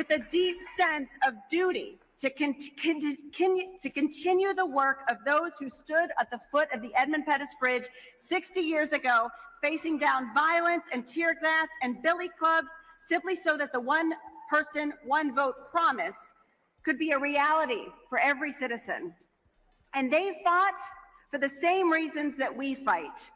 with a deep sense of duty to continue the work of those who stood at the foot of the Edmund Pettus Bridge 60 years ago, facing down violence and tear gas and billy clubs, simply so that the one person, one vote promise could be a reality for every citizen. And they fought for the same reasons that we fight,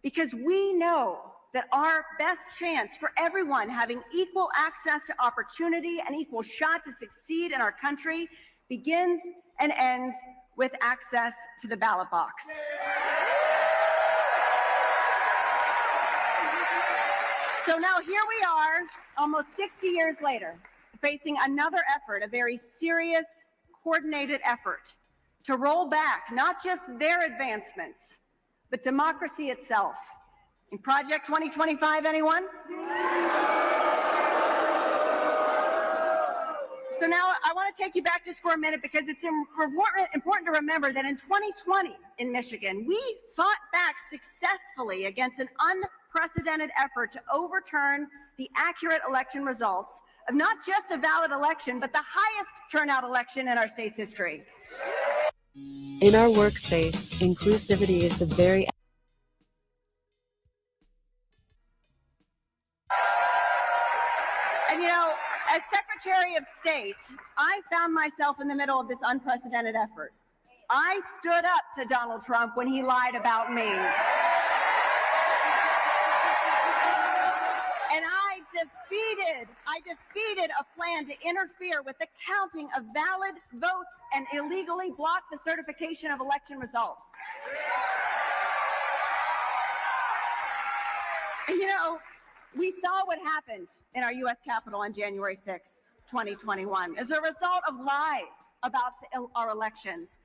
because we know that our best chance for everyone having equal access to opportunity and equal shot to succeed in our country begins and ends with access to the ballot box. So now here we are, almost 60 years later, facing another effort, a very serious, coordinated effort to roll back not just their advancements, but democracy itself. In Project 2025, anyone? So now I want to take you back just for a minute, because it's important to remember that in 2020 in Michigan, we fought back successfully against an unprecedented effort to overturn the accurate election results of not just a valid election, but the highest turnout election in our state's history. In our workspace, inclusivity is the very And you know, as Secretary of State, I found myself in the middle of this unprecedented effort. I stood up to Donald Trump when he lied about me. And I defeated a plan to interfere with the counting of valid votes and illegally block the certification of election results. And you know, we saw what happened in our U.S. Capitol on January 6th, 2021, as a result of lies about our elections.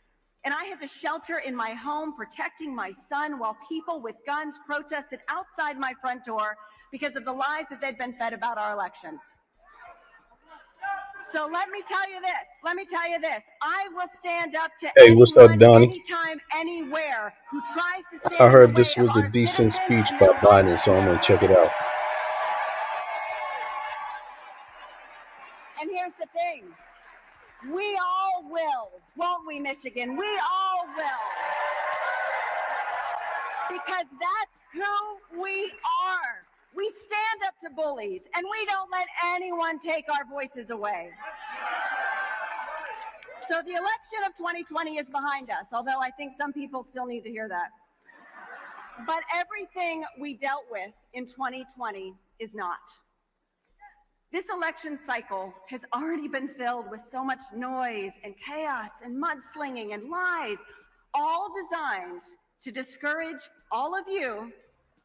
And I had to shelter in my home, protecting my son, while people with guns protested outside my front door because of the lies that they'd been fed about our elections. So let me tell you this. I will stand up to Hey, what's up, Donnie? anytime, anywhere who tries to stand I heard in the this way was of a our decent citizens speech and by their Biden, so I'm going to check it out. And here's the thing. We all will, won't we, Michigan? We all will. Because that's who we are. We stand up to bullies, and we don't let anyone take our voices away. So the election of 2020 is behind us, although I think some people still need to hear that. But everything we dealt with in 2020 is not. This election cycle has already been filled with so much noise and chaos and mudslinging and lies, all designed to discourage all of you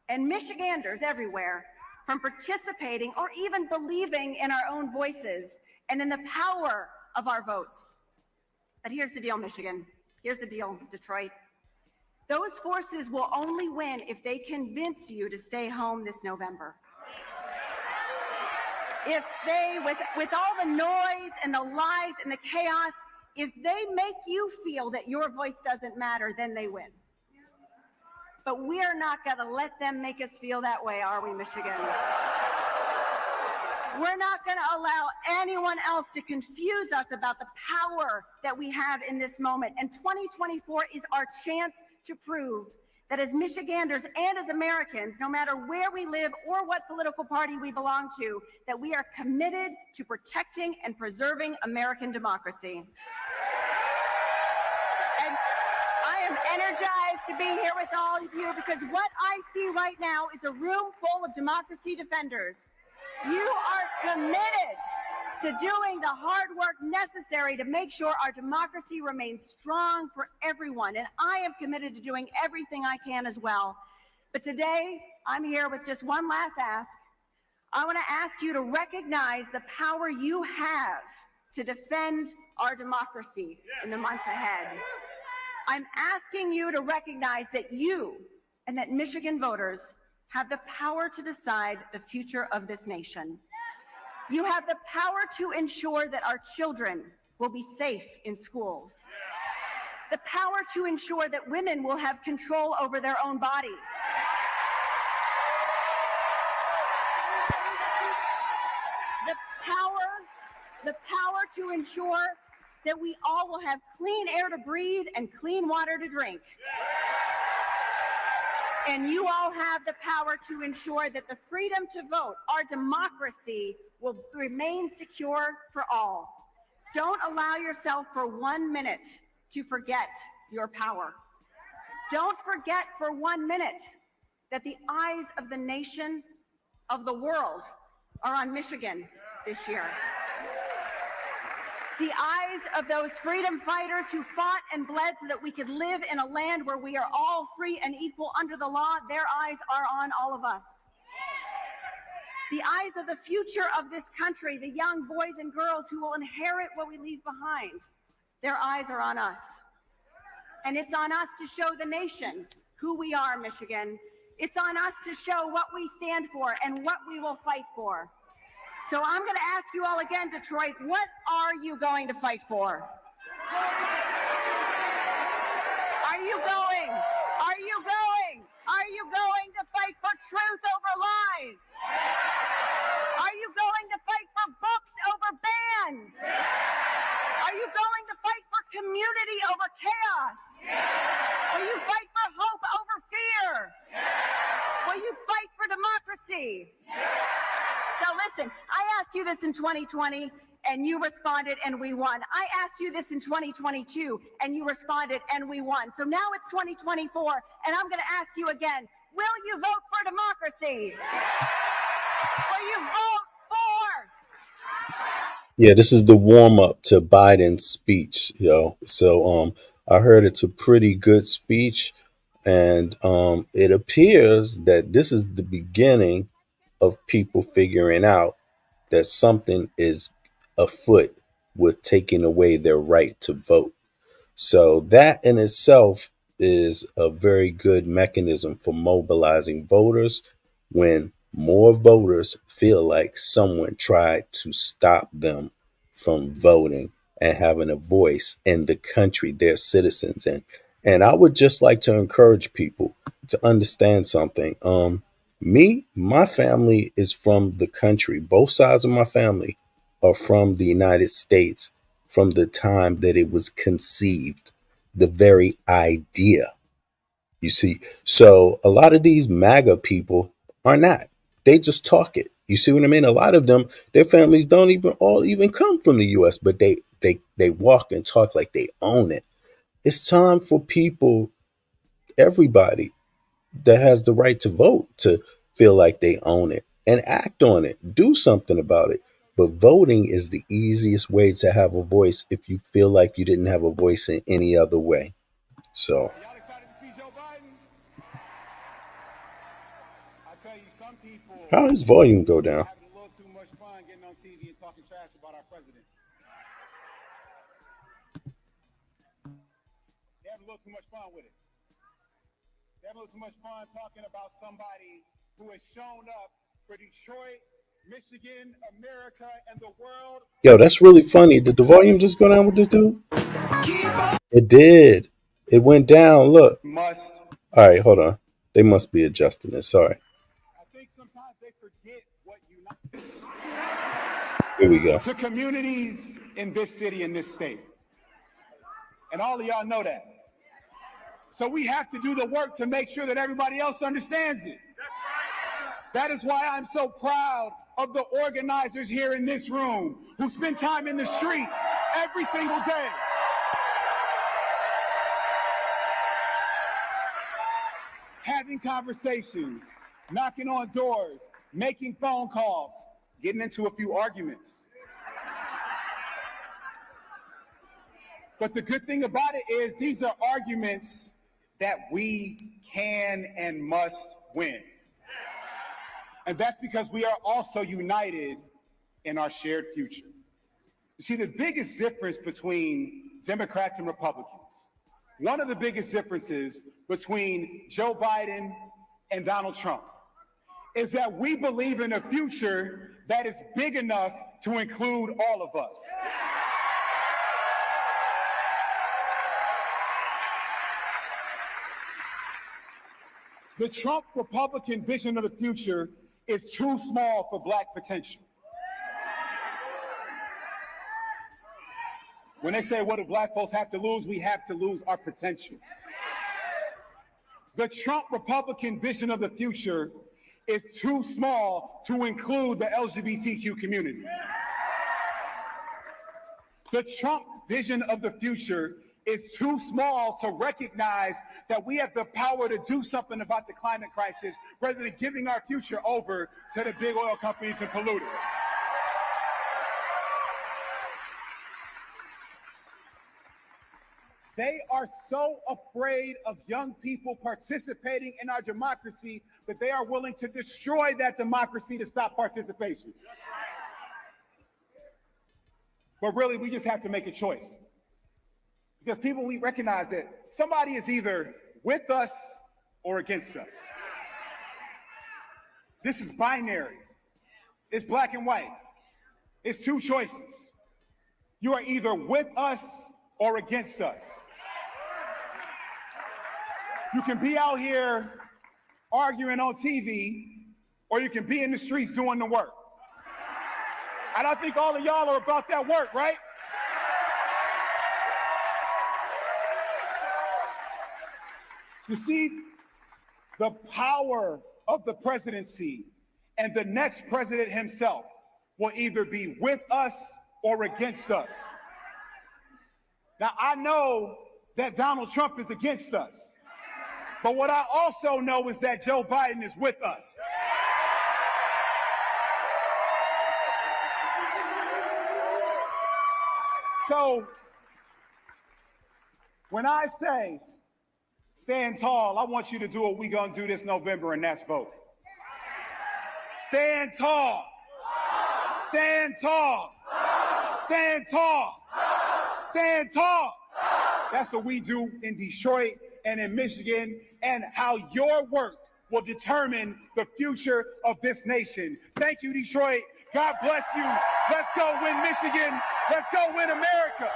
and Michiganders everywhere from participating or even believing in our own voices and in the power of our votes. But here's the deal, Michigan. Here's the deal, Detroit. Those forces will only win if they convince you to stay home this November. If they, with all the noise and the lies and the chaos, if they make you feel that your voice doesn't matter, then they win. But we are not going to let them make us feel that way, are we, Michigan? We're not going to allow anyone else to confuse us about the power that we have in this moment. And 2024 is our chance to prove that as Michiganders and as Americans, no matter where we live or what political party we belong to, that we are committed to protecting and preserving American democracy. And I am energized to be here with all of you, because what I see right now is a room full of democracy defenders. You are committed to doing the hard work necessary to make sure our democracy remains strong for everyone. And I am committed to doing everything I can as well. But today, I'm here with just one last ask. I want to ask you to recognize the power you have to defend our democracy in the months ahead. I'm asking you to recognize that you and that Michigan voters have the power to decide the future of this nation. You have the power to ensure that our children will be safe in schools. The power to ensure that women will have control over their own bodies. The the power to ensure that we all will have clean air to breathe and clean water to drink. And you all have the power to ensure that the freedom to vote, our democracy, will remain secure for all. Don't allow yourself for 1 minute to forget your power. Don't forget for 1 minute that the eyes of the nation, of the world, are on Michigan this year. The eyes of those freedom fighters who fought and bled so that we could live in a land where we are all free and equal under the law, their eyes are on all of us. The eyes of the future of this country, the young boys and girls who will inherit what we leave behind, their eyes are on us. And it's on us to show the nation who we are, Michigan. It's on us to show what we stand for and what we will fight for. So I'm going to ask you all again, Detroit, what are you going to fight for? Are you going? Are you going? Are you going to fight for truth over lies? Are you going to fight for books over bans? Are you going to fight for community over chaos? Will you fight for hope over fear? Will you fight for democracy? So listen, I asked you this in 2020 and you responded and we won. I asked you this in 2022 and you responded and we won. So now it's 2024 and I'm going to ask you again, will you vote for democracy? Will you vote for? Yeah, this is the warm up to Biden's speech, yo. So I heard it's a pretty good speech, and it appears that this is the beginning of people figuring out that something is afoot with taking away their right to vote. So that in itself is a very good mechanism for mobilizing voters when more voters feel like someone tried to stop them from voting and having a voice in the country they're citizens in. And I would just like to encourage people to understand something. My family is from the country. Both sides of my family are from the United States from the time that it was conceived, the very idea. You see, so a lot of these MAGA people are not. They just talk it. You see what I mean? A lot of them, their families don't even come from the US, but they walk and talk like they own it. It's time for people, everybody that has the right to vote, to feel like they own it and act on it. Do something about it. But voting is the easiest way to have a voice if you feel like you didn't have a voice in any other way. So, Y'all excited to see Joe Biden? I tell you, some people how his volume go down? having a little too much fun getting on TV and talking trash about our president. They having a little too much fun with it. They having a little too much fun talking about somebody who has shown up for Detroit, Michigan, America, and the world. Yo, that's really funny. Did the volume just go down with this dude? It did. It went down. Look. Must. All right, hold on. They must be adjusting it. Sorry. I think sometimes they forget what unites Here we go. to communities in this city, in this state. And all of y'all know that. So we have to do the work to make sure that everybody else understands it. That is why I'm so proud of the organizers here in this room who spend time in the street every single day. Having conversations, knocking on doors, making phone calls, getting into a few arguments. But the good thing about it is these are arguments that we can and must win. And that's because we are also united in our shared future. You see, the biggest difference between Democrats and Republicans, one of the biggest differences between Joe Biden and Donald Trump, is that we believe in a future that is big enough to include all of us. The Trump Republican vision of the future is too small for Black potential. When they say, what do black folks have to lose? We have to lose our potential. The Trump Republican vision of the future is too small to include the LGBTQ community. The Trump vision of the future is too small to recognize that we have the power to do something about the climate crisis rather than giving our future over to the big oil companies and polluters. They are so afraid of young people participating in our democracy that they are willing to destroy that democracy to stop participation. But really, we just have to make a choice. Because people, we recognize that somebody is either with us or against us. This is binary. It's black and white. It's two choices. You are either with us or against us. You can be out here arguing on TV, or you can be in the streets doing the work. And I think all of y'all are about that work, right? You see, the power of the presidency and the next president himself will either be with us or against us. Now, I know that Donald Trump is against us, but what I also know is that Joe Biden is with us. So, when I say stand tall, I want you to do what we're going to do this November, and that's vote. Stand tall. Stand tall. Stand tall. Stand tall. That's what we do in Detroit and in Michigan, and how your work will determine the future of this nation. Thank you, Detroit. God bless you. Let's go win Michigan. Let's go win America.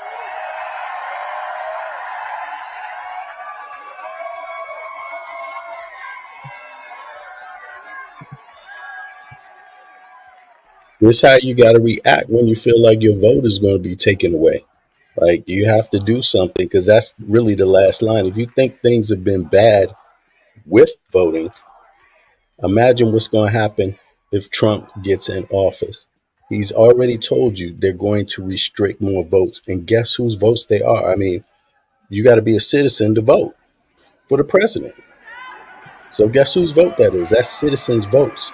This is how you got to react when you feel like your vote is going to be taken away. Like, you have to do something, because that's really the last line. If you think things have been bad with voting, imagine what's going to happen if Trump gets in office. He's already told you they're going to restrict more votes. And guess whose votes they are? I mean, you got to be a citizen to vote for the president. So guess whose vote that is? That's citizens' votes.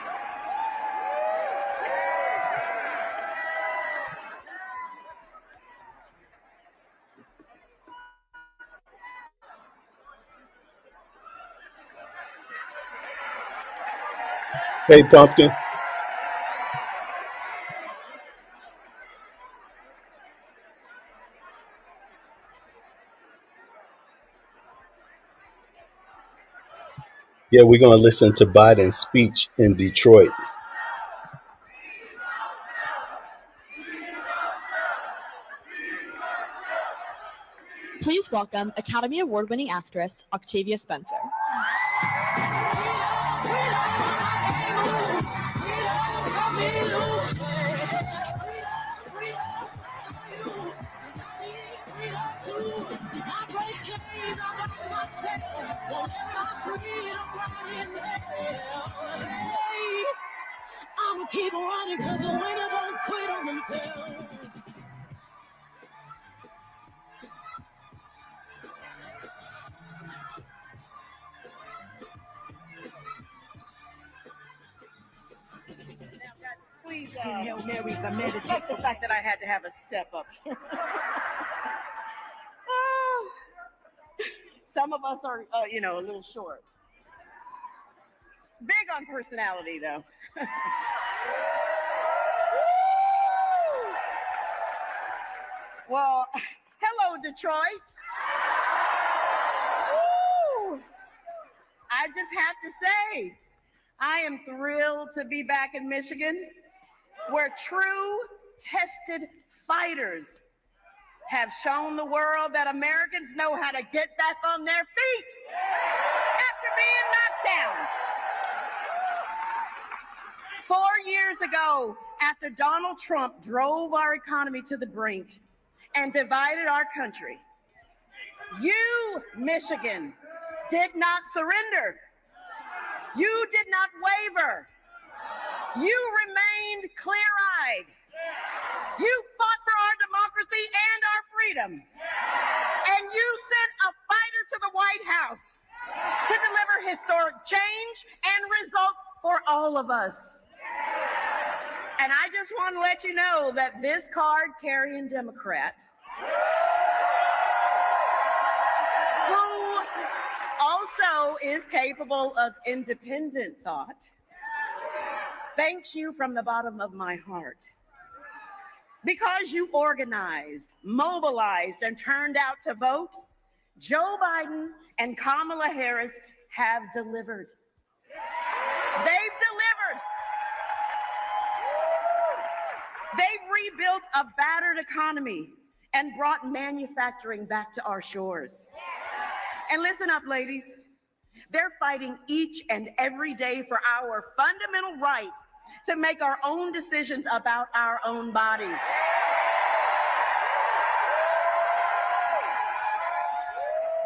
Hey, Pumpkin. Yeah, we're going to listen to Biden's speech in Detroit. Please welcome Academy Award-winning actress Octavia Spencer. I'ma keep on running, cause the winner don't quit on themselves. Please, Hail Marys, I meditate the fact that I had to have a step up here. Some of us are, a little short. Big on personality, though. Well, hello, Detroit. Woo! I just have to say, I am thrilled to be back in Michigan, where true, tested fighters have shown the world that Americans know how to get back on their feet after being knocked down. 4 years ago, after Donald Trump drove our economy to the brink and divided our country. You, Michigan, did not surrender. You did not waver. You remained clear-eyed. You fought for our democracy and our freedom. And you sent a fighter to the White House to deliver historic change and results for all of us. And I just want to let you know that this card-carrying Democrat, who also is capable of independent thought, thanks you from the bottom of my heart. Because you organized, mobilized, and turned out to vote, Joe Biden and Kamala Harris have delivered. They've delivered. They've rebuilt a battered economy and brought manufacturing back to our shores. And listen up, ladies. They're fighting each and every day for our fundamental right to make our own decisions about our own bodies.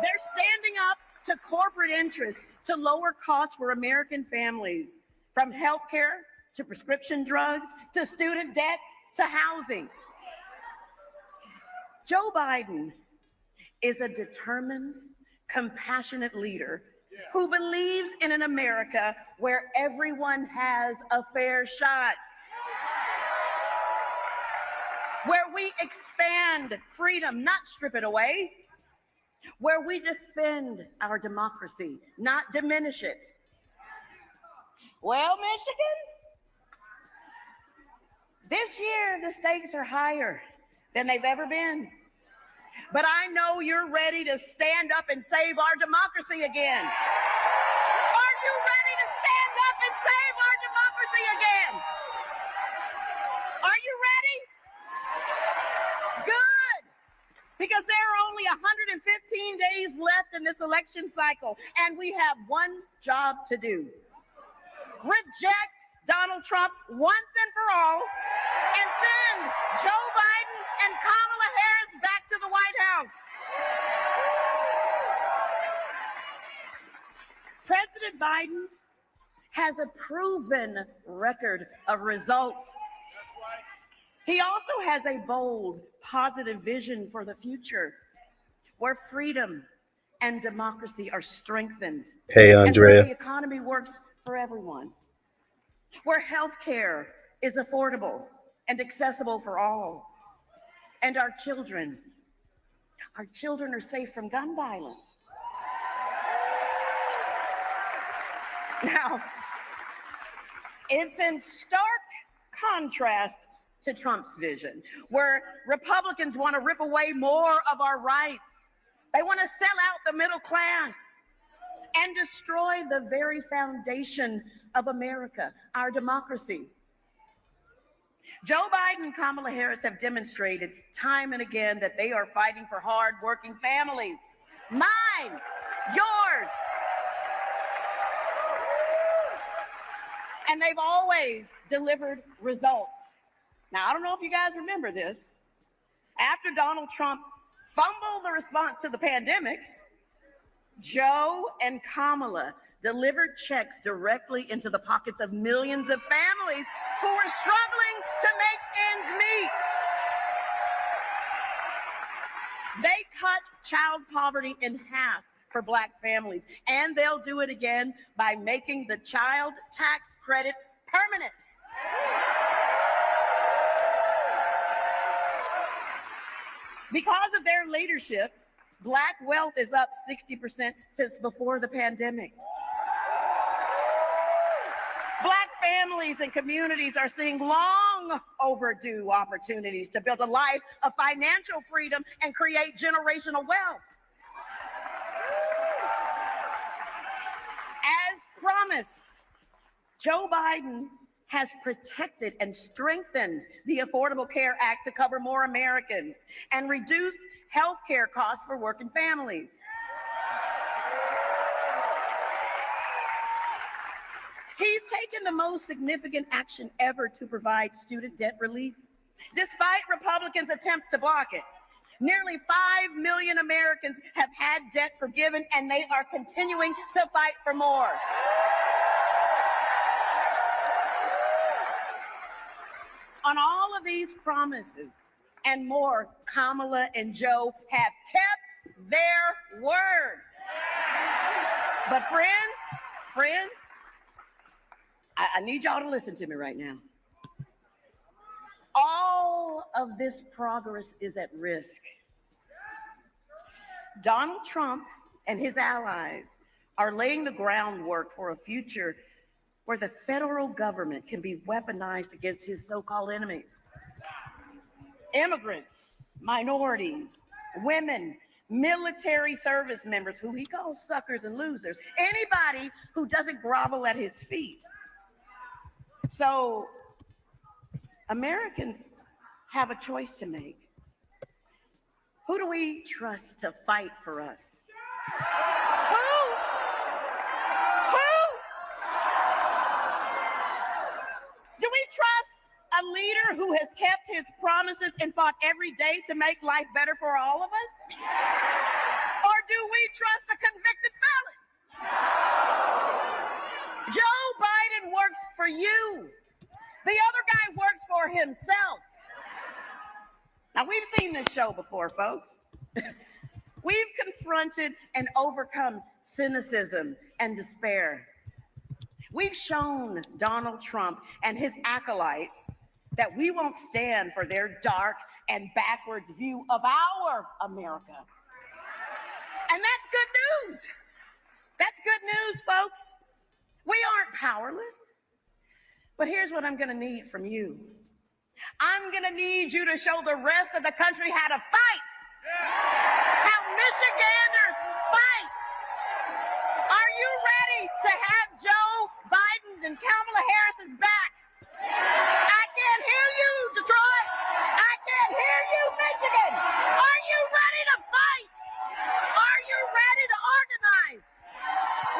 They're standing up to corporate interests to lower costs for American families, from health care to prescription drugs to student debt to housing. Joe Biden is a determined, compassionate leader who believes in an America where everyone has a fair shot, where we expand freedom, not strip it away, where we defend our democracy, not diminish it. Well, Michigan, this year the stakes are higher than they've ever been. But I know you're ready to stand up and save our democracy again. Are you ready to stand up and save our democracy again? Are you ready? Good. Because there are only 115 days left in this election cycle, and we have one job to do. Reject Donald Trump once and for all, and send Joe Biden and Kamala Harris back to the White House. President Biden has a proven record of results. He also has a bold, positive vision for the future, where freedom and democracy are strengthened. Hey, and where Andrea. the economy works for everyone, where health care is affordable and accessible for all, and our children are safe from gun violence. Now, it's in stark contrast to Trump's vision, where Republicans want to rip away more of our rights. They want to sell out the middle class and destroy the very foundation of America, our democracy. Joe Biden and Kamala Harris have demonstrated time and again that they are fighting for hard-working families. Mine, yours. And they've always delivered results. Now, I don't know if you guys remember this. After Donald Trump fumbled the response to the pandemic, Joe and Kamala delivered checks directly into the pockets of millions of families who were struggling to make ends meet. They cut child poverty in half for Black families, and they'll do it again by making the child tax credit permanent. Because of their leadership, Black wealth is up 60% since before the pandemic. Black families and communities are seeing long overdue opportunities to build a life of financial freedom and create generational wealth. As promised, Joe Biden has protected and strengthened the Affordable Care Act to cover more Americans and reduce health care costs for working families. He's taken the most significant action ever to provide student debt relief. Despite Republicans' attempts to block it, Nearly 5 million Americans have had debt forgiven, and they are continuing to fight for more. On all of these promises and more, Kamala and Joe have kept their word. But friends, I need y'all to listen to me right now. All of this progress is at risk. Donald Trump and his allies are laying the groundwork for a future where the federal government can be weaponized against his so-called enemies. Immigrants, minorities, women, military service members who he calls suckers and losers, anybody who doesn't grovel at his feet. So Americans have a choice to make. Who do we trust to fight for us? Who? Do we trust a leader who has kept his promises and fought every day to make life better for all of us? Or do we trust a convicted felon? Joe Biden works for you. The other guy works for himself. Now, we've seen this show before, folks. We've confronted and overcome cynicism and despair. We've shown Donald Trump and his acolytes that we won't stand for their dark and backwards view of our America. And that's good news. That's good news, folks. We aren't powerless. But here's what I'm going to need from you. I'm going to need you to show the rest of the country how to fight. How Michiganders fight. Are you ready to have Joe Biden's and Kamala Harris's back? I can't hear you, Detroit. I can't hear you, Michigan. Are you ready to fight? Are you ready to organize?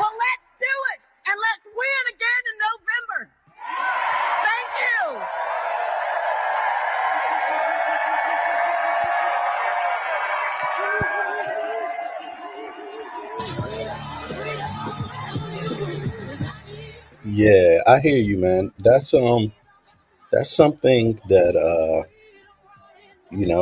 Well, let's do it, and let's win again in November. Thank you. Yeah, I hear you, man. That's something that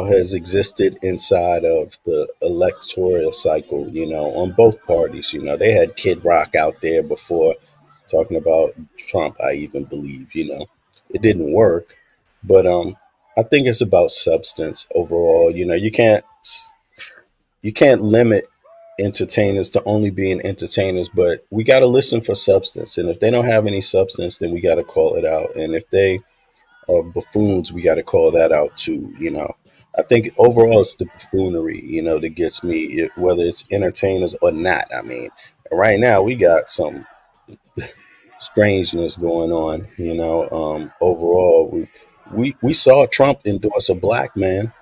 has existed inside of the electoral cycle, on both parties. They had Kid Rock out there before talking about Trump, I even believe, It didn't work, but I think it's about substance overall. You can't limit entertainers to only being entertainers, but we got to listen for substance. And if they don't have any substance, then we got to call it out. And if they are buffoons, we got to call that out too. I think overall it's the buffoonery, that gets me, whether it's entertainers or not. I mean, right now we got some strangeness going on. Overall, we saw Trump endorse a black man,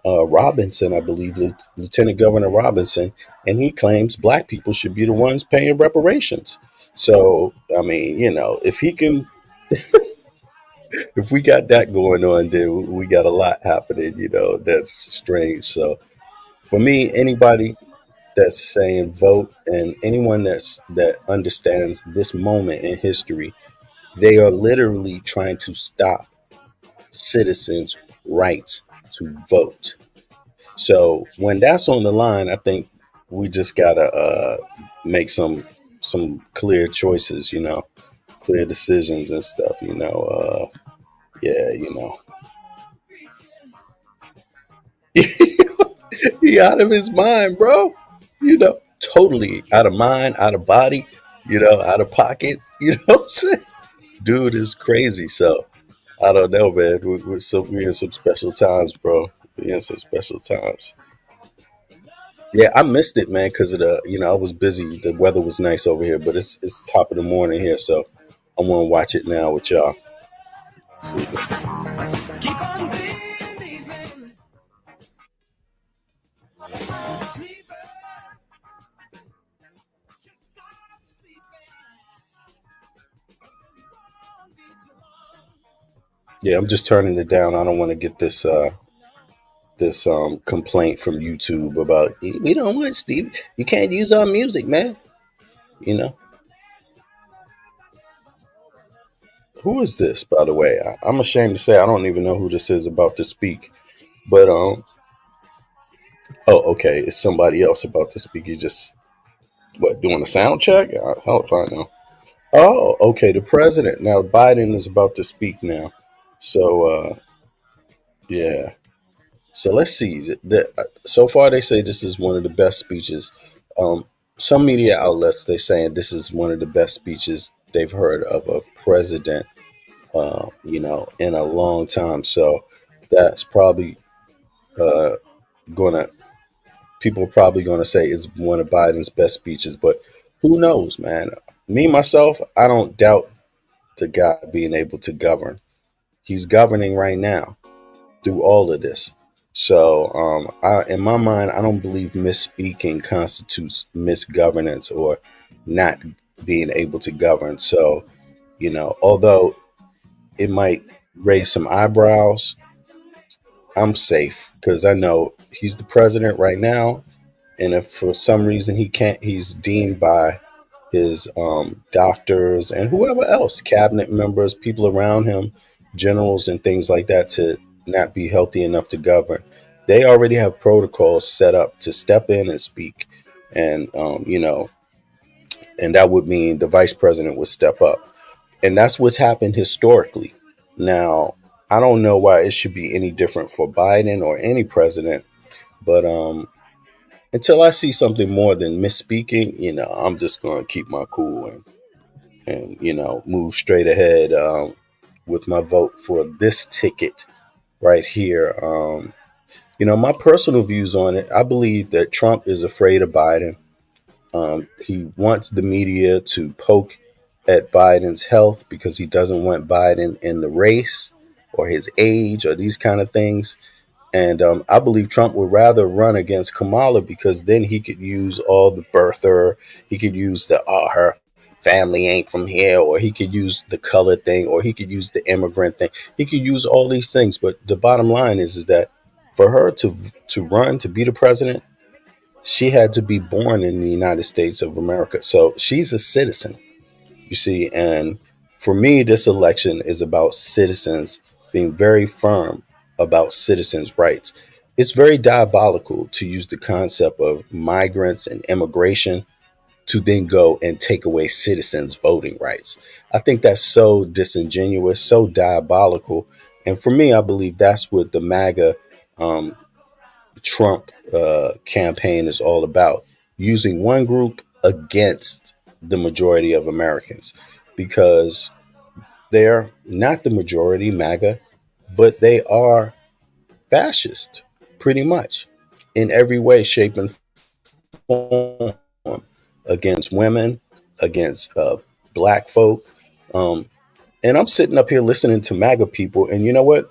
Robinson, I believe, Lieutenant Governor Robinson, and he claims black people should be the ones paying reparations. So, I mean, if he can, if we got that going on, then we got a lot happening. That's strange. So, for me, anybody that's saying vote and anyone that understands this moment in history, they are literally trying to stop citizens' right to vote. So when that's on the line, I think we just gotta make some clear choices, clear decisions and stuff. Yeah, he out of his mind, bro. Totally out of mind, out of body, out of pocket. You know what I'm saying? Dude is crazy. So I don't know, man. We in some special times, bro. We in some special times. Yeah, I missed it, man, because of I was busy. The weather was nice over here, but it's top of the morning here, so I want to watch it now with y'all. See. Keep on believing. Sleeper. Just stop sleeping. Yeah, I'm just turning it down. I don't want to get this this complaint from YouTube about we don't want Steve. You can't use our music, man. You know who is this, by the way? I'm ashamed to say I don't even know who this is about to speak. But oh, okay, it's somebody else about to speak. You just what doing a sound check? How if I know? Oh, okay, the president. Now Biden is about to speak now. So yeah. So let's see. So far, they say this is one of the best speeches. Um, some media outlets they saying this is one of the best speeches they've heard of a president, in a long time. So that's probably uh, gonna people are probably gonna say it's one of Biden's best speeches. But who knows, man? Me myself, I don't doubt the guy being able to govern. He's governing right now through all of this. So, in my mind, I don't believe misspeaking constitutes misgovernance or not being able to govern. So, although it might raise some eyebrows, I'm safe because I know he's the president right now. And if for some reason he can't, he's deemed by his doctors and whoever else, cabinet members, people around him, generals and things like that, to not be healthy enough to govern. They already have protocols set up to step in and speak, and and that would mean the vice president would step up, and that's what's happened historically. Now, I don't know why it should be any different for Biden or any president, but until I see something more than misspeaking, I'm just going to keep my cool and move straight ahead with my vote for this ticket right here. My personal views on it, I believe that Trump is afraid of Biden. He wants the media to poke at Biden's health because he doesn't want Biden in the race or his age or these kind of things. And I believe Trump would rather run against Kamala because then he could use all the birther. He could use the her family ain't from here, or he could use the color thing, or he could use the immigrant thing. He could use all these things. But the bottom line is that for her to run to be the president, she had to be born in the United States of America. So she's a citizen, you see. And for me, this election is about citizens being very firm about citizens' rights. It's very diabolical to use the concept of migrants and immigration to then go and take away citizens' voting rights. I think that's so disingenuous, so diabolical. And for me, I believe that's what the MAGA um, Trump campaign is all about, using one group against the majority of Americans because they're not the majority, MAGA, but they are fascist, pretty much, in every way, shape, and form, against women, against black folk. Um, and I'm sitting up here listening to MAGA people, and you know what?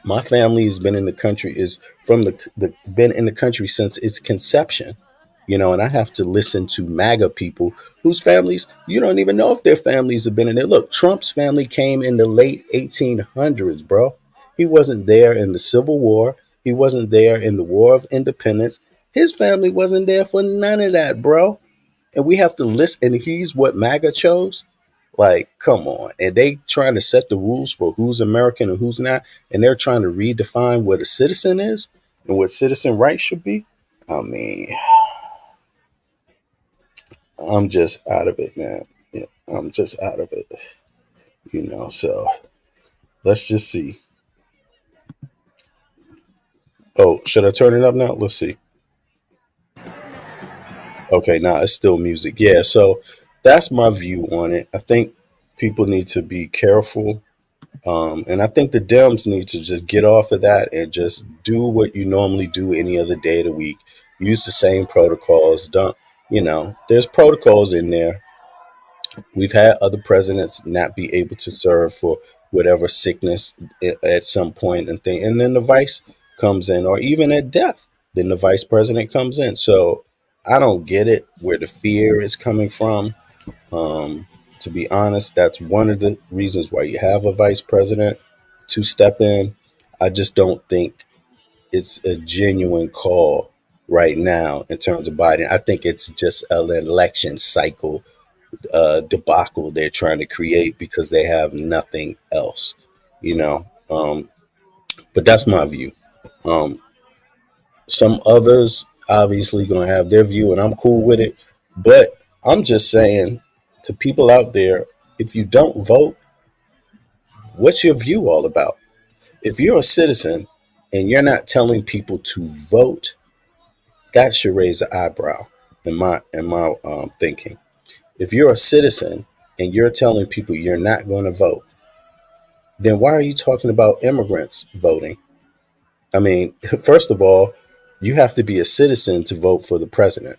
My family has been in the country is from the been in the country since its conception, and I have to listen to MAGA people whose families you don't even know if their families have been in there. Look, Trump's family came in the late 1800s, bro. He wasn't there in the Civil War. He wasn't there in the War of Independence. His family wasn't there for none of that, bro. And we have to listen. And he's what MAGA chose. Like, come on. And they trying to set the rules for who's American and who's not. And they're trying to redefine what a citizen is and what citizen rights should be. I mean, I'm just out of it, man. Yeah, I'm just out of it. So let's just see. Oh, should I turn it up now? Let's see. Okay, now it's still music. Yeah, so that's my view on it. I think people need to be careful. And I think the Dems need to just get off of that and just do what you normally do any other day of the week. Use the same protocols. There's protocols in there. We've had other presidents not be able to serve for whatever sickness at some point and thing. And then the vice comes in, or even at death, then the vice president comes in. So I don't get it where the fear is coming from. To be honest, that's one of the reasons why you have a vice president to step in. I just don't think it's a genuine call right now in terms of Biden. I think it's just an election cycle debacle they're trying to create because they have nothing else, you know. But that's my view. Um, some others obviously going to have their view, and I'm cool with it. But I'm just saying to people out there, if you don't vote, what's your view all about? If you're a citizen and you're not telling people to vote, that should raise an eyebrow in my thinking. If you're a citizen and you're telling people you're not going to vote, then why are you talking about immigrants voting? I mean, first of all, you have to be a citizen to vote for the president.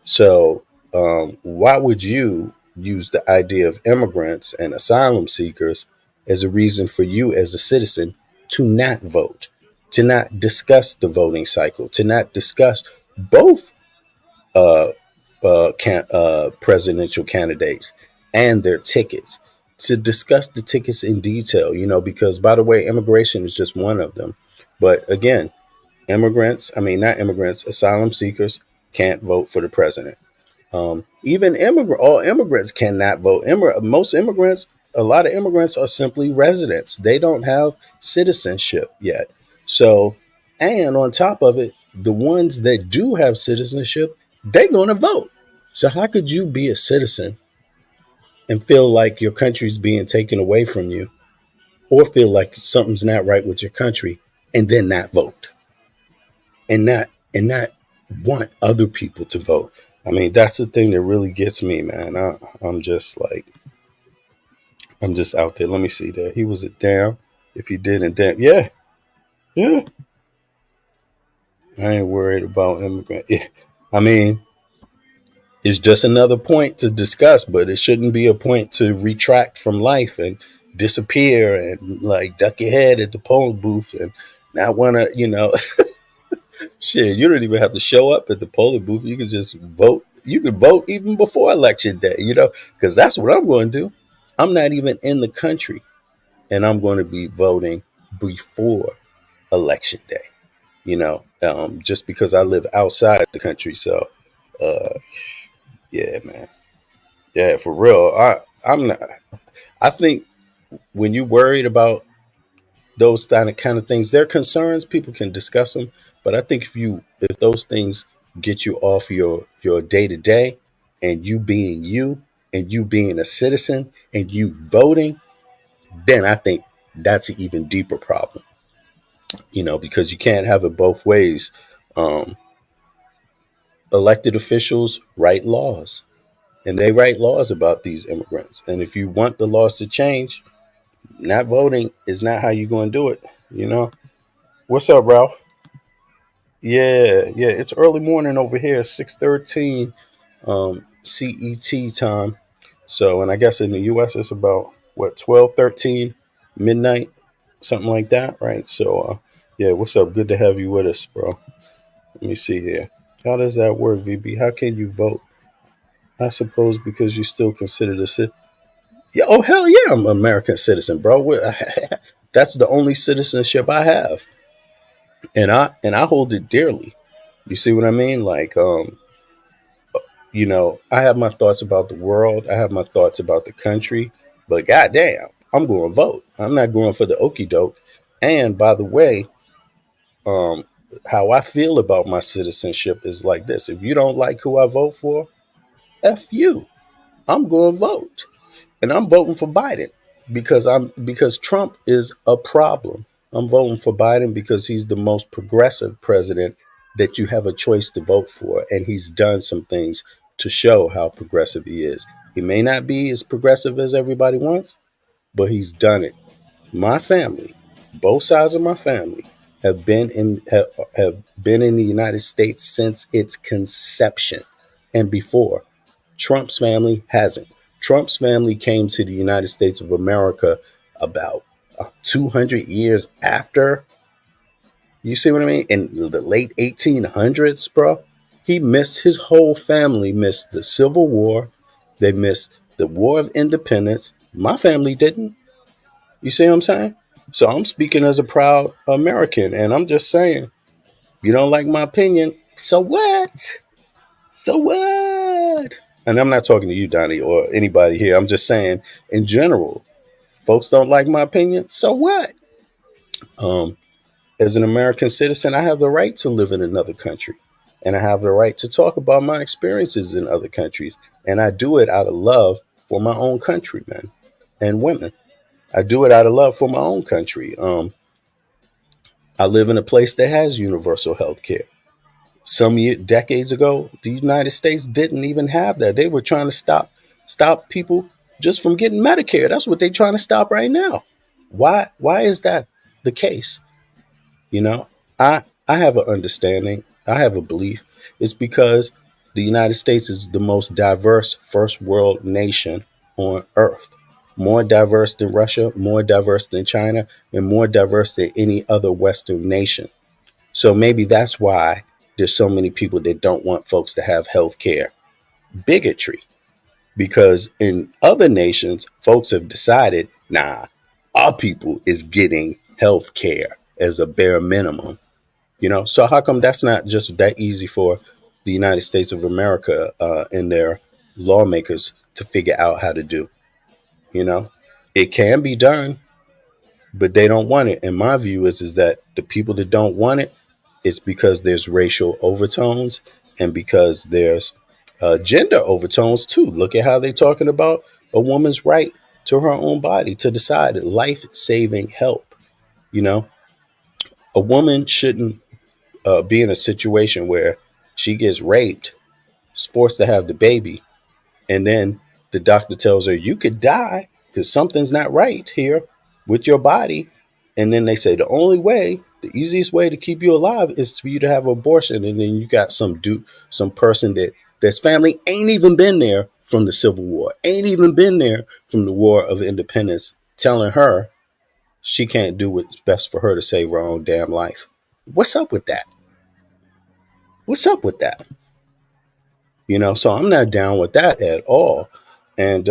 So, why would you use the idea of immigrants and asylum seekers as a reason for you as a citizen to not vote, to not discuss the voting cycle, to not discuss both uh, presidential candidates and their tickets, to discuss the tickets in detail? Because by the way, immigration is just one of them. But again, not immigrants, asylum seekers can't vote for the president. Even all immigrants cannot vote. A lot of immigrants are simply residents. They don't have citizenship yet. So, and on top of it, the ones that do have citizenship, they're going to vote. So how could you be a citizen and feel like your country's being taken away from you, or feel like something's not right with your country, and then not vote, and not want other people to vote? I mean, that's the thing that really gets me, man. I'm just like, I'm just out there. Let me see there. He was a damn. If he didn't, damn. Yeah. Yeah. I ain't worried about immigrant. Yeah. I mean, it's just another point to discuss, but it shouldn't be a point to retract from life and disappear and like duck your head at the polling booth and not want to, shit, you don't even have to show up at the polling booth. You can just vote. You can vote even before election day, because that's what I'm going to do. I'm not even in the country, and I'm going to be voting before election day, just because I live outside the country. So, yeah, man. Yeah, for real. I'm not. I think when you're worried about those kind of things, they're concerns. People can discuss them, but I think if those things get you off your day to day, and you being a citizen and you voting, then I think that's an even deeper problem. Because you can't have it both ways. Um, Elected officials write laws, and they write laws about these immigrants. And if you want the laws to change, not voting is not how you're going to do it. What's up, Ralph? Yeah, yeah. It's early morning over here, 6:13 CET time. So, and I guess in the US it's about what, 12:13 midnight, something like that, right? So, yeah. What's up? Good to have you with us, bro. Let me see here. How does that work, VB? How can you vote? I suppose because you still considered a citizen. Yeah, oh hell yeah, I'm an American citizen, bro. That's the only citizenship I have, and I hold it dearly. You see what I mean? Like, I have my thoughts about the world. I have my thoughts about the country, but goddamn, I'm going to vote. I'm not going for the okey doke. And by the way, um, how I feel about my citizenship is like this: if you don't like who I vote for, f you. I'm going to vote. And I'm voting for Biden because Trump is a problem. I'm voting for Biden because he's the most progressive president that you have a choice to vote for, and he's done some things to show how progressive he is. He may not be as progressive as everybody wants, but he's done it. My family, both sides of my family, have been in the United States since its conception and before. Trump's family hasn't. Trump's family came to the United States of America about 200 years after. You see what I mean? In the late 1800s, bro. His whole family missed the Civil War. They missed the War of Independence. My family didn't. You see what I'm saying? So I'm speaking as a proud American, and I'm just saying, You don't like my opinion. So what? So what? And I'm not talking to you, Donnie, or anybody here. I'm just saying, in general, folks don't like my opinion. So what? Um, as an American citizen, I have the right to live in another country, and I have the right to talk about my experiences in other countries. And I do it out of love for my own countrymen and women. I do it out of love for my own country. I live in a place that has universal health care. Decades ago, the United States didn't even have that. They were trying to stop people just from getting Medicare. That's what they're trying to stop right now. Why is that the case? You know, I have an understanding. I have a belief. It's because the United States is the most diverse first world nation on earth. More diverse than Russia, more diverse than China, and more diverse than any other Western nation. So maybe that's why there's so many people that don't want folks to have health care. Bigotry. Because in other nations, folks have decided, nah, our people is getting health care as a bare minimum. So how come that's not just that easy for the United States of America and their lawmakers to figure out how to do? You know, it can be done, but they don't want it. And my view is that the people that don't want it, it's because there's racial overtones and because there's gender overtones too. Look at how they're talking about a woman's right to her own body to decide life-saving help. You know, a woman shouldn't be in a situation where she gets raped, is forced to have the baby, and then the doctor tells her you could die because something's not right here with your body. And then they say the easiest way to keep you alive is for you to have an abortion. And then you got some person that's family ain't even been there from the Civil War, ain't even been there from the War of Independence, telling her she can't do what's best for her to save her own damn life. What's up with that? What's up with that? So I'm not down with that at all. And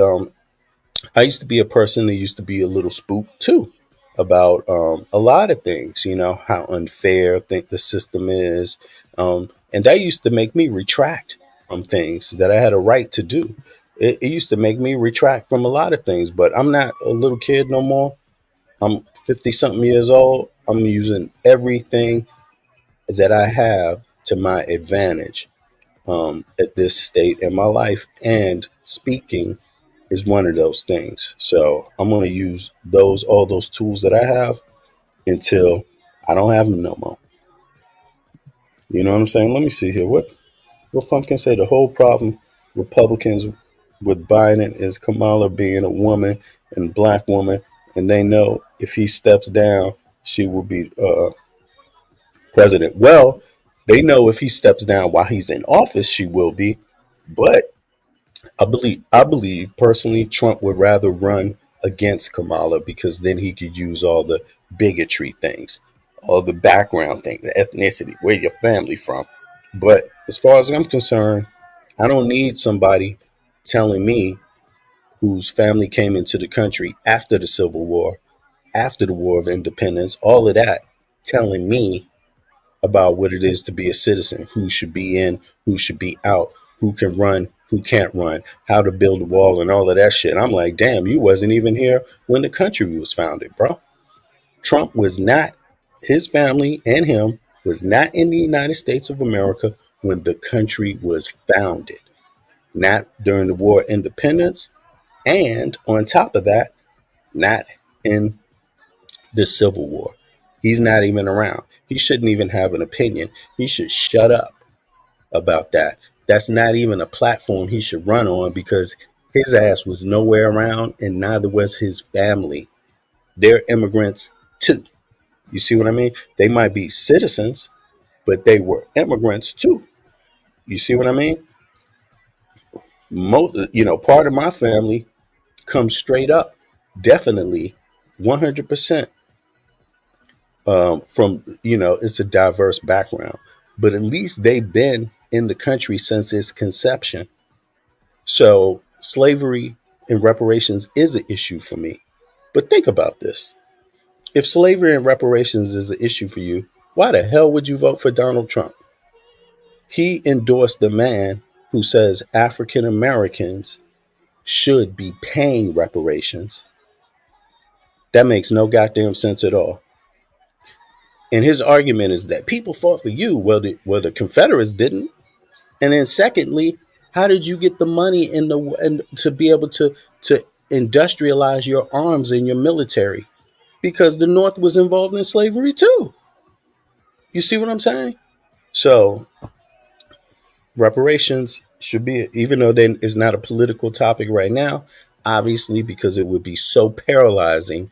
I used to be a person that used to be a little spooked too about a lot of things, how unfair I think the system is. And that used to make me retract from things that I had a right to do. It used to make me retract from a lot of things, but I'm not a little kid no more. I'm 50 something years old. I'm using everything that I have to my advantage at this state in my life. And speaking is one of those things. So I'm going to use all those tools that I have until I don't have them no more. You know what I'm saying? Let me see here. What Pumpkin say? The whole problem Republicans with Biden is Kamala being a woman and black woman, and they know if he steps down, she will be president. Well, they know if he steps down while he's in office, she will be. But I believe personally, Trump would rather run against Kamala because then he could use all the bigotry things, all the background things, the ethnicity, where your family from. But as far as I'm concerned, I don't need somebody telling me whose family came into the country after the Civil War, after the War of Independence, all of that, telling me about what it is to be a citizen, who should be in, who should be out, who can run, who can't run, how to build a wall and all of that shit. I'm like, damn, you wasn't even here when the country was founded, bro. Trump was not, his family and him was not in the United States of America when the country was founded, not during the War of Independence. And on top of that, not in the Civil War. He's not even around. He shouldn't even have an opinion. He should shut up about that. That's not even a platform he should run on because his ass was nowhere around and neither was his family. They're immigrants too. You see what I mean? They might be citizens, but they were immigrants too. You see what I mean? Part of my family comes straight up, definitely 100% from, it's a diverse background, but at least they've been in the country since its conception. So slavery and reparations is an issue for me. But think about this. If slavery and reparations is an issue for you, Why the hell would you vote for Donald Trump? He endorsed the man who says African Americans should be paying reparations. That makes no goddamn sense at all. And his argument is that people fought for you. Well, the Confederates didn't. And then secondly, how did you get the money and to be able to industrialize your arms and your military? Because the North was involved in slavery too. You see what I'm saying? So reparations should be, even though it's not a political topic right now, obviously, because it would be so paralyzing.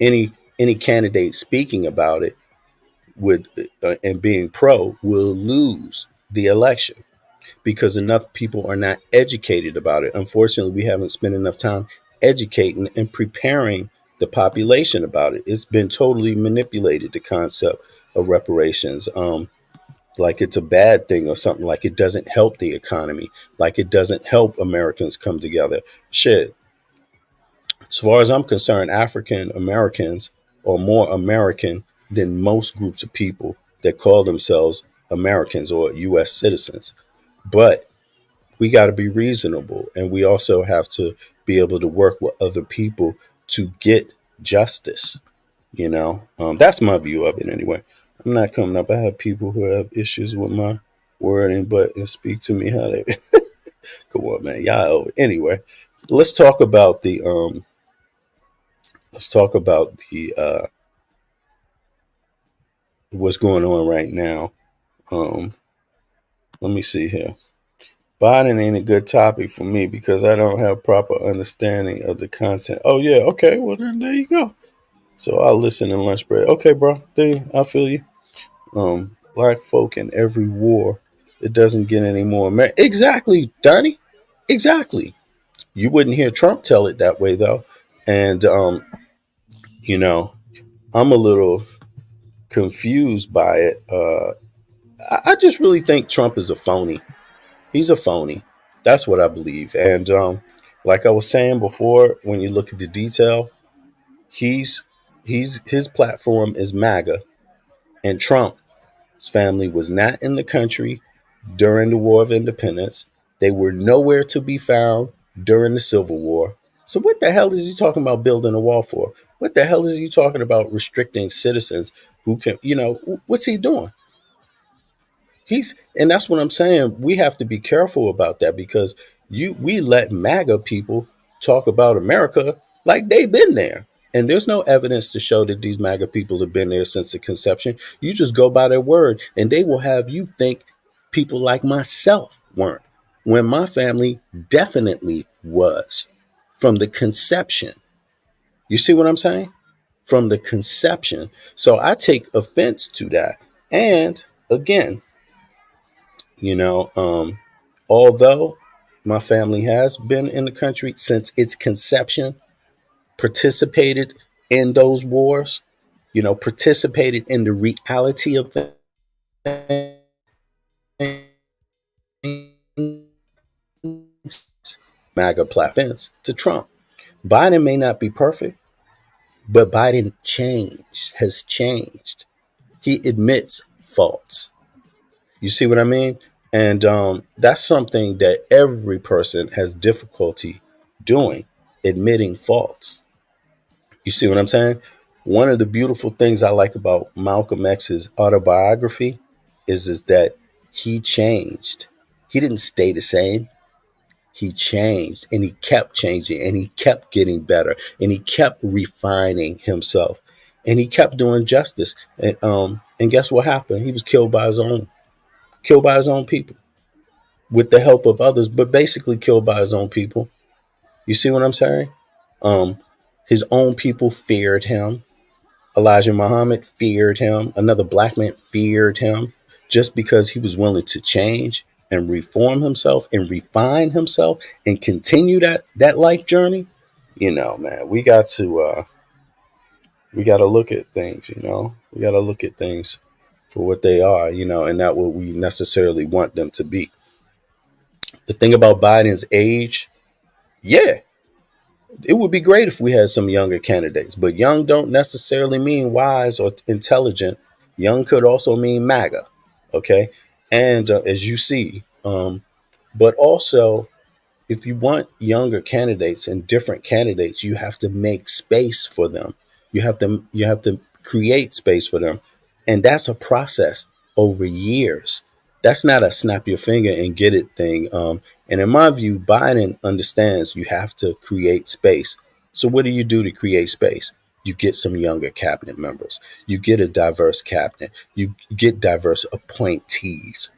Any candidate speaking about it would and being pro will lose the election because enough people are not educated about it. Unfortunately, we haven't spent enough time educating and preparing the population about it. It's been totally manipulated, the concept of reparations. Like it's a bad thing or something, like it doesn't help the economy, like it doesn't help Americans come together. Shit. As far as I'm concerned, African Americans are more American than most groups of people that call themselves Americans or US citizens. But we got to be reasonable, and we also have to be able to work with other people to get justice. That's my view of it anyway. I'm not coming up. I have people who have issues with my wording, but and speak to me how they come on, man. Y'all anyway. Let's talk about the what's going on right now. Um Let me see here. Biden ain't a good topic for me because I don't have proper understanding of the content. Oh yeah, okay. Well then there you go. So I'll listen in lunch break. Okay, bro. I feel you. Black folk in every war. It doesn't get any more. Exactly, Donnie. Exactly. You wouldn't hear Trump tell it that way though. And you know, I'm a little confused by it. I just really think Trump is a phony. He's a phony. That's what I believe. And like I was saying before, when you look at the detail, he's his platform is MAGA, and Trump's family was not in the country during the War of Independence. They were nowhere to be found during the Civil War. So what the hell is he talking about building a wall for? What the hell is he talking about restricting citizens who can, what's he doing? And that's what I'm saying. We have to be careful about that because we let MAGA people talk about America like they've been there. And there's no evidence to show that these MAGA people have been there since the conception. You just go by their word and they will have you think people like myself weren't, when my family definitely was from the conception. You see what I'm saying? From the conception. So I take offense to that. And again, although my family has been in the country since its conception, participated in those wars, participated in the reality of things, MAGA platforms to Trump. Biden may not be perfect, but Biden has changed. He admits faults. You see what I mean? And that's something that every person has difficulty doing, admitting faults. You see what I'm saying? One of the beautiful things I like about Malcolm X's autobiography is that he changed. He didn't stay the same. He changed and he kept changing and he kept getting better and he kept refining himself and he kept doing justice. And guess what happened? He was killed by his own people with the help of others, but basically killed by his own people. You see what I'm saying? His own people feared him. Elijah Muhammad feared him. Another black man feared him just because he was willing to change and reform himself and refine himself and continue that life journey. Man, we got to look at things, we got to look at things for what they are, and not what we necessarily want them to be. The thing about Biden's age, yeah, it would be great if we had some younger candidates, but young don't necessarily mean wise or intelligent. Young could also mean MAGA. Okay. And as you see, but also, if you want younger candidates and different candidates, you have to make space for them. You have to create space for them. And that's a process over years. That's not a snap your finger and get it thing. And in my view, Biden understands you have to create space. So what do you do to create space? You get some younger cabinet members. You get a diverse cabinet. You get diverse appointees.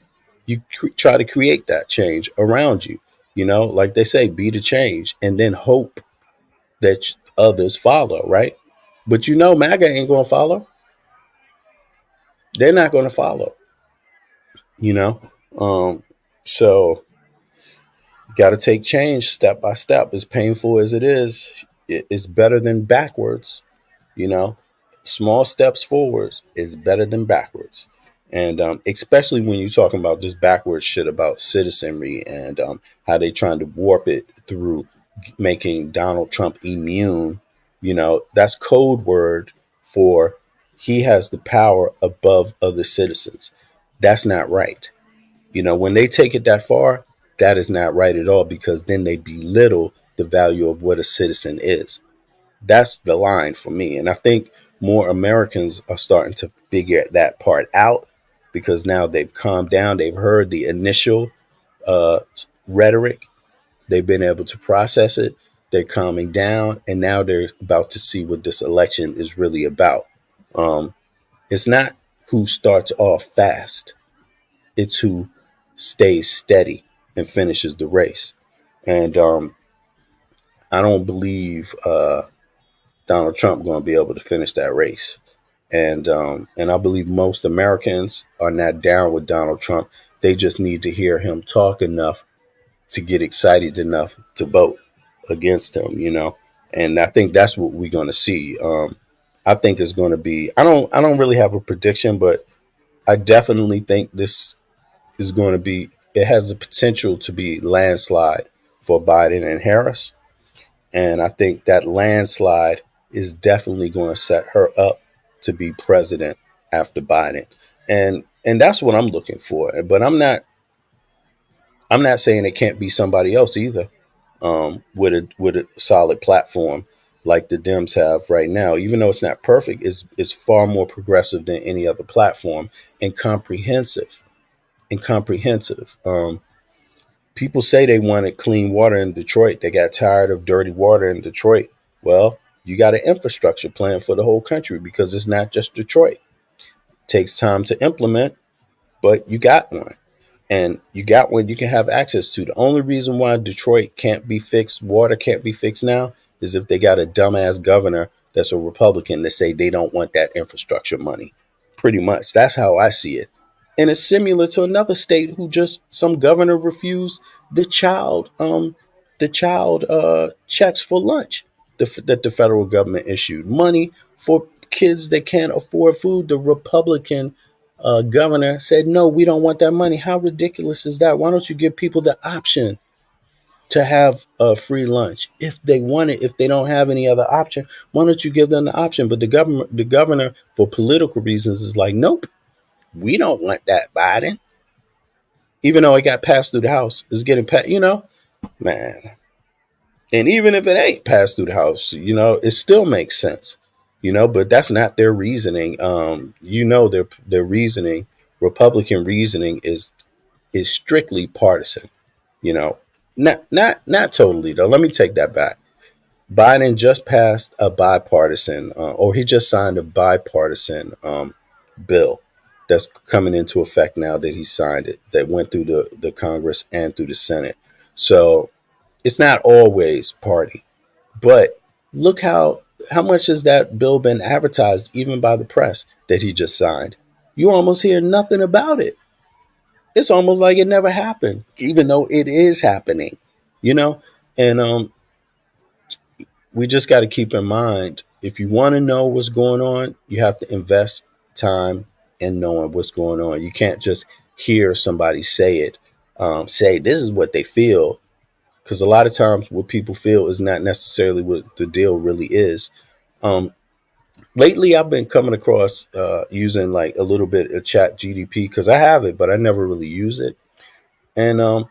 You try to create that change around you. Like they say, be the change and then hope that others follow, right? But MAGA ain't going to follow. They're not going to follow, you know? So got to take change step by step. As painful as it is, it's better than backwards. You know, small steps forward is better than backwards. And especially when you're talking about this backwards shit about citizenry and how they trying to warp it through making Donald Trump immune. That's code word for he has the power above other citizens. That's not right. When they take it that far, that is not right at all, because then they belittle the value of what a citizen is. That's the line for me. And I think more Americans are starting to figure that part out, because now they've calmed down. They've heard the initial uh, rhetoric. They've been able to process it. They're calming down. And now they're about to see what this election is really about. It's not who starts off fast, it's who stays steady and finishes the race. And I don't believe Donald Trump going to be able to finish that race. And I believe most Americans are not down with Donald Trump. They just need to hear him talk enough to get excited enough to vote against him. And I think that's what we're going to see. I think it's going to be. I don't really have a prediction, but I definitely think this is going to be. It has the potential to be landslide for Biden and Harris. And I think that landslide is definitely going to set her up to be president after Biden. And that's what I'm looking for. But I'm not saying it can't be somebody else either, with a solid platform like the Dems have right now. Even though it's not perfect, it's far more progressive than any other platform, and comprehensive. People say they wanted clean water in Detroit. They got tired of dirty water in Detroit. Well, you got an infrastructure plan for the whole country, because it's not just Detroit. It takes time to implement, but you got one. And you got one you can have access to. The only reason why Detroit can't be fixed, water can't be fixed now, is if they got a dumbass governor that's a Republican that say they don't want that infrastructure money. Pretty much. That's how I see it. And it's similar to another state who just some governor refused the child checks for lunch that the federal government issued. Money for kids that can't afford food. The Republican governor said, no, we don't want that money. How ridiculous is that? Why don't you give people the option to have a free lunch if they want it? If they don't have any other option, why don't you give them the option? But the governor, for political reasons, is like, nope, we don't want that, Biden. Even though it got passed through the House, it's getting passed, man. And even if it ain't passed through the House, it still makes sense, but that's not their reasoning. Their reasoning, Republican reasoning is strictly partisan, not totally though. Let me take that back. Biden just passed a bipartisan, or he just signed a bipartisan bill that's coming into effect now that he signed it, that went through the Congress and through the Senate. So it's not always party, but look how much has that bill been advertised, even by the press, that he just signed? You almost hear nothing about it. It's almost like it never happened, even though it is happening, and we just got to keep in mind, if you want to know what's going on, you have to invest time in knowing what's going on. You can't just hear somebody say it, say this is what they feel, because a lot of times what people feel is not necessarily what the deal really is. lately I've been coming across using like a little bit of Chat GDP because I have it, but I never really use it. And I'm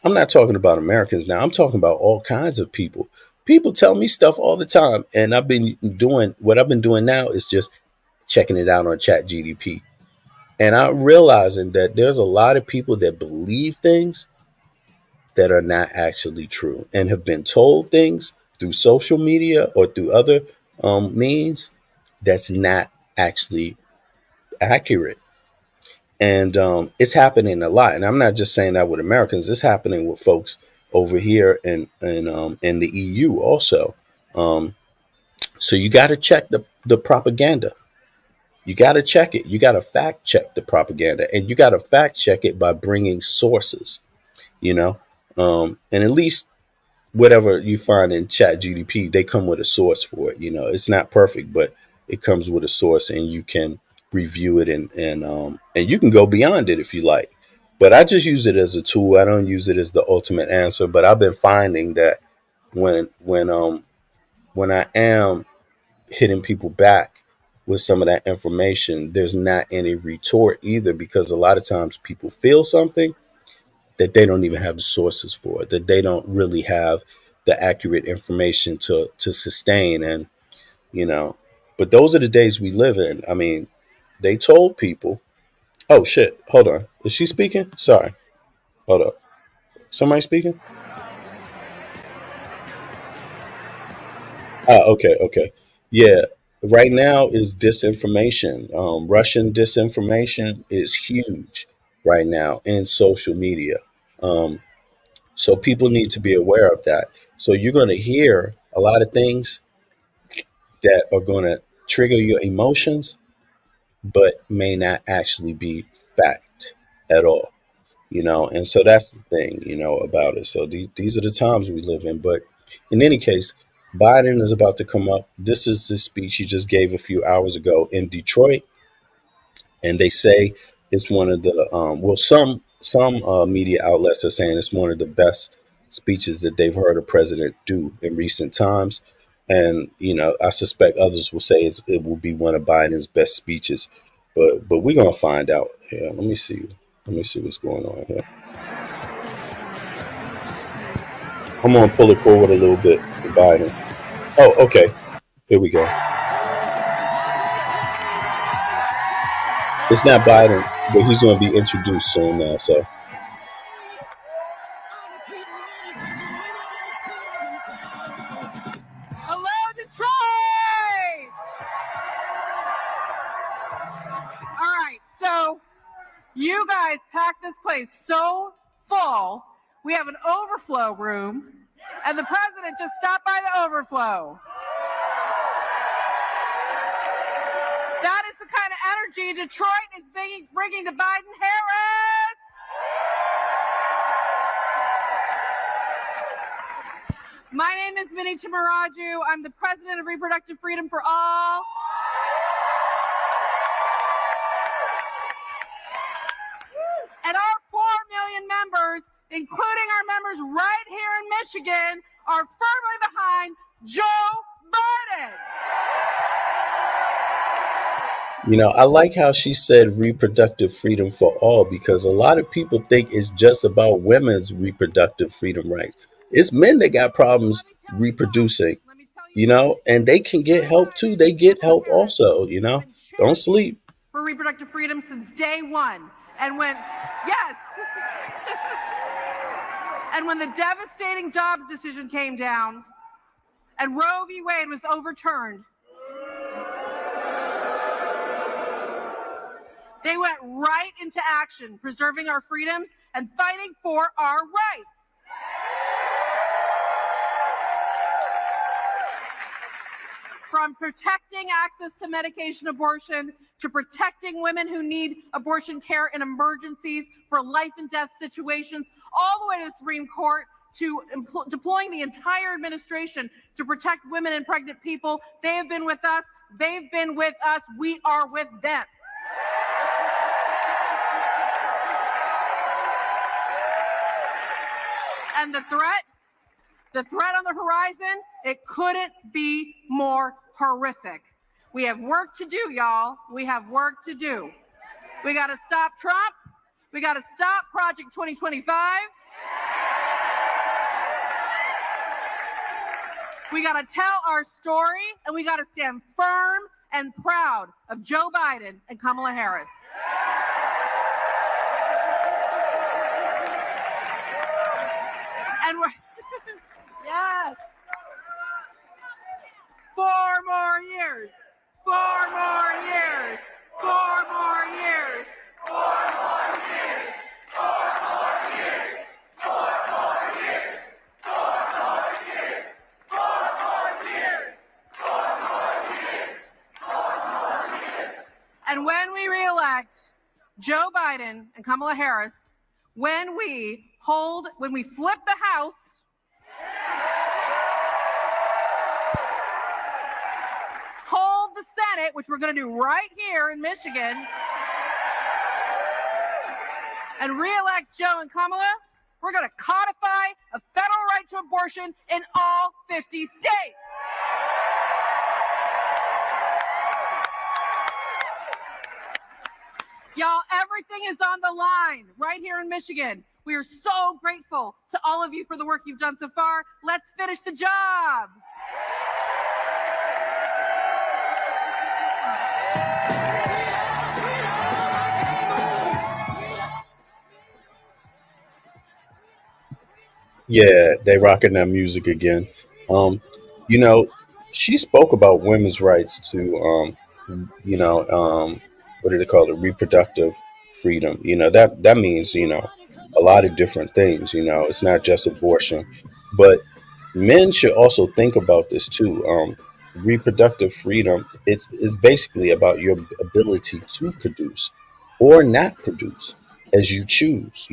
not talking about Americans now. I'm talking about all kinds of people. People tell me stuff all the time, and what I've been doing now is just checking it out on Chat GDP. And I'm realizing that there's a lot of people that believe things that are not actually true and have been told things through social media or through other means that's not actually accurate. And it's happening a lot. And I'm not just saying that with Americans. It's happening with folks over here in the EU also. Um, so you got to check the propaganda. You got to check it. You got to fact check the propaganda, and you got to fact check it by bringing sources. You know, and at least whatever you find in Chat GDP, they come with a source for it. You know, it's not perfect, but it comes with a source, and you can review it and you can go beyond it if you like. But I just use it as a tool. I don't use it as the ultimate answer. But I've been finding that when I am hitting people back with some of that information, there's not any retort either, because a lot of times people feel something that they don't even have the sources for, that they don't really have the accurate information to sustain. And, you know, but those are the days we live in. I mean, they told people, oh shit, hold on. Is she speaking? Sorry. Hold up. Somebody speaking? Okay, okay. Yeah. Right now is disinformation. Russian disinformation is huge right now in social media. Um, So people need to be aware of that. So you're going to hear a lot of things that are going to trigger your emotions, but may not actually be fact at all. And so that's the thing, about it. So these are the times we live in. But in any case, Biden is about to come up. This is the speech he just gave a few hours ago in Detroit, and they say it's one of the some media outlets are saying it's one of the best speeches that they've heard a president do in recent times. And I suspect others will say it will be one of Biden's best speeches, but we're gonna find out. Yeah, let me see what's going on here. I'm gonna pull it forward a little bit for Biden. Oh, okay, here we go. It's not Biden, but he's gonna be introduced soon now. So Hello, Detroit! All right, so you guys packed this place so full. We have an overflow room, and the president just stopped by the overflow. That is the kind of energy Detroit is bringing to Biden-Harris. My name is Minnie Timaraju. I'm the president of Reproductive Freedom for All. And our 4 million members, including our members right here in Michigan, are firmly behind Joe Biden. I like how she said reproductive freedom for all, because a lot of people think it's just about women's reproductive freedom rights. It's men that got problems reproducing, and they can get help too. They get help also, Don't sleep. For reproductive freedom since day one. And yes. And when the devastating Dobbs decision came down and Roe v. Wade was overturned, they went right into action, preserving our freedoms and fighting for our rights. From protecting access to medication abortion, to protecting women who need abortion care in emergencies for life and death situations, all the way to the Supreme Court, to deploying the entire administration to protect women and pregnant people. They have been with us. They've been with us. We are with them. And the threat on the horizon, it couldn't be more horrific. We have work to do, y'all. We have work to do. We got to stop Trump. We got to stop Project 2025. We got to tell our story, and we got to stand firm and proud of Joe Biden and Kamala Harris. And we're, yes, 4 more years, 4 more years, 4 more years, 4 more years, 4 more years, 4 more years, 4 more years, 4 more years, 4 more years, 4 more years. And when we reelect Joe Biden and Kamala Harris, when we flip the House, hold the Senate, which we're going to do right here in Michigan, and reelect Joe and Kamala, we're going to codify a federal right to abortion in all 50 states. Y'all, everything is on the line right here in Michigan. We are so grateful to all of you for the work you've done so far. Let's finish the job. Yeah, they rocking that music again. Um, you know, she spoke about women's rights to, you know, what do they call it? Reproductive freedom. That means a lot of different things. It's not just abortion, but men should also think about this too. Reproductive freedom it's basically about your ability to produce or not produce as you choose.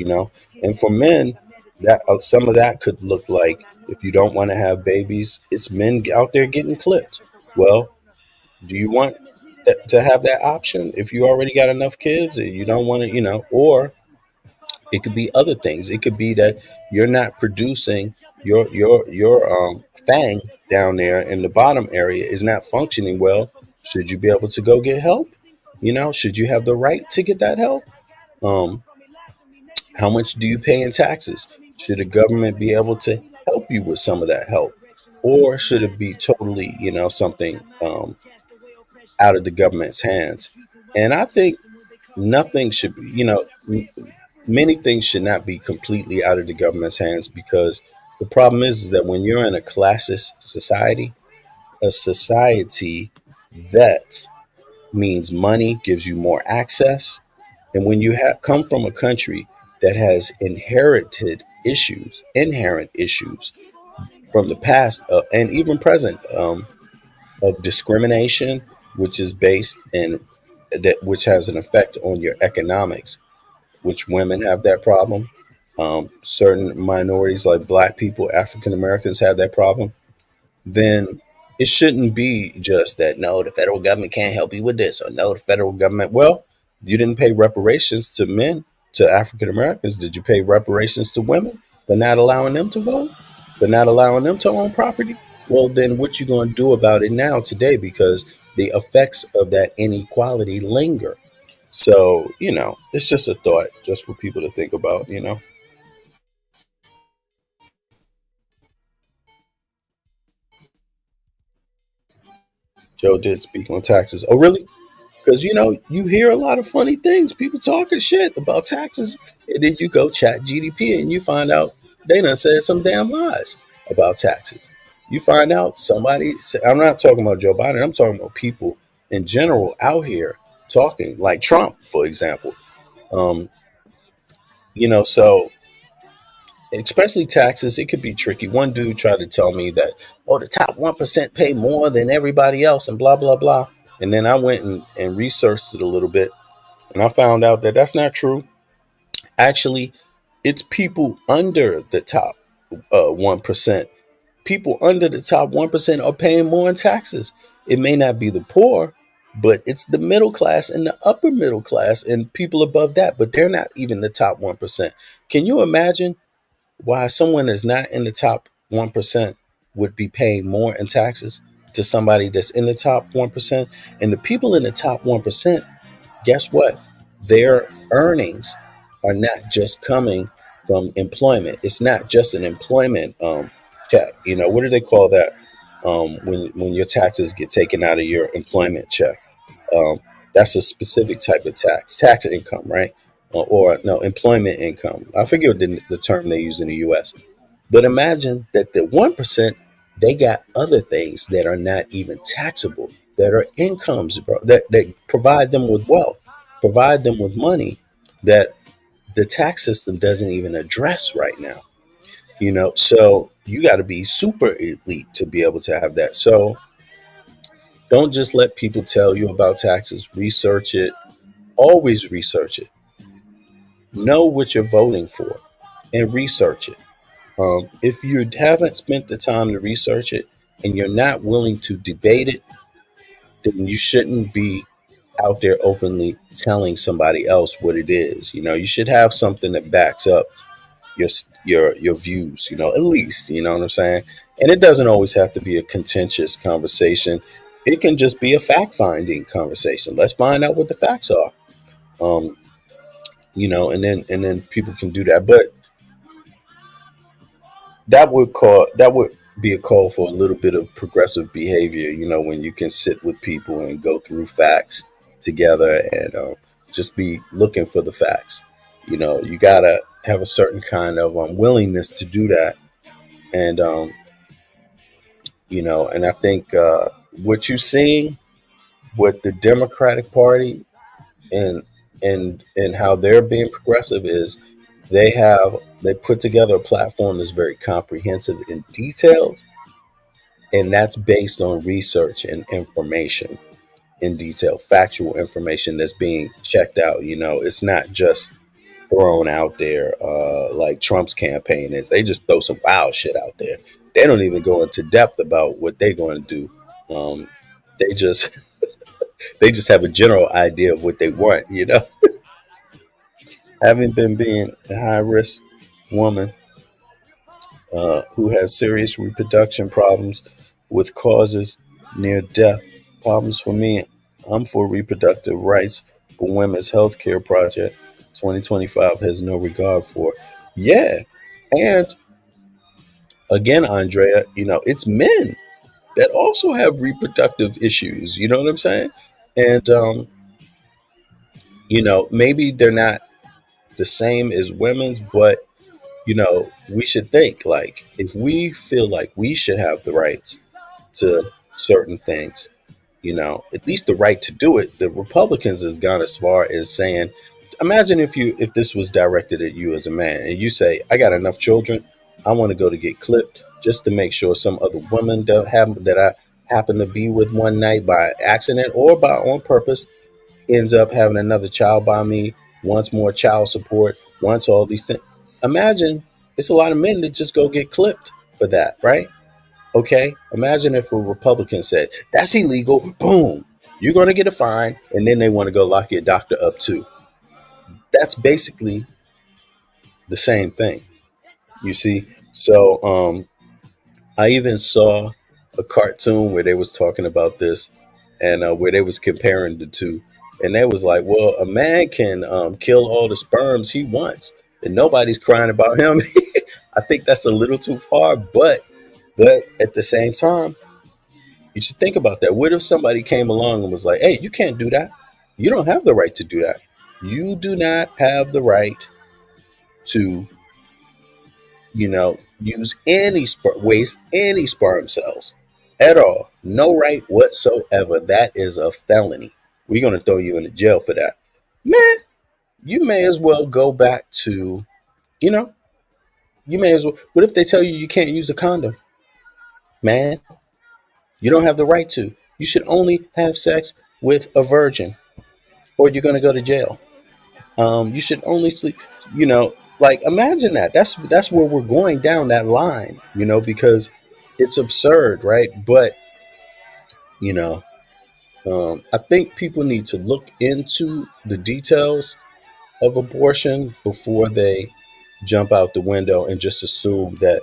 And for men, that some of that could look like if you don't want to have babies, it's men out there getting clipped. Well, do you want to have that option if you already got enough kids and you don't want to, or it could be other things. It could be that you're not producing your fang down there in the bottom area is not functioning well. Should you be able to go get help? Should you have the right to get that help? Um, how much do you pay in taxes? Should the government be able to help you with some of that help? Or should it be totally, something out of the government's hands? And I think nothing should be, many things should not be completely out of the government's hands because the problem is that when you're in a classist society, a society that means money gives you more access, and when you come from a country that has inherent issues from the past and even present of discrimination, which is based in which has an effect on your economics, which women have that problem. Certain minorities like Black people, African Americans have that problem. Then it shouldn't be just that, no, the federal government can't help you with this, or no, the federal government, well, you didn't pay reparations to men, to African Americans. Did you pay reparations to women for not allowing them to vote, for not allowing them to own property? Well, then what you going to do about it now today? Because the effects of that inequality linger. So, it's just a thought just for people to think about. Joe did speak on taxes. Oh, really? Because, you hear a lot of funny things. People talking shit about taxes. And then you go chat GDP and you find out they done said some damn lies about taxes. You find out I'm not talking about Joe Biden. I'm talking about people in general out here talking like Trump, for example. Um, so especially taxes, it could be tricky. One dude tried to tell me that, oh, the top 1% pay more than everybody else and blah, blah, blah. And then I went and researched it a little bit and I found out that that's not true. Actually, it's people under the top 1%. People under the top 1% are paying more in taxes. It may not be the poor, but it's the middle class and the upper middle class and people above that, but they're not even the top 1%. Can you imagine why someone is not in the top 1% would be paying more in taxes? to somebody that's in the top 1%. And the people in the top 1%, guess what? Their earnings are not just coming from employment. It's not just an employment check. What do they call that? When your taxes get taken out of your employment check. Um, that's a specific type of tax income, right? Or no, employment income. I forget the term they use in the US. But imagine that the 1%, they got other things that are not even taxable, that are incomes, bro, that provide them with wealth, provide them with money that the tax system doesn't even address right now. So you got to be super elite to be able to have that. So don't just let people tell you about taxes. Research it. Always research it. Know what you're voting for and research it. If you haven't spent the time to research it and you're not willing to debate it, then you shouldn't be out there openly telling somebody else what it is. You should have something that backs up your your views. At least, you know what I'm saying. And it doesn't always have to be a contentious conversation. It can just be a fact finding conversation. Let's find out what the facts are. Um, and then people can do that. But that would be a call for a little bit of progressive behavior, when you can sit with people and go through facts together and just be looking for the facts. You gotta have a certain kind of willingness to do that. And and I think what you're seeing with the Democratic Party and and how they're being progressive is they put together a platform that's very comprehensive and detailed, and that's based on research and information in detail, factual information that's being checked out. It's not just thrown out there like Trump's campaign is. They just throw some wild shit out there. They don't even go into depth about what they're going to do. They just they just have a general idea of what they want. Having been being a high risk woman who has serious reproduction problems with causes near death. Problems for me. I'm for reproductive rights for women's health care project. 2025 has no regard for. Yeah. And again, Andrea, it's men that also have reproductive issues. You know what I'm saying? And, maybe they're not the same as women's, but we should think like if we feel like we should have the rights to certain things, at least the right to do it. The Republicans has gone as far as saying, imagine if this was directed at you as a man and you say, I got enough children, I want to go to get clipped just to make sure some other woman that I happen to be with one night by accident or by on purpose ends up having another child by me, wants more child support, wants all these things. Imagine it's a lot of men that just go get clipped for that, right? Okay, imagine if a Republican said, that's illegal, boom, you're going to get a fine, and then they want to go lock your doctor up too. That's basically the same thing, you see? So I even saw a cartoon where they was talking about this and where they was comparing the two. And they was like, well, a man can kill all the sperms he wants and nobody's crying about him. I think that's a little too far, but at the same time, you should think about that. What if somebody came along and was like, hey, you can't do that. You don't have the right to do that. You do not have the right to, use waste any sperm cells at all. No right whatsoever. That is a felony. We're going to throw you in the jail for that. Man, you may as well go back to, you know, you may as well. What if they tell you you can't use a condom? Man, you don't have the right to. You should only have sex with a virgin or you're going to go to jail. You should only sleep, like imagine that. That's where we're going down that line, because it's absurd, right? But, you know, I think people need to look into the details of abortion before they jump out the window and just assume that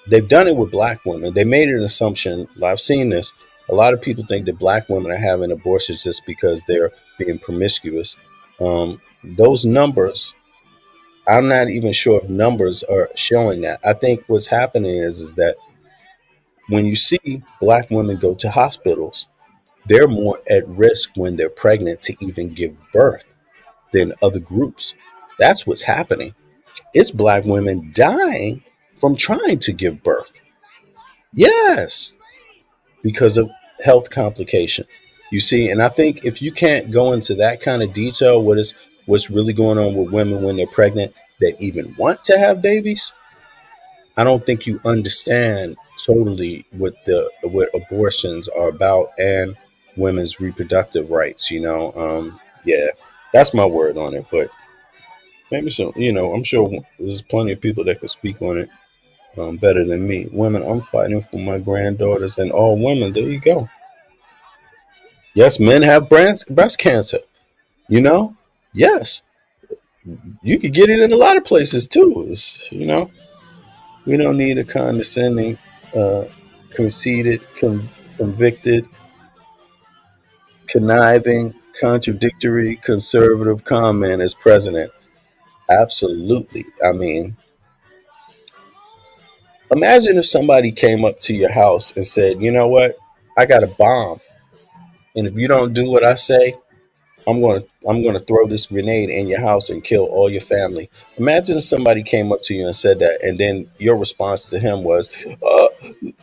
They've done it with black women. They made an assumption. I've seen this. A lot of people think that black women are having abortions just because they're being promiscuous. Those numbers, I'm not even sure if numbers are showing that. I think what's happening is that when you see black women go to hospitals, they're more at risk when they're pregnant to even give birth than other groups. That's what's happening. It's black women dying from trying to give birth. Yes, because of health complications. You see, and I think if you can't go into that kind of detail, what's really going on with women when they're pregnant that even want to have babies, I don't think you understand totally what abortions are about and women's reproductive rights. Yeah, that's my word on it. But maybe so. I'm sure there's plenty of people that could speak on it better than me. Women, I'm fighting for my granddaughters and all women. There you go. Yes, men have breast cancer. You know, yes, you could get it in a lot of places too. We don't need a condescending, uh, conceited, convicted, conniving, contradictory, conservative comment as president. Absolutely. I mean, imagine if somebody came up to your house and said, "You know what? I got a bomb, and if you don't do what I say, I'm gonna throw this grenade in your house and kill all your family." Imagine if somebody came up to you and said that, and then your response to him was, uh,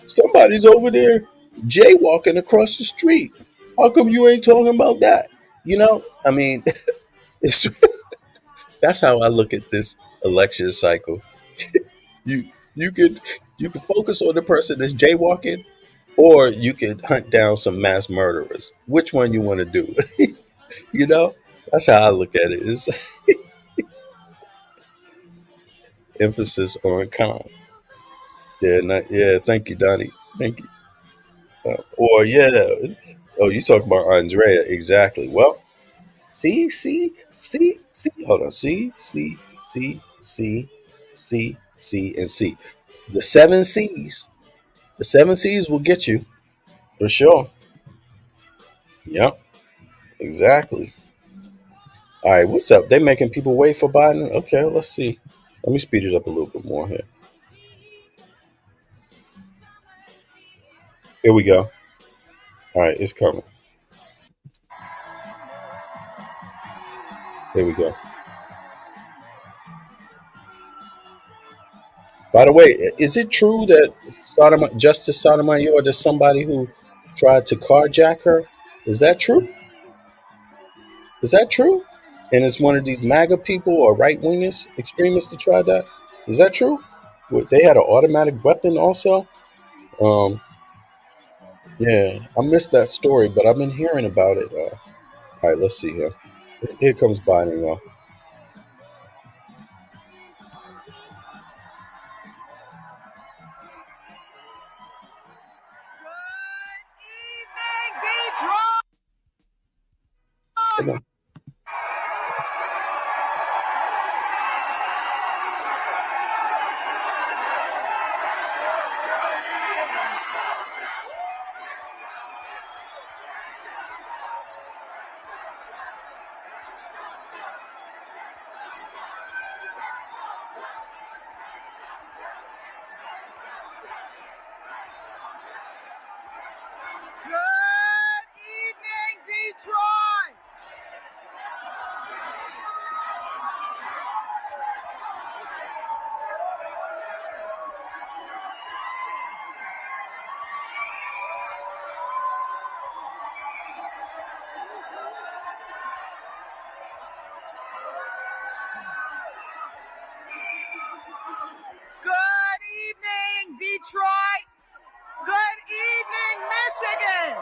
"Somebody's over there jaywalking across the street. How come you ain't talking about that?" I mean, it's, that's how I look at this election cycle. You you could you could focus on the person that's jaywalking, or you could hunt down some mass murderers. Which one you want to do? you know, that's how I look at it. It's emphasis on calm. Yeah, yeah. Thank you, Donnie. Thank you. Or yeah. Oh, you talk about Andrea exactly. Well, see. Hold on. See, and see. The seven C's. The seven C's will get you for sure. Yep, exactly. All right, what's up? They making people wait for Biden? Okay, let's see. Let me speed it up a little bit more here. Here we go. All right, it's coming. Here we go. By the way, is it true that Justice Sotomayor, there's somebody who tried to carjack her? Is that true? Is that true? And it's one of these MAGA people or right wingers, extremists that tried that? Is that true? They had an automatic weapon also? Um, yeah, I missed that story, but I've been hearing about it. All right, let's see here. Here comes Biden, y'all. Come on. Good evening, Detroit! Good evening, Detroit! Good evening, Michigan!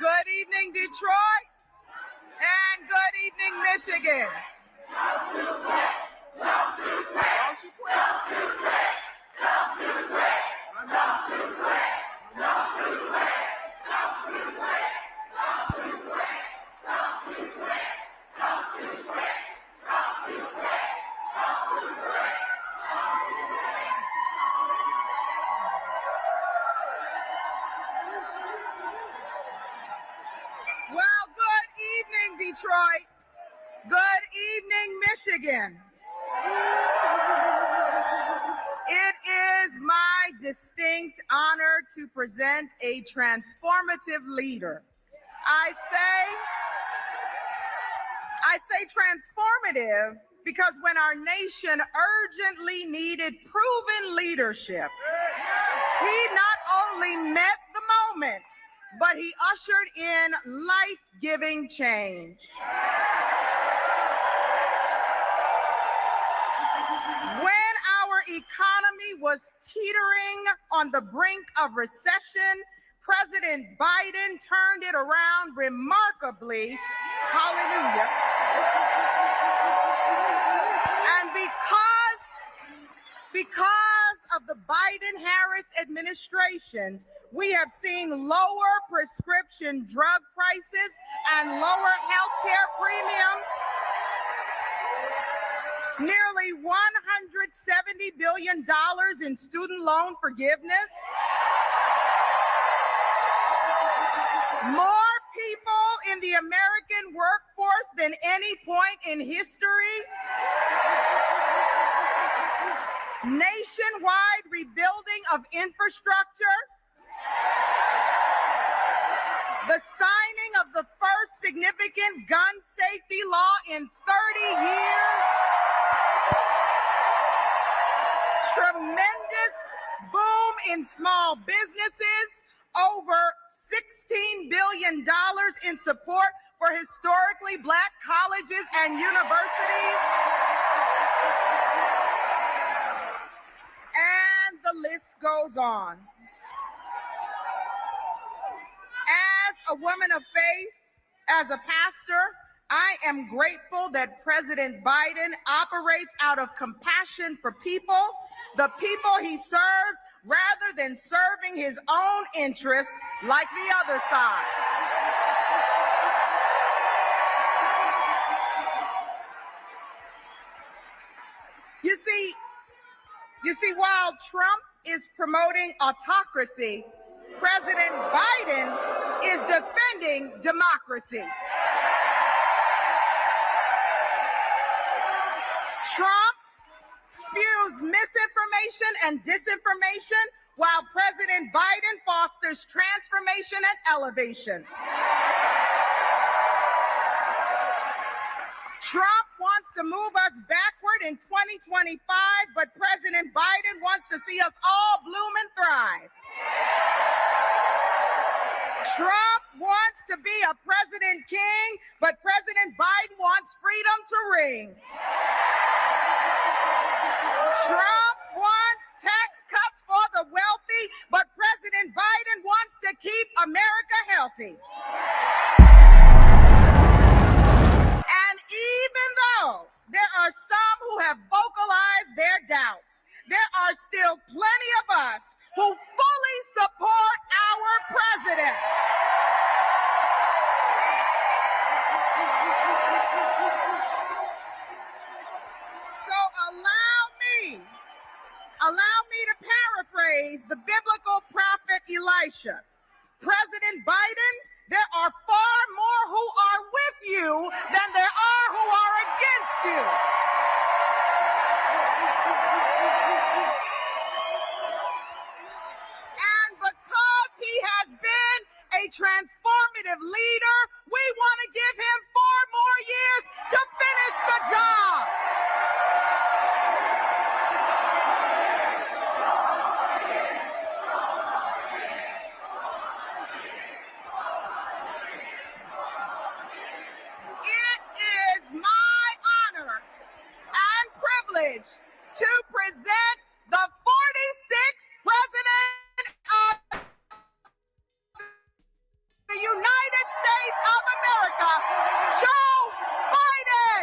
Good evening, Detroit! And good evening, Michigan! Don't you quit. Michigan. It is my distinct honor to present a transformative leader. I say transformative because when our nation urgently needed proven leadership, he not only met the moment, but he ushered in life-giving change. When our economy was teetering on the brink of recession, President Biden turned it around remarkably. Hallelujah. And because of the Biden-Harris administration, we have seen lower prescription drug prices and lower health care premiums. Nearly $170 billion in student loan forgiveness. More people in the American workforce than any point in history. Nationwide rebuilding of infrastructure. The signing of the first significant gun safety law in 30 years. Tremendous boom in small businesses. Over $16 billion in support for historically Black colleges and universities. And the list goes on. As a woman of faith, as a pastor, I am grateful that President Biden operates out of compassion for people, the people he serves, rather than serving his own interests like the other side. You see, while Trump is promoting autocracy, President Biden is defending democracy. Trump spews misinformation and disinformation while President Biden fosters transformation and elevation. Trump wants to move us backward in 2025, but President Biden wants to see us all bloom and thrive. Trump wants to be a president king, but President Biden wants freedom to ring. Trump wants tax cuts for the wealthy, but President Biden wants to keep America healthy. And even though there are some who have vocalized their doubts, there are still plenty of us who fully support our president. So allow me to paraphrase the biblical prophet Elisha. President Biden, there are far more who are with you than there are who are against you. And because he has been a transformative leader, we want to give him 4 more years to finish the job. To present the 46th President of the United States of America, Joe Biden.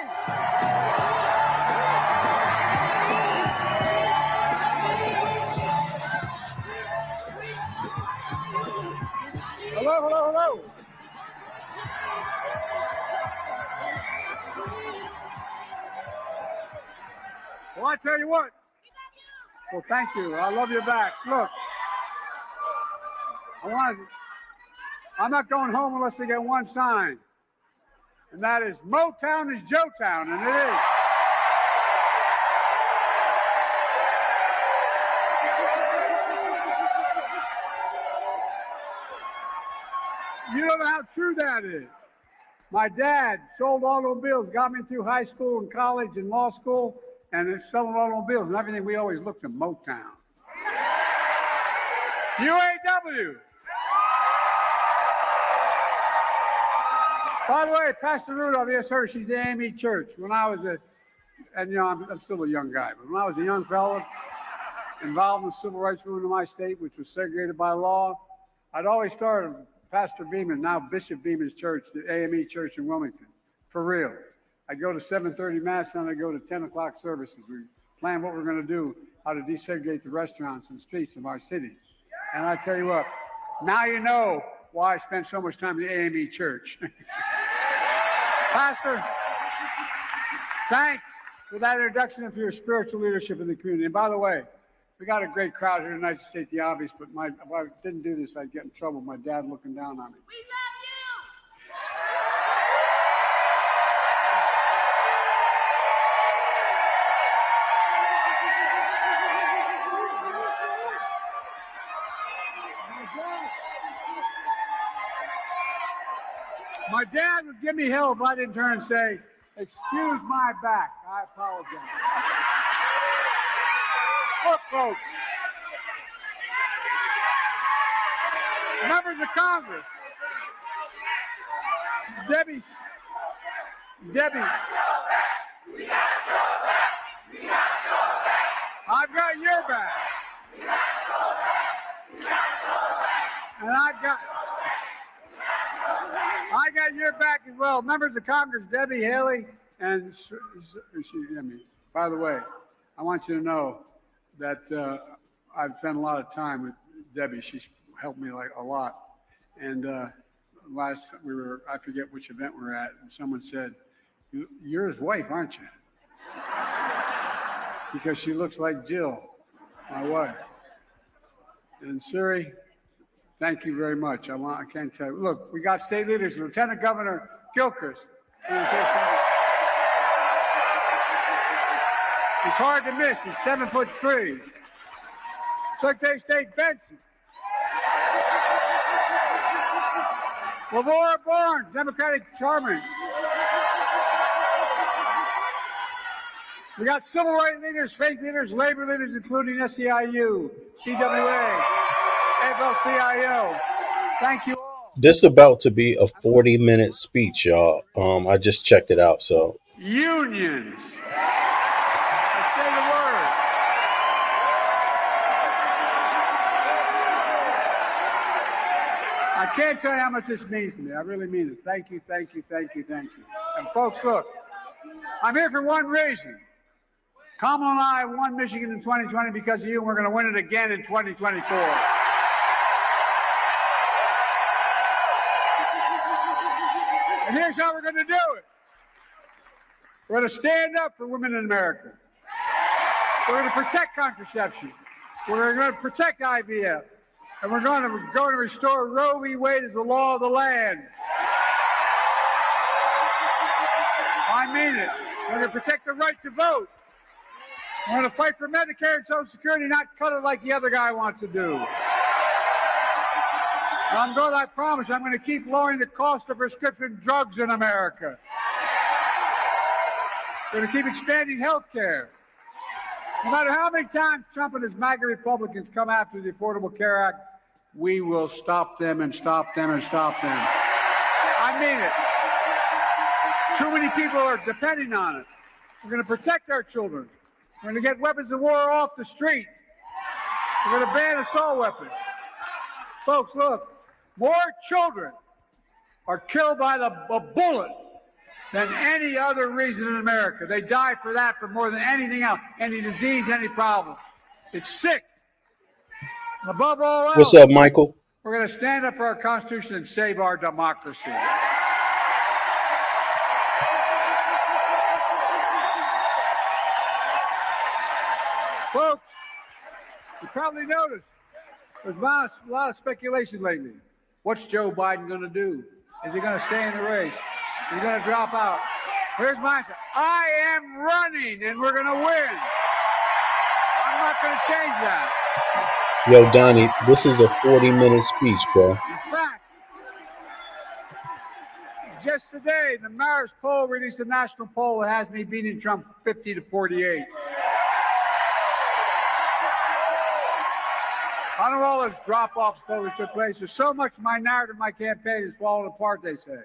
Hello. Well, I tell you what. Well, thank you. I love you back. Look, I'm not going home unless I get one sign, and that is Motown is Joetown, and it is. don't know how true that is. My dad sold automobiles, got me through high school and college and law school, and it's selling automobiles and everything. We always looked at Motown. UAW. By the way, Pastor Rudolph, yes, her, she's the AME Church. When I was I'm still a young guy, but when I was a young fella involved in the civil rights movement in my state, which was segregated by law, I'd always start Pastor Beeman, now Bishop Beeman's church, the AME Church in Wilmington, for real. I'd go to 7:30 Mass, and I'd go to 10 o'clock services. We plan what we're going to do, how to desegregate the restaurants and streets of our city. And I tell you what, now you know why I spent so much time in the AME Church. Pastor, thanks for that introduction and for your spiritual leadership in the community. And by the way, we got a great crowd here tonight, to state the obvious, but if I didn't do this, I'd get in trouble. My dad looking down on me. We love My dad would give me hell if I didn't turn and say, "Excuse my back. I apologize." Look, folks. Members of Congress. Debbie. I've got your back. And I got your back as well. Members of Congress, Debbie Haley, and by the way, I want you to know that I've spent a lot of time with Debbie. She's helped me like a lot. And last I forget which event we were at, and someone said, "You're his wife, aren't you?" Because she looks like Jill, my wife. And Siri, thank you very much. I can't tell you. Look, we got state leaders, Lieutenant Governor Gilchrist. He's hard to miss. He's 7'3". Secretary of State Benson. Lavora Bourne, Democratic Chairman. We got civil rights leaders, faith leaders, labor leaders, including SEIU, CWA, AFL-CIO. Thank you all. This is about to be a 40-minute speech, y'all. I just checked it out, so. Unions. I say the word. I can't tell you how much this means to me. I really mean it. Thank you, thank you, thank you, thank you. And folks, look, I'm here for one reason. Kamala and I won Michigan in 2020 because of you, and we're going to win it again in 2024. And here's how we're going to do it. We're going to stand up for women in America. We're going to protect contraception. We're going to protect IVF. And we're going to restore Roe v. Wade as the law of the land. I mean it. We're going to protect the right to vote. We're going to fight for Medicare and Social Security, not cut it like the other guy wants to do. And I promise I'm going to keep lowering the cost of prescription drugs in America. We're going to keep expanding health care. No matter how many times Trump and his MAGA Republicans come after the Affordable Care Act, we will stop them and stop them and stop them. I mean it. Too many people are depending on it. We're going to protect our children. We're going to get weapons of war off the street. We're going to ban assault weapons. Folks, look, more children are killed by a bullet than any other reason in America. They die for that for more than anything else, any disease, any problem. It's sick. And above all else, What's up, Michael? we're going to stand up for our Constitution and save our democracy. Folks, you probably noticed there's a lot of speculation lately. What's Joe Biden going to do? Is he going to stay in the race? Is he going to drop out? Here's my answer. I am running, and we're going to win. I'm not going to change that. Yo, Donnie, this is a 40-minute speech, bro. In fact, Just today, the Marist poll released a national poll that has me beating Trump 50-48. I don't know all those drop-offs that took place. There's so much of my narrative, my campaign is falling apart, they say.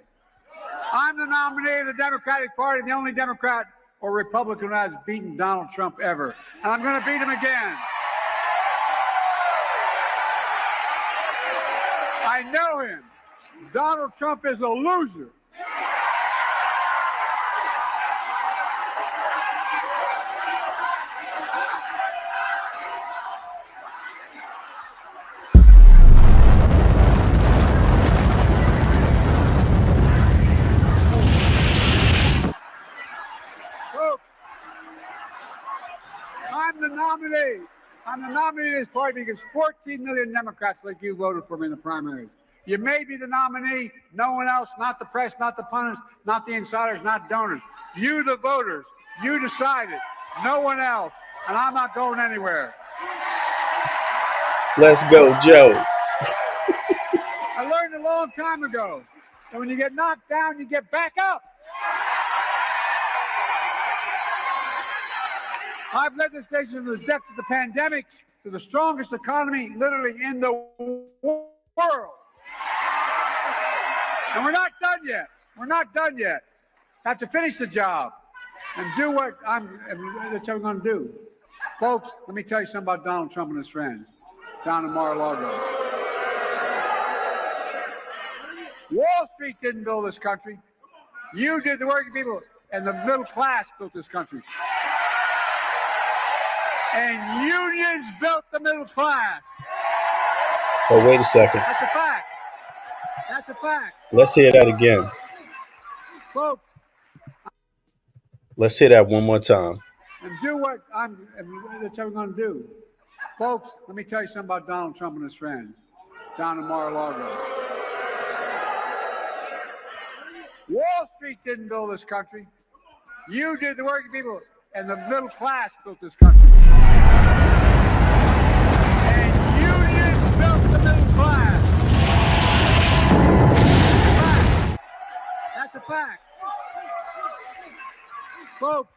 I'm the nominee of the Democratic Party, the only Democrat or Republican who has beaten Donald Trump ever. And I'm going to beat him again. I know him. Donald Trump is a loser. I'm the nominee of this party because 14 million Democrats like you voted for me in the primaries. You may be the nominee, no one else, not the press, not the pundits, not the insiders, not donors. You, the voters, you decided, no one else, and I'm not going anywhere. Let's go, Joe. I learned a long time ago that when you get knocked down, you get back up. I've led this nation from the depths of the pandemic to the strongest economy literally in the world. And we're not done yet. We're not done yet. Have to finish the job and do what that's what I'm going to do. Folks, let me tell you something about Donald Trump and his friends down in Mar-a-Lago. Wall Street didn't build this country. You did, the working people, and the middle class built this country. And unions built the middle class. Oh, wait a second. That's a fact. That's a fact. Let's hear that again. Folks. Let's hear that one more time. And do what that's what I'm going to do. Folks, let me tell you something about Donald Trump and his friends down in Mar-a-Lago. Wall Street didn't build this country. You did, the working people, and the middle class built this country. And unions built the middle class. That's a fact. Folks,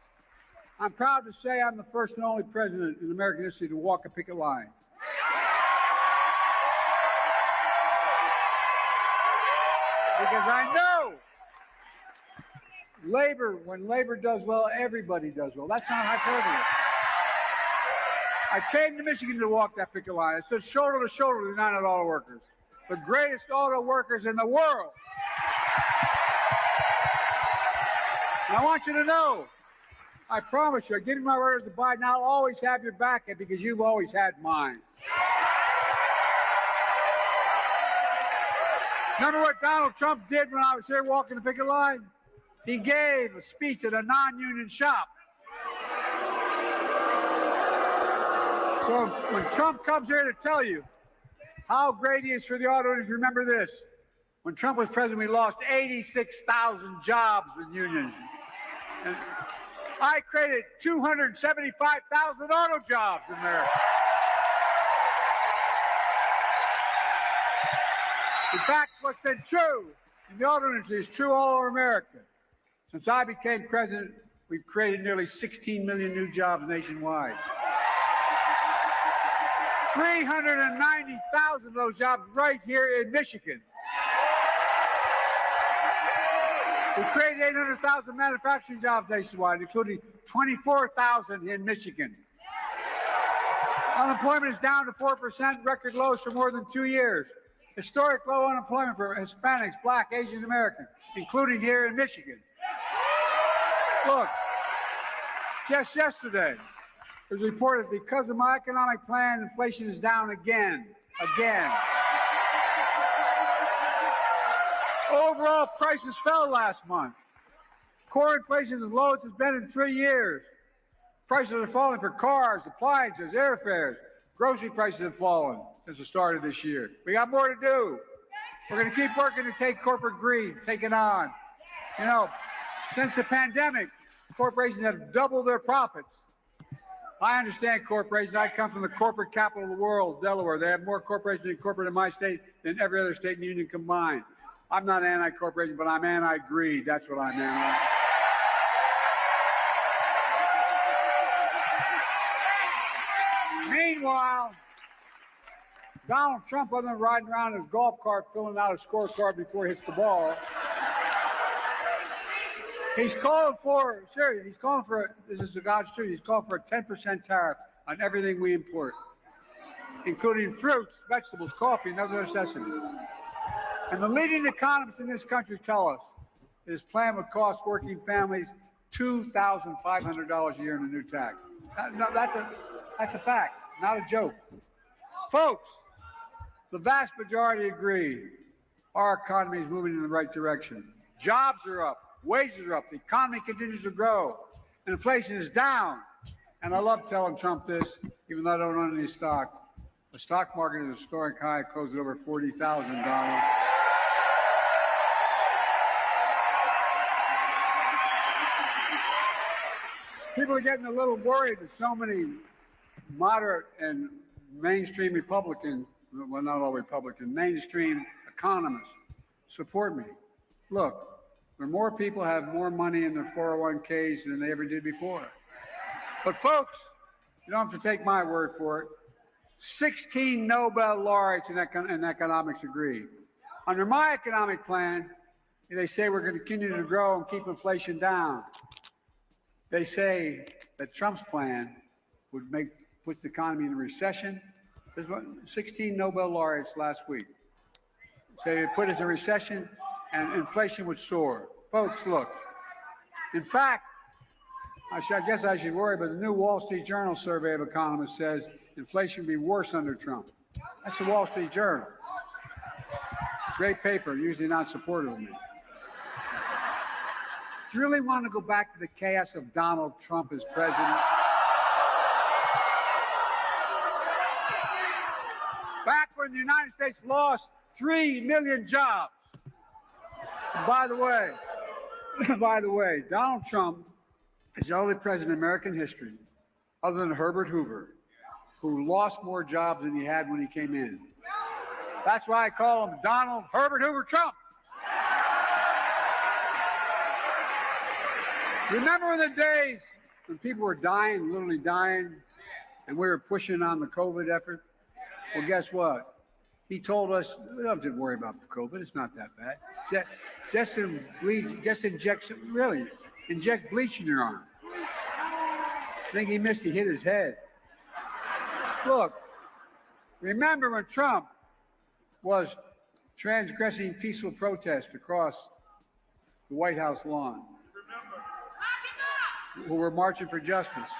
I'm proud to say I'm the first and only president in American history to walk a picket line. Because I know when labor does well, everybody does well. That's not hyperbole. I came to Michigan to walk that picket line. I stood shoulder to shoulder with the United Auto Workers, the greatest auto workers in the world. And I want you to know, I promise you, I give you my word as a Biden, I'll always have your back because you've always had mine. Remember what Donald Trump did when I was here walking the picket line? He gave a speech at a non-union shop. So when Trump comes here to tell you how great he is for the auto industry, remember this. When Trump was president, we lost 86,000 jobs with unions. And I created 275,000 auto jobs in America. In fact, what's been true in the auto industry is true all over America. Since I became president, we've created nearly 16 million new jobs nationwide. 390,000 of those jobs right here in Michigan. We created 800,000 manufacturing jobs nationwide, including 24,000 in Michigan. Unemployment is down to 4%, record lows for more than 2 years. Historic low unemployment for Hispanics, Black, Asian Americans, including here in Michigan. Look, just yesterday, it was reported because of my economic plan, inflation is down again. Overall prices fell last month. Core inflation is as low as it's been in 3 years. Prices are falling for cars, appliances, airfares. Grocery prices have fallen since the start of this year. We got more to do. We're going to keep working to take corporate greed, take it on. You know, since the pandemic, corporations have doubled their profits. I understand corporations. I come from the corporate capital of the world, Delaware. They have more corporations in my state than every other state in the union combined. I'm not anti-corporation, but I'm anti-greed. That's what I'm anti. Meanwhile, Donald Trump wasn't riding around in his golf cart filling out a scorecard before he hits the ball. He's calling for, seriously, this is the God's truth, he's calling for a 10% tariff on everything we import, including fruits, vegetables, coffee, and other necessities. And the leading economists in this country tell us that his plan would cost working families $2,500 a year in a new tax. That's a fact, not a joke. Folks, the vast majority agree our economy is moving in the right direction. Jobs are up, wages are up, the economy continues to grow, and inflation is down. And I love telling Trump this, even though I don't own any stock. The stock market is a historic high, closed at over $40,000. People are getting a little worried that so many moderate and mainstream Republican, well, not all Republican, mainstream economists support me. Look, there are more people have more money in their 401ks than they ever did before. But folks, you don't have to take my word for it. 16 Nobel laureates in economics agree. Under my economic plan, they say we're going to continue to grow and keep inflation down. They say that Trump's plan would put the economy in a recession. There's 16 Nobel laureates last week. Say it put us in a recession and inflation would soar. Folks, look. In fact, I guess I should worry, but the new Wall Street Journal survey of economists says inflation will be worse under Trump. That's the Wall Street Journal. Great paper, usually not supportive of me. Do you really want to go back to the chaos of Donald Trump as president? Back when the United States lost 3 million jobs. And by the way, Donald Trump is the only president in American history, other than Herbert Hoover, who lost more jobs than he had when he came in. That's why I call him Donald Herbert Hoover Trump. Remember the days when people were dying, literally dying, and we were pushing on the COVID effort? Well, guess what? He told us, we don't have to worry about COVID. It's not that bad. Just inject bleach in your arm. I think he missed, he hit his head. Look, remember when Trump was transgressing peaceful protest across the White House lawn? Who were marching for justice.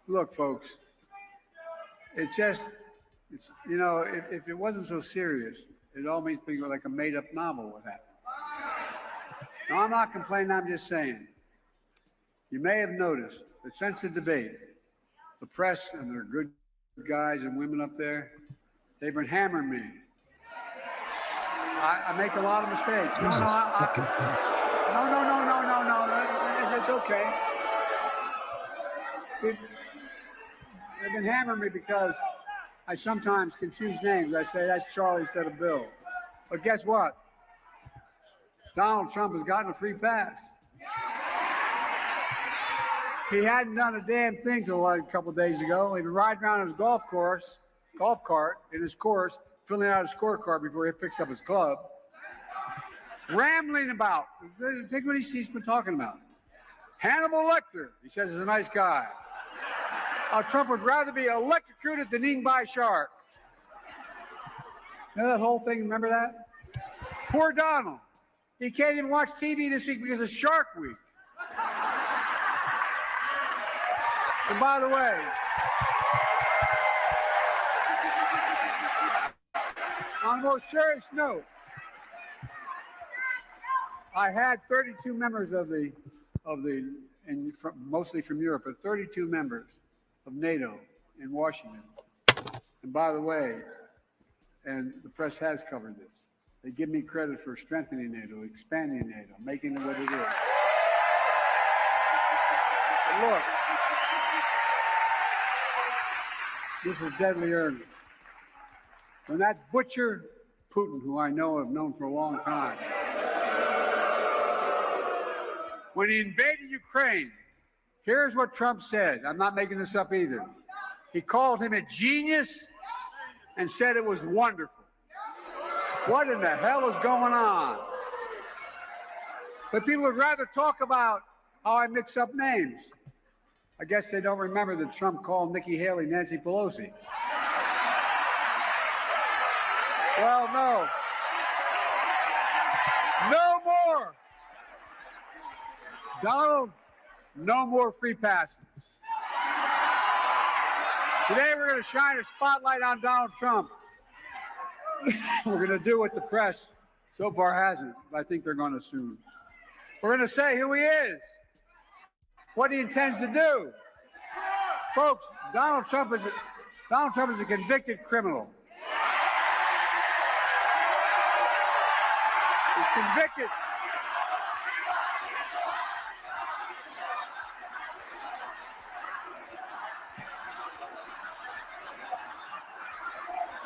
Look, folks, if it wasn't so serious, it all makes me like a made-up novel would happen. Now, I'm not complaining, I'm just saying. You may have noticed that since the debate, the press and their good guys and women up there, they've been hammering me. I make a lot of mistakes. No, it's okay. They've been hammering me because I sometimes confuse names. I say that's Charlie instead of Bill. But guess what? Donald Trump has gotten a free pass. He hadn't done a damn thing till a couple of days ago. He'd been riding around his golf cart in his course, filling out a scorecard before he picks up his club. Rambling about. Think what he's been talking about. Hannibal Lecter, he says, is a nice guy. Trump would rather be electrocuted than eaten by a shark. You know that whole thing, remember that? Poor Donald. He can't even watch TV this week because it's Shark Week. And by the way, on a more serious note, I had 32 members mostly from Europe, but 32 members of NATO in Washington. And by the way, and the press has covered this, they give me credit for strengthening NATO, expanding NATO, making it what it is. But look, this is deadly earnest. When that butcher Putin, who I have known for a long time. When he invaded Ukraine, here's what Trump said. I'm not making this up either. He called him a genius and said it was wonderful. What in the hell is going on? But people would rather talk about how I mix up names. I guess they don't remember that Trump called Nikki Haley Nancy Pelosi. Well, no. No more. Donald, no more free passes. Today we're going to shine a spotlight on Donald Trump. We're going to do what the press so far hasn't, but I think they're going to soon. We're going to say who he is, what he intends to do. Folks, Donald Trump is a convicted criminal. He's convicted.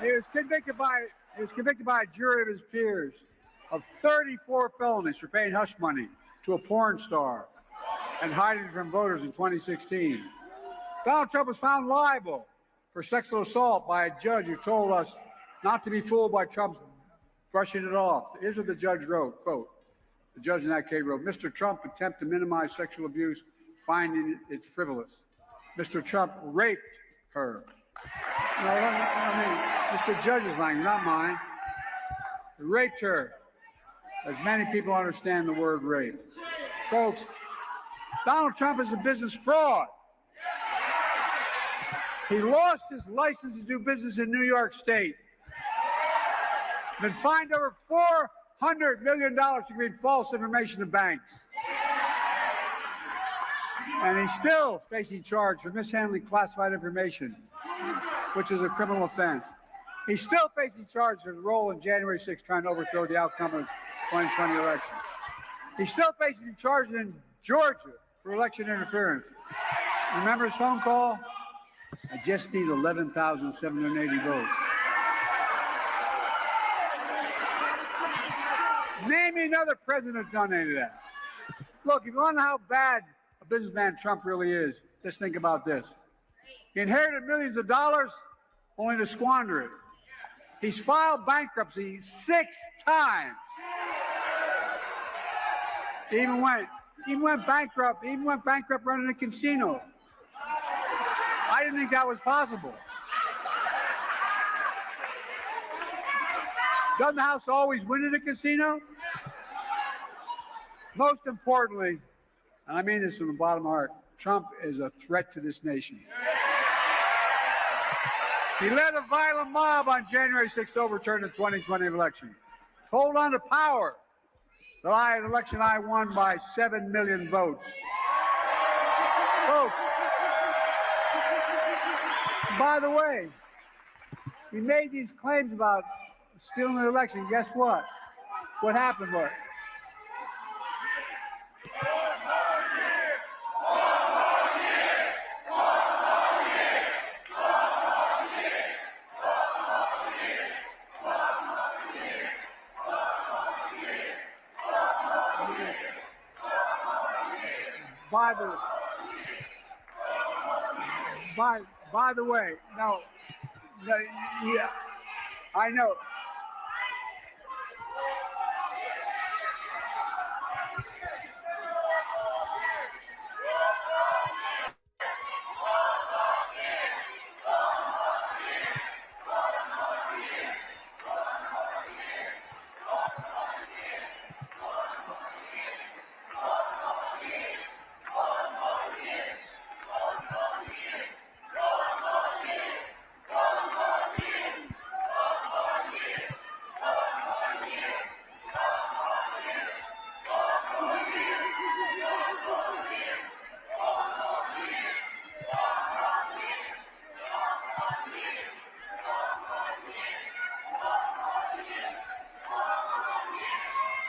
He was convicted by a jury of his peers of 34 felonies for paying hush money to a porn star and hiding from voters in 2016. Donald Trump was found liable for sexual assault by a judge who told us not to be fooled by Trump's brushing it off. Here's what the judge wrote, quote, the judge in that case wrote, Mr. Trump attempt to minimize sexual abuse, finding it frivolous. Mr. Trump raped her. No, I mean, it's the judge's language, not mine. Raped her, as many people understand the word rape. Folks, Donald Trump is a business fraud. He lost his license to do business in New York State. Been fined over $400 million for giving false information to banks. And he's still facing charge for mishandling classified information, which is a criminal offense. He's still facing charge for his role in January 6th trying to overthrow the outcome of the 2020 election. He's still facing charges in Georgia for election interference. Remember his phone call? I just need 11,780 votes. Name me another president that's done any of that. Look, if you want to know how bad a businessman Trump really is, just think about this. He inherited millions of dollars only to squander it. He's filed bankruptcy 6 times. He even went bankrupt running a casino. I didn't think that was possible. Doesn't the House always win in a casino? Most importantly, and I mean this from the bottom of my heart, Trump is a threat to this nation. He led a violent mob on January 6th to overturn the 2020 election. Hold on to power. The election I won by 7 million votes. Folks, by the way, he made these claims about stealing the election. Guess what? What happened was, by the way, no, yeah, I know.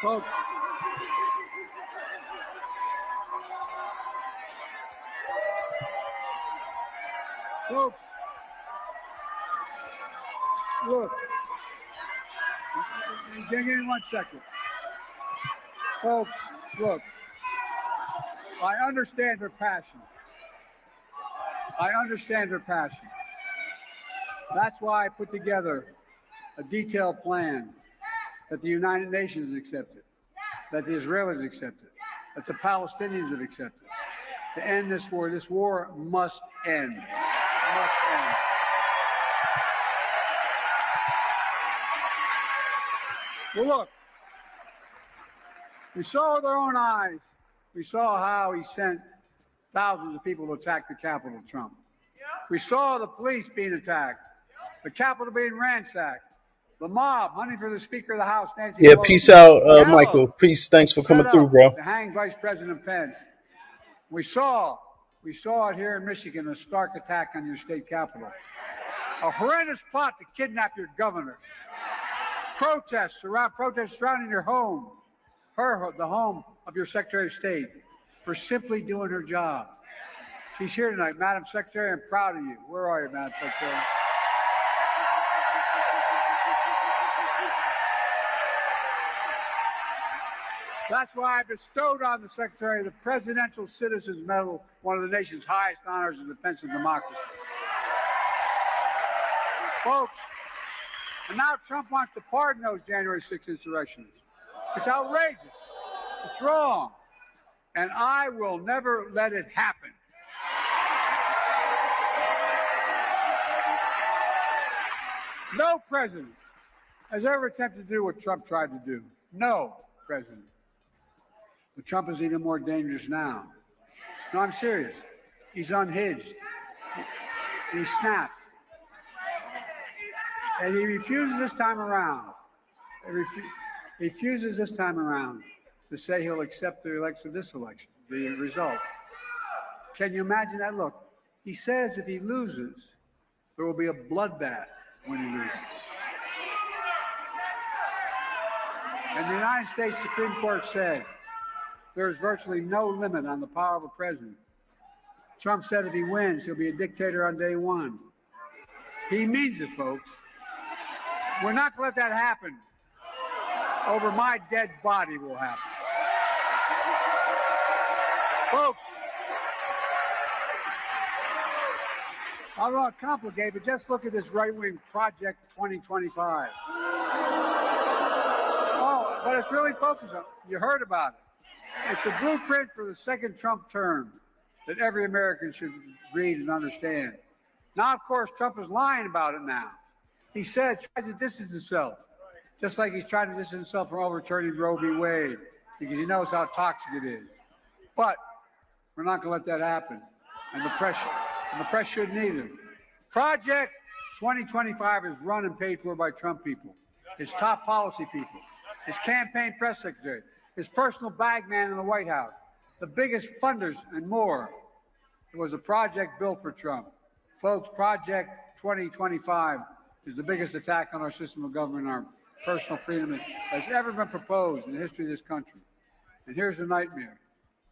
Folks, look, Give me 1 second. Folks, look, I understand her passion. I understand her passion. That's why I put together a detailed plan that the United Nations accepted, that the Israelis accepted, that the Palestinians have accepted, to end this war. This war must end. Must end. Well, look, we saw with our own eyes, we saw how he sent thousands of people to attack the Capitol, Trump. We saw the police being attacked, the Capitol being ransacked, the mob hunting for the Speaker of the House, Nancy Yeah, Pelosi. peace out, Gallo Michael. Peace. Thanks for coming set through, up bro. to hang Vice President Pence. We saw it here in Michigan, a stark attack on your state capitol. A horrendous plot to kidnap your governor. Protests surrounding your home, the home of your Secretary of State, for simply doing her job. She's here tonight, Madam Secretary. I'm proud of you. Where are you, Madam Secretary? That's why I bestowed on the Secretary the Presidential Citizens Medal, one of the nation's highest honors in defense of democracy. Folks, and now Trump wants to pardon those January 6th insurrectionists. It's outrageous. It's wrong. And I will never let it happen. No president has ever attempted to do what Trump tried to do. No president. But Trump is even more dangerous now. No, I'm serious. He's unhinged. He's snapped. And he refuses this time around. He refuses this time around to say he'll accept the results. Can you imagine that? Look, he says if he loses, there will be a bloodbath when he loses. And the United States Supreme Court said there's virtually no limit on the power of a president. Trump said if he wins, he'll be a dictator on day one. He means it, folks. We're not going to let that happen. Over my dead body will happen. Folks, I don't want to complicate, but just look at this right-wing Project 2025. Oh, but it's really focused on, you heard about it. It's a blueprint for the second Trump term that every American should read and understand. Now, of course, Trump is lying about it now. He said, tries to distance himself, just like he's trying to distance himself from overturning Roe v. Wade, because he knows how toxic it is. But we're not going to let that happen. And the press shouldn't either. Project 2025 is run and paid for by Trump people, his top policy people, his campaign press secretary, his personal bag man in the White House, the biggest funders and more. It was a project built for Trump. Folks, Project 2025 is the biggest attack on our system of government and our personal freedom that has ever been proposed in the history of this country. And here's the nightmare,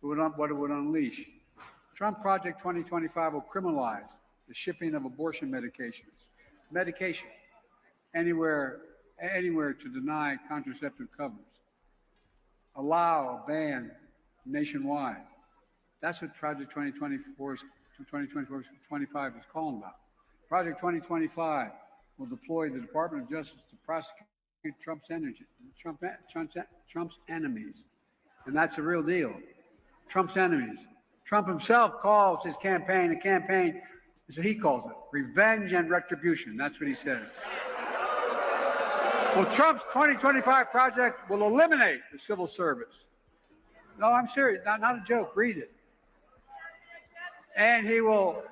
what it would unleash. Trump Project 2025 will criminalize the shipping of abortion medication anywhere to deny contraceptive covers. Allow a ban nationwide. That's what Project 2025 is calling about. Project 2025 will deploy the Department of Justice to prosecute Trump's enemies. And that's a real deal. Trump's enemies. Trump himself calls his campaign a campaign, that's what he calls it, revenge and retribution. That's what he says. Well, Trump's 2025 project will eliminate the civil service. No, I'm serious, not a joke, read it. And he'll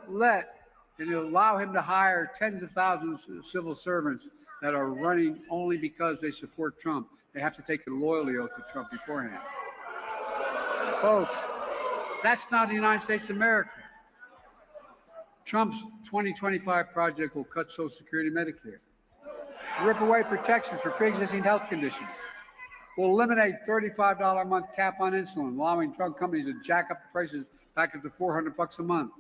allow him to hire tens of thousands of civil servants that are running only because they support Trump. They have to take a loyalty oath to Trump beforehand. Folks, that's not the United States of America. Trump's 2025 project will cut Social Security and Medicare, rip away protections for pre-existing health conditions, will eliminate $35 a month cap on insulin, allowing drug companies to jack up the prices back up to $400 a month.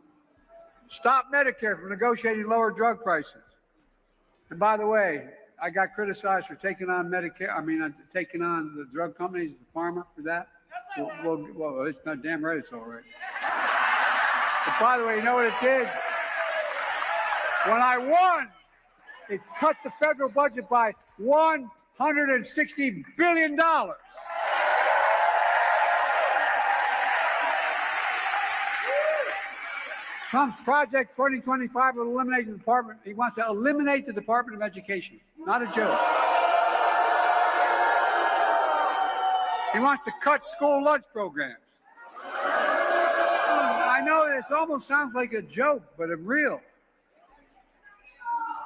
Stop Medicare from negotiating lower drug prices. And by the way, I got criticized for taking on Medicare. Taking on the drug companies, the pharma for that. Well, it's not damn right. It's all right. But by the way, you know what it did? When I won, it cut the federal budget by $160 billion. Trump's Project 2025 will eliminate the department. He wants to eliminate the Department of Education. Not a joke. He wants to cut school lunch programs. I know this almost sounds like a joke, but it's real.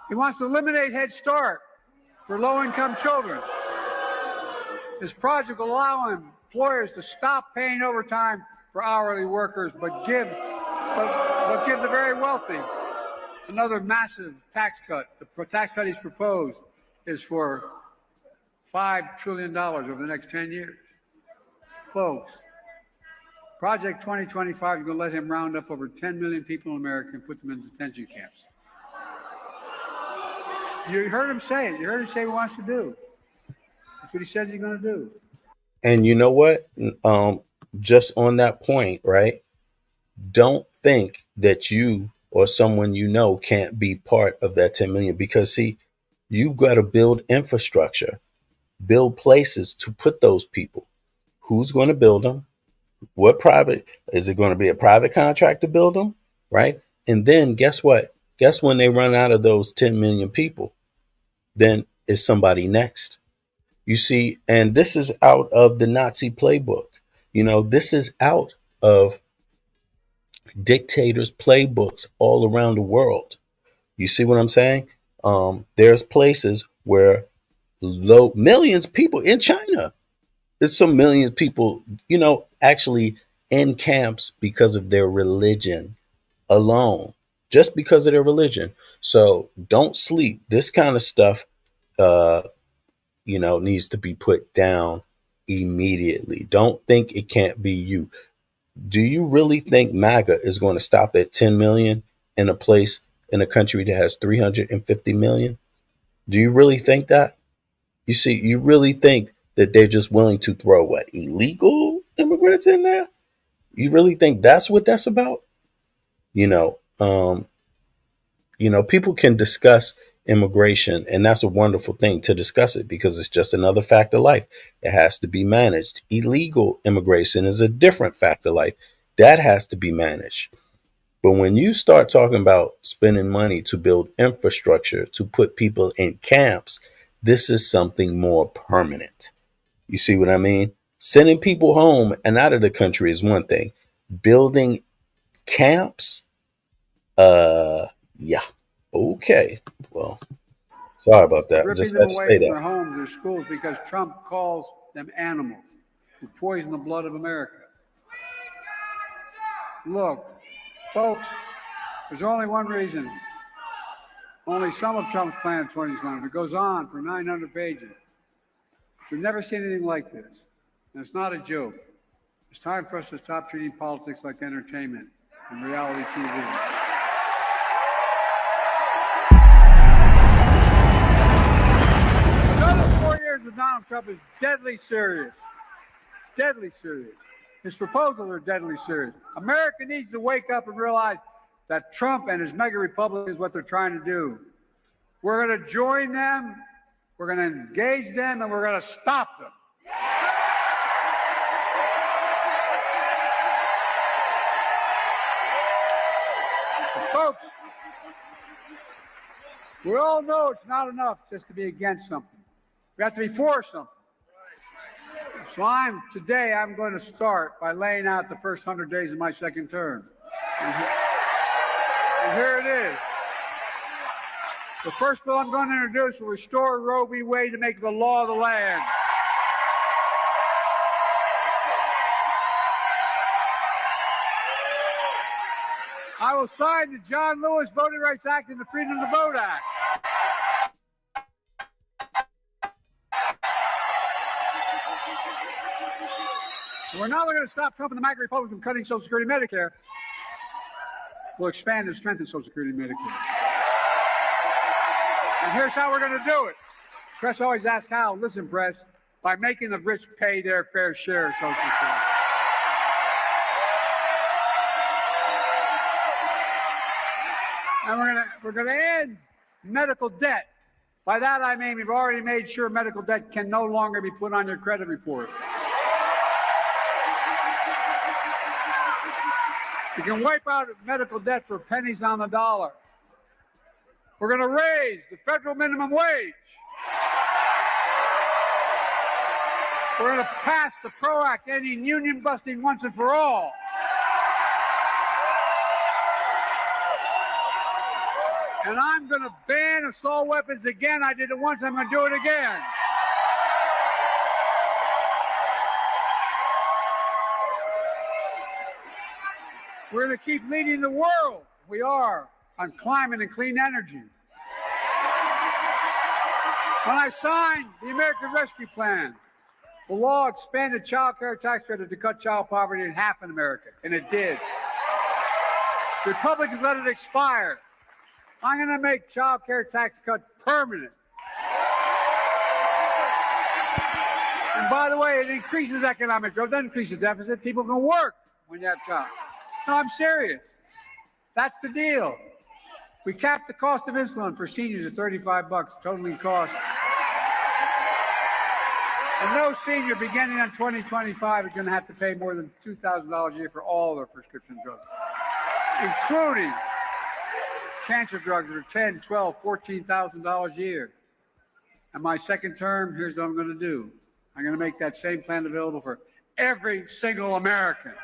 He wants to eliminate Head Start for low-income children. This project will allow employers to stop paying overtime for hourly workers, but give the very wealthy another massive tax cut. The tax cut he's proposed is for $5 trillion over the next 10 years. Folks, Project 2025 is going to let him round up over 10 million people in America and put them in detention camps. You heard him say it. You heard him say what he wants to do. That's what he says he's going to do. And you know what? Just on that point, right? Don't think that you or someone you know can't be part of that 10 million, because see, you've got to build infrastructure, build places to put those people. Who's going to build them? What private? Is it going to be a private contract to build them? Right? And then guess what? Guess when they run out of those 10 million people, then is somebody next. You see, and this is out of the Nazi playbook. You know, this is out of dictators' playbooks all around the world. You see what I'm saying? There's places where millions of people in China, there's some millions of people, you know, actually in camps because of their religion alone, just because of their religion. So don't sleep. This kind of stuff, you know, needs to be put down immediately. Don't think it can't be you. Do you really think MAGA is going to stop at 10 million in a country that has 350 million? Do you really think that? You see, you really think that they're just willing to throw what, illegal immigrants in there? You really think that's what that's about? You know, people can discuss immigration, and that's a wonderful thing to discuss it because it's just another fact of life. It has to be managed. Illegal immigration is a different fact of life. That has to be managed. But when you start talking about spending money to build infrastructure, to put people in camps, this is something more permanent. You see what I mean? Sending people home and out of the country is one thing. Building camps, yeah. Okay. Well, sorry about that. Ripping Just them had to away say from their that. homes, their schools, because Trump calls them animals who poison the blood of America. Look, folks, there's only one reason. Only some of Trump's plan in 2020. It goes on for 900 pages. We've never seen anything like this. And it's not a joke. It's time for us to stop treating politics like entertainment and reality TV. With Donald Trump is deadly serious. Deadly serious. His proposals are deadly serious. America needs to wake up and realize that Trump and his mega republic is what they're trying to do. We're going to join them, we're going to engage them, and we're going to stop them. So folks, we all know it's not enough just to be against something. We have to be for something. So today I'm going to start by laying out the first 100 days of my second term. And here it is. The first bill I'm going to introduce will restore Roe v. Wade to make it the law of the land. I will sign the John Lewis Voting Rights Act and the Freedom to Vote Act. We're not going to stop Trump and the MAGA Republicans from cutting Social Security and Medicare. We'll expand and strengthen Social Security and Medicare. And here's how we're going to do it. Press always asks how. Listen, press, by making the rich pay their fair share of Social Security. And we're gonna end medical debt. By that I mean we've already made sure medical debt can no longer be put on your credit report. You can wipe out medical debt for pennies on the dollar. We're going to raise the federal minimum wage. We're going to pass the PRO Act ending union busting once and for all. And I'm going to ban assault weapons again. I did it once, I'm going to do it again. We're going to keep leading the world. We are on climate and clean energy. When I signed the American Rescue Plan, the law expanded child care tax credit to cut child poverty in half in America, and it did. The Republicans let it expire. I'm going to make child care tax cut permanent. And by the way, it increases economic growth, doesn't increase the deficit. People can work when you have child. No, I'm serious. That's the deal. We capped the cost of insulin for seniors at $35, totaling cost. And no senior beginning in 2025 is going to have to pay more than $2,000 a year for all their prescription drugs, including cancer drugs that are $10,000, $12,000, $14,000 a year. And my second term, here's what I'm going to do. I'm going to make that same plan available for every single American.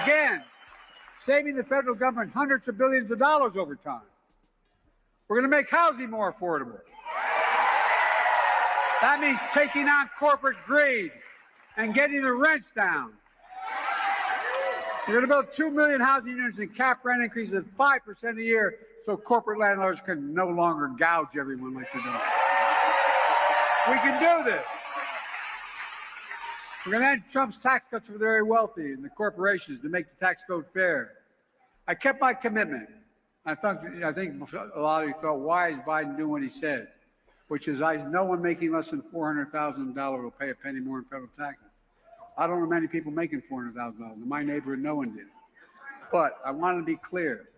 Again, saving the federal government hundreds of billions of dollars over time. We're going to make housing more affordable. That means taking on corporate greed and getting the rents down. We're going to build 2 million housing units and cap rent increases at 5% a year so corporate landlords can no longer gouge everyone like they're doing. We can do this. We're going to end Trump's tax cuts for the very wealthy and the corporations to make the tax code fair. I kept my commitment. I think a lot of you thought, why is Biden doing what he said? Which is, no one making less than $400,000 will pay a penny more in federal taxes. I don't know many people making $400,000. In my neighborhood, no one did. But I wanted to be clear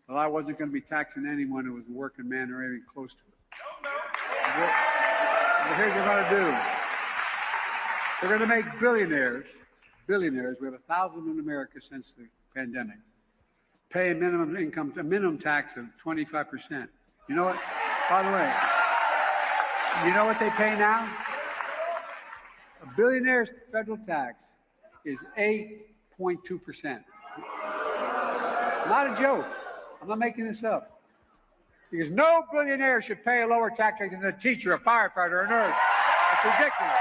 that I wasn't going to be taxing anyone who was a working man or even close to it. But here's what we're going to do. We're going to make billionaires, we have 1,000 in America since the pandemic, pay a minimum tax of 25%. You know what? By the way, you know what they pay now? A billionaire's federal tax is 8.2%. Not a joke. I'm not making this up. Because no billionaire should pay a lower tax rate than a teacher, a firefighter, a nurse. It's ridiculous.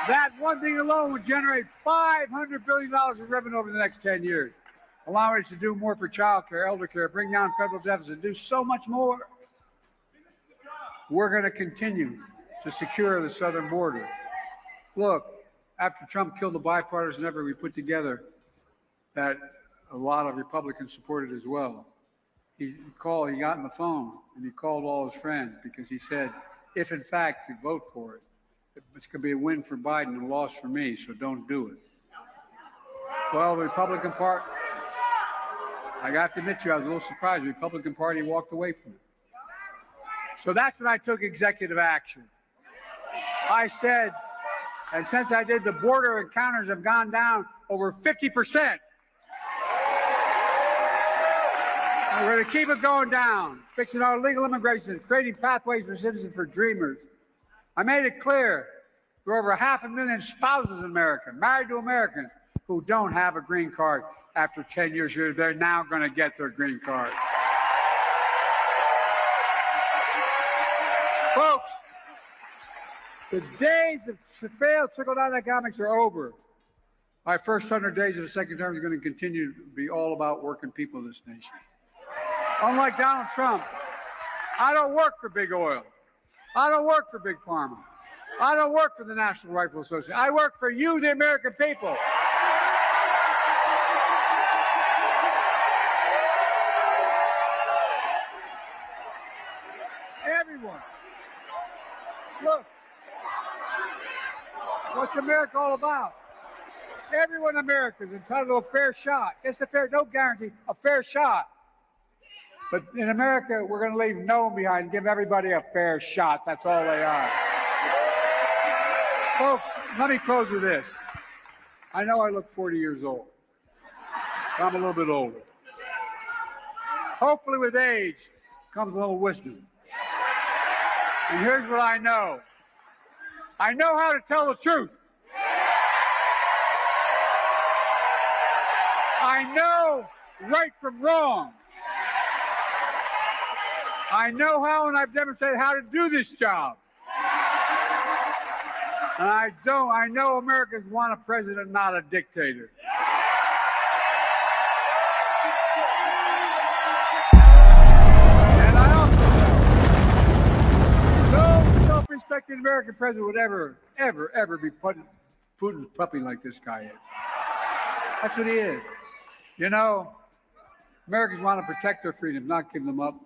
That one thing alone would generate $500 billion in revenue over the next 10 years, allowing us to do more for child care, elder care, bring down federal deficit, do so much more. We're going to continue to secure the southern border. Look, after Trump killed the bipartisan effort we put together that a lot of Republicans supported as well, he got on the phone, and he called all his friends because he said, if in fact you vote for it, it's going to be a win for Biden and a loss for me, so don't do it. Well, the Republican Party, I got to admit to you, I was a little surprised. The Republican Party walked away from it. So that's when I took executive action. I said, and since I did, the border encounters have gone down over 50%. And we're going to keep it going down, fixing our legal immigration, creating pathways for citizens, for dreamers. I made it clear there are over 500,000 spouses in America, married to Americans, who don't have a green card after 10 years here. They're now going to get their green card. Folks, the days of failed trickle-down economics are over. My first 100 days of the second term is going to continue to be all about working people in this nation. Unlike Donald Trump, I don't work for big oil. I don't work for Big Pharma. I don't work for the National Rifle Association. I work for you, the American people. What's America all about? Everyone in America is entitled to a fair shot. Just a fair, no guarantee, a fair shot. But in America, we're going to leave no one behind and give everybody a fair shot. That's all they are. Folks, let me close with this. I know I look 40 years old, but I'm a little bit older. Hopefully with age comes a little wisdom. And here's what I know. I know how to tell the truth. I know right from wrong. I know how, and I've demonstrated how to do this job. And I know Americans want a president, not a dictator. And I also know no self-respecting American president would ever be Putin's puppy like this guy is. That's what he is. You know, Americans want to protect their freedoms, not give them up.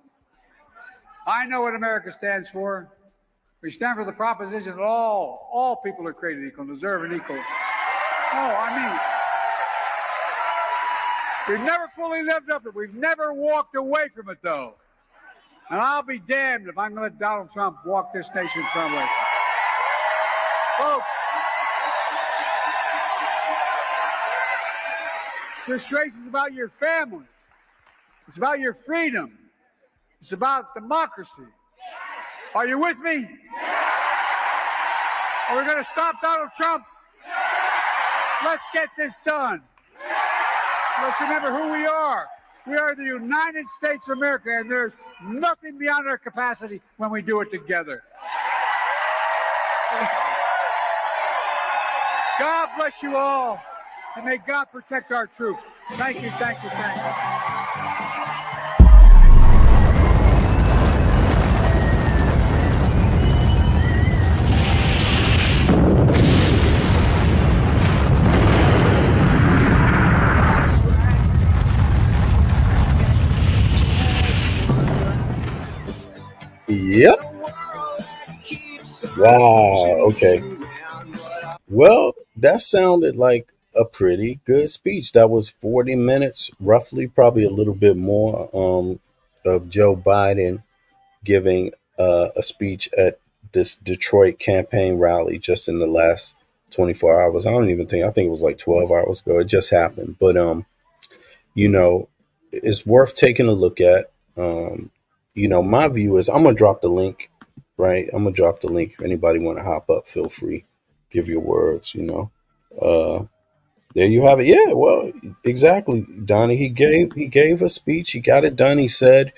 I know what America stands for. We stand for the proposition that all people are created equal and deserve an equal. No, I mean, we've never fully lived up to it. We've never walked away from it, though. And I'll be damned if I'm going to let Donald Trump walk this nation from it. Folks, this race is about your family. It's about your freedom. It's about democracy. Are you with me? Are we going to stop Donald Trump? Let's get this done. Let's remember who we are. We are the United States of America, and there's nothing beyond our capacity when we do it together. God bless you all, and may God protect our troops. Thank you, thank you, thank you. Yep. Wow. Okay. Well, that sounded like a pretty good speech. That was 40 minutes, roughly, probably a little bit more, of Joe Biden giving a speech at this Detroit campaign rally just in the last 24 hours. I think it was like 12 hours ago. It just happened. But, you know, it's worth taking a look at. You know, my view is I'm going to drop the link, right? I'm going to drop the link. If anybody want to hop up, feel free. Give your words, you know. There you have it. Yeah, well, exactly, Donnie. He gave a speech. He got it done. He said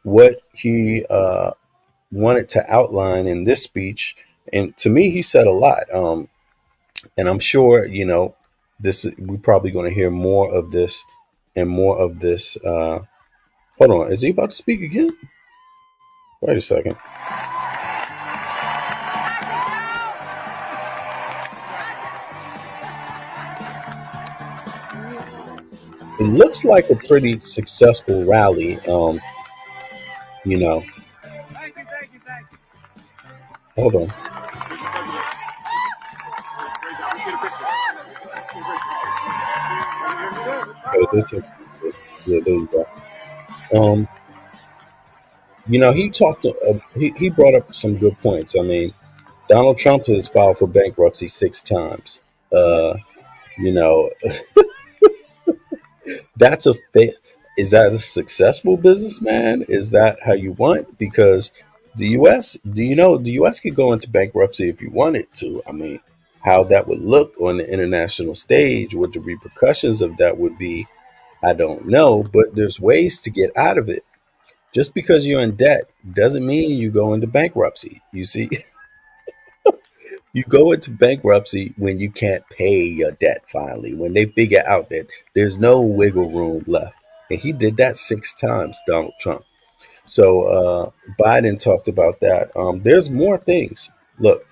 what he wanted to outline in this speech. And to me, he said a lot. And I'm sure, you know, we're probably going to hear more of this and more of this. Hold on. Is he about to speak again? Wait a second. It looks like a pretty successful rally. You know. Thank you. Hold on. Okay, yeah, there you go. You know, he talked. He brought up some good points. I mean, Donald Trump has filed for bankruptcy 6 times. You know, that's a fit. Is that a successful businessman? Is that how you want? Because the U.S. Do you know the U.S. could go into bankruptcy if you wanted to? I mean, how that would look on the international stage, what the repercussions of that would be, I don't know. But there's ways to get out of it. Just because you're in debt doesn't mean you go into bankruptcy. You see, you go into bankruptcy when you can't pay your debt finally, when they figure out that there's no wiggle room left. And he did that 6 times, Donald Trump. So Biden talked about that. There's more things. Look,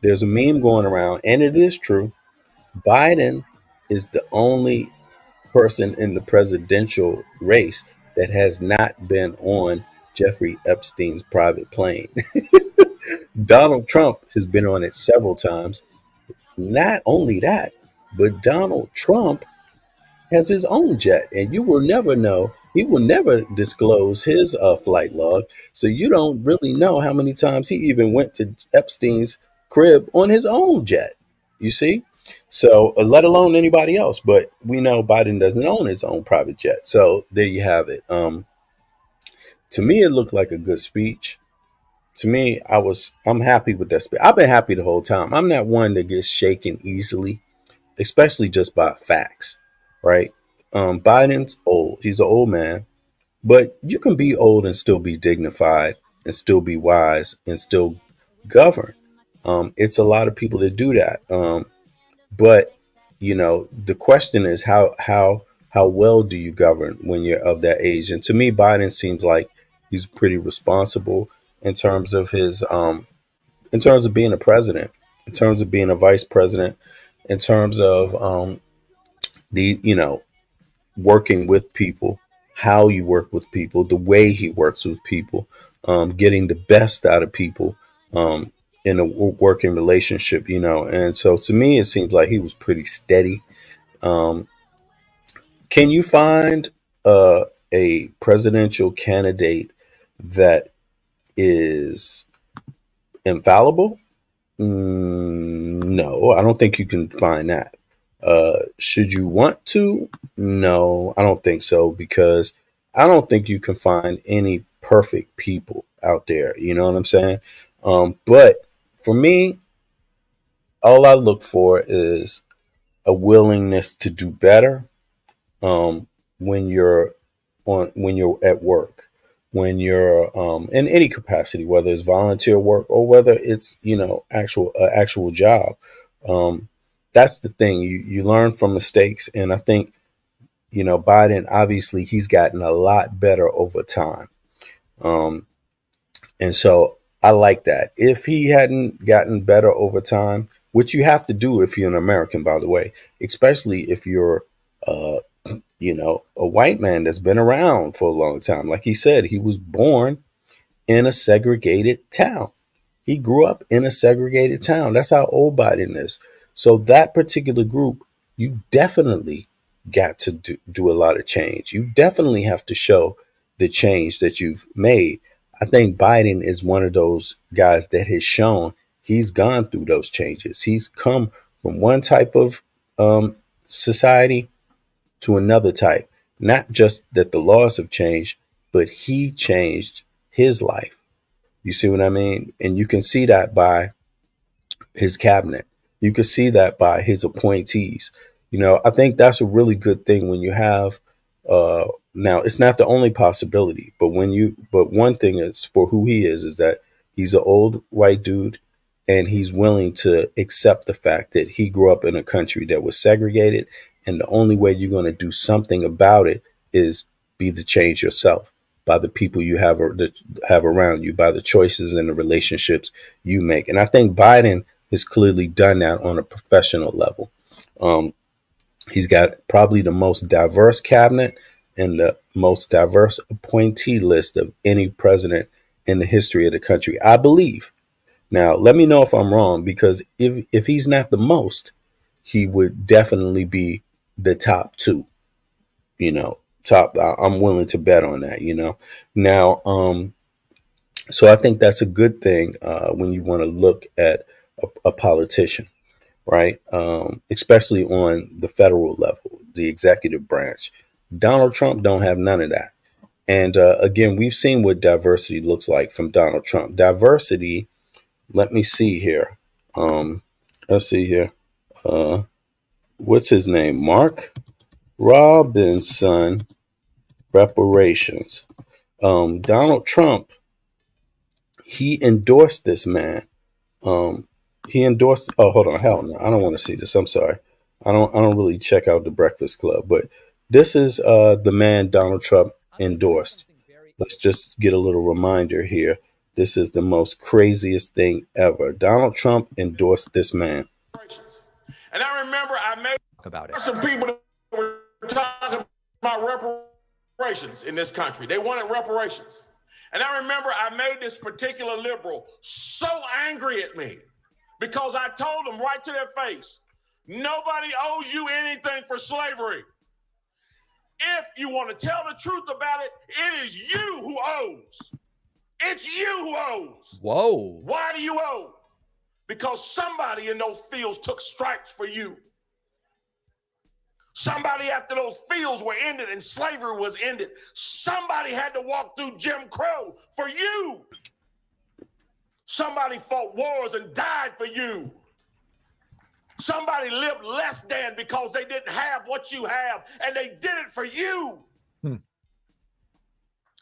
there's a meme going around, and it is true. Biden is the only person in the presidential race that has not been on Jeffrey Epstein's private plane. Donald Trump has been on it several times. Not only that, but Donald Trump has his own jet, and you will never know. He will never disclose his flight log, so you don't really know how many times he even went to Epstein's crib on his own jet. You see, so let alone anybody else. But we know Biden doesn't own his own private jet, so there you have it. To me, it looked like a good speech. To me, I'm happy with that speech. I've been happy the whole time. I'm not one that gets shaken easily, especially just by facts, right? Biden's old. He's an old man, but you can be old and still be dignified and still be wise and still govern. It's a lot of people that do that. But the question is how well do you govern when you're of that age? And to me, Biden seems like he's pretty responsible in terms of his in terms of being a president, in terms of being a vice president, in terms of the working with people, how you work with people, the way he works with people, getting the best out of people in a working relationship, And so to me, it seems like he was pretty steady. Um, can you find a presidential candidate that is infallible? No, I don't think you can find that. Should you want to? No, I don't think so, because I don't think you can find any perfect people out there. You know what I'm saying? But for me, all I look for is a willingness to do better um, when you're when you're at work, when you're in any capacity, whether it's volunteer work or whether it's actual job. Um, that's the thing. You learn from mistakes, and I think Biden, obviously he's gotten a lot better over time. Um, and so I like that. If he hadn't gotten better over time, which you have to do if you're an American, by the way, especially if you're uh, a white man that's been around for a long time. Like he said, he was born in a segregated town. He grew up in a segregated town. That's how old Biden is. So that particular group, you definitely got to do a lot of change. You definitely have to show the change that you've made. I think Biden is one of those guys that has shown he's gone through those changes. He's come from one type of society to another type. Not just that the laws have changed, but he changed his life. You see what I mean? And you can see that by his cabinet. You can see that by his appointees. I think that's a really good thing when you have now it's not the only possibility, but but one thing is for who he is that he's an old white dude and he's willing to accept the fact that he grew up in a country that was segregated, and the only way you're going to do something about it is be the change yourself by the people you have around you, by the choices and the relationships you make. And I think Biden has clearly done that on a professional level. Um, he's got probably the most diverse cabinet and the most diverse appointee list of any president in the history of the country, I believe. Now, let me know if I'm wrong, because if he's not the most, he would definitely be the top two. Top. I'm willing to bet on that. Now, so I think that's a good thing when you want to look at a politician, right? Especially on the federal level, the executive branch. Donald Trump don't have none of that. And again, we've seen what diversity looks like from Donald Trump. Diversity. Let me see here. Let's see here. What's his name? Mark Robinson. Reparations. Donald Trump, he endorsed this man. He endorsed. Oh, hold on. Hell no. I don't want to see this. I'm sorry. I don't really check out the Breakfast Club, but this is the man Donald Trump endorsed. Let's just get a little reminder here. This is the most craziest thing ever. Donald Trump endorsed this man. And I remember I made about it. Some people that were talking about reparations in this country. They wanted reparations. And I remember I made this particular liberal so angry at me because I told them right to their face, nobody owes you anything for slavery. If you want to tell the truth about it, it is you who owes. It's you who owes. Whoa. Why do you owe? Because somebody in those fields took stripes for you. Somebody after those fields were ended and slavery was ended, somebody had to walk through Jim Crow for you. Somebody fought wars and died for you. Somebody lived less than because they didn't have what you have, and they did it for you.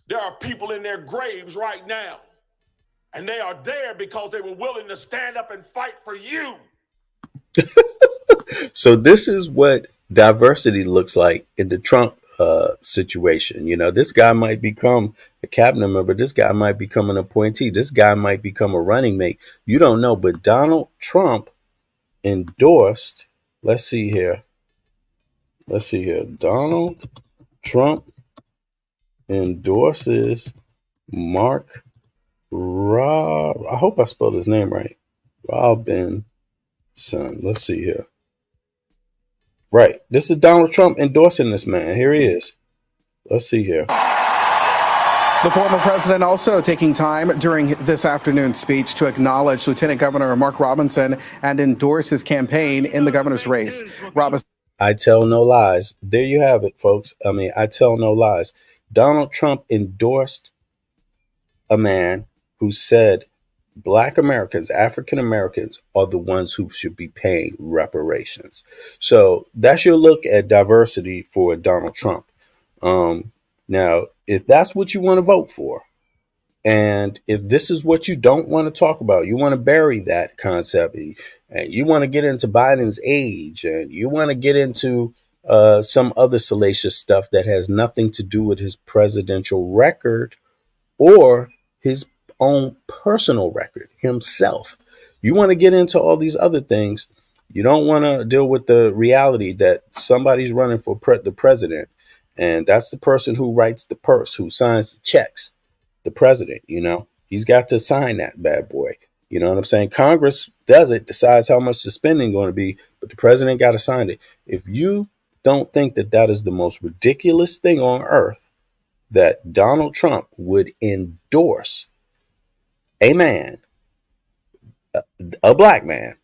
There are people in their graves right now, and they are there because they were willing to stand up and fight for you. So this is what diversity looks like in the Trump situation. You know, this guy might become a cabinet member. This guy might become an appointee. This guy might become a running mate. You don't know. But Donald Trump endorsed, let's see here. Donald Trump endorses Mark I hope I spelled his name right. Robinson. Let's see here. Right. This is Donald Trump endorsing this man. Here he is. Let's see here. The former president also taking time during this afternoon's speech to acknowledge Lieutenant Governor Mark Robinson and endorse his campaign in the governor's race. Robinson. I tell no lies. There you have it, folks. I mean, I tell no lies. Donald Trump endorsed a man who said Black Americans, African Americans, are the ones who should be paying reparations. So that's your look at diversity for Donald Trump. Now, if that's what you want to vote for, and if this is what you don't want to talk about, you want to bury that concept, and you want to get into Biden's age, and you want to get into some other salacious stuff that has nothing to do with his presidential record or his own personal record himself. You want to get into all these other things. You don't want to deal with the reality that somebody's running for the president. And that's the person who writes the purse, who signs the checks, the president. You know, he's got to sign that bad boy. You know what I'm saying? Congress does it, decides how much the spending going to be, but the president got to sign it. If you don't think that that is the most ridiculous thing on earth, that Donald Trump would endorse a man, a black man,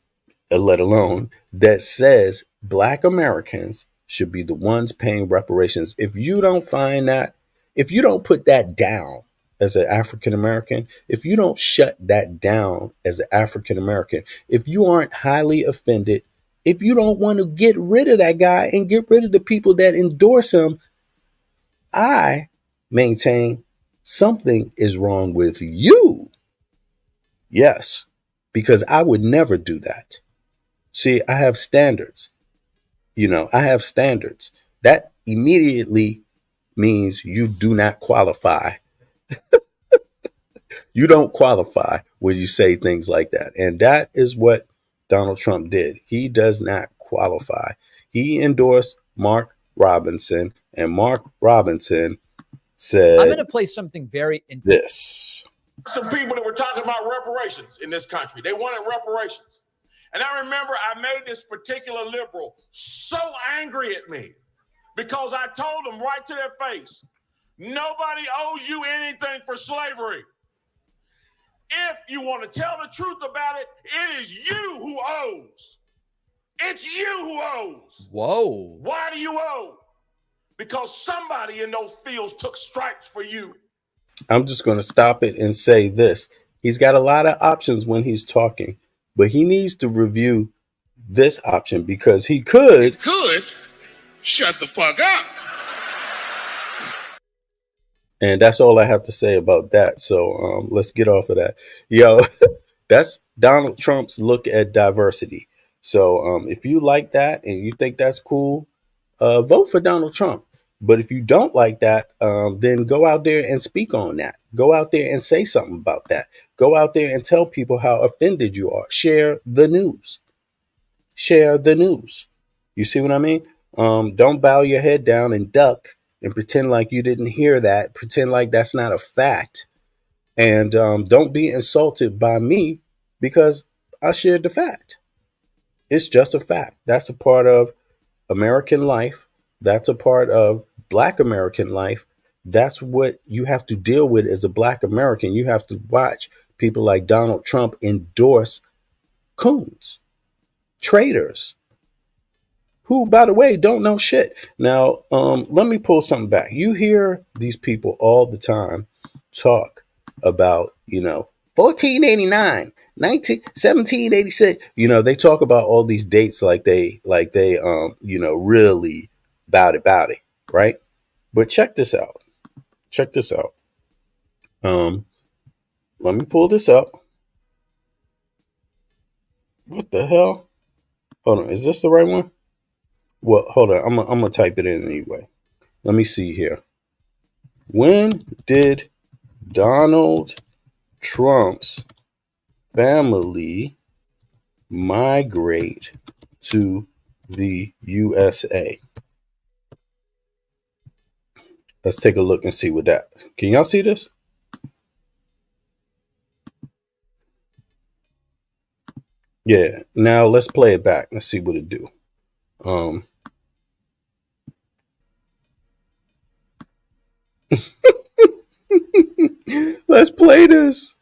let alone that says Black Americans should be the ones paying reparations. If you don't find that, if you don't put that down as an African American, if you don't shut that down as an African American, if you aren't highly offended, if you don't want to get rid of that guy and get rid of the people that endorse him, I maintain something is wrong with you. Yes, because I would never do that. See, I have standards. You know, I have standards. That immediately means you do not qualify. You don't qualify when you say things like that. And that is what Donald Trump did. He does not qualify. He endorsed Mark Robinson, and Mark Robinson said, I'm going to play something very interesting. This. Some people that were talking about reparations in this country. They wanted reparations. And I remember I made this particular liberal so angry at me because I told them right to their face, nobody owes you anything for slavery. If you want to tell the truth about it, it is you who owes. It's you who owes. Whoa. Why do you owe? Because somebody in those fields took stripes for you. I'm just going to stop it and say this. He's got a lot of options when he's talking, but he needs to review this option because he could shut the fuck up. And that's all I have to say about that. So let's get off of that. Yo, that's Donald Trump's look at diversity. So if you like that and you think that's cool, vote for Donald Trump. But if you don't like that, then go out there and speak on that. Go out there and say something about that. Go out there and tell people how offended you are. Share the news. Share the news. You see what I mean? Don't bow your head down and duck and pretend like you didn't hear that. Pretend like that's not a fact. And don't be insulted by me because I shared the fact. It's just a fact. That's a part of American life. That's a part of Black American life. That's what you have to deal with as a Black American. You have to watch people like Donald Trump endorse coons, traitors, who, by the way, don't know shit. Now, let me pull something back. You hear these people all the time talk about, 1489, 1786. They talk about all these dates like they really about it, right? But check this out. Check this out. Let me pull this up. What the hell? Hold on. Is this the right one? Well, hold on. I'm gonna type it in anyway. Let me see here. When did Donald Trump's family migrate to the USA? Let's take a look and see what that. Can y'all see this? Yeah. Now let's play it back. Let's see what it do. Let's play this.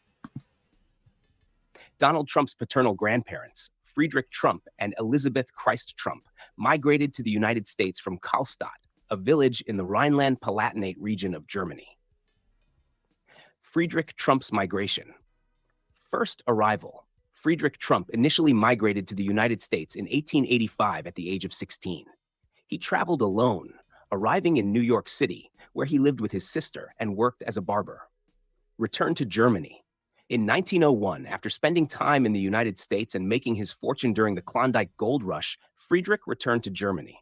Donald Trump's paternal grandparents, Friedrich Trump and Elisabeth Christ Trump, migrated to the United States from Kallstadt, a village in the Rhineland-Palatinate region of Germany. Friedrich Trump's migration. First arrival. Friedrich Trump initially migrated to the United States in 1885 at the age of 16. He traveled alone, arriving in New York City, where he lived with his sister and worked as a barber. Returned to Germany. In 1901, after spending time in the United States and making his fortune during the Klondike Gold Rush, Friedrich returned to Germany.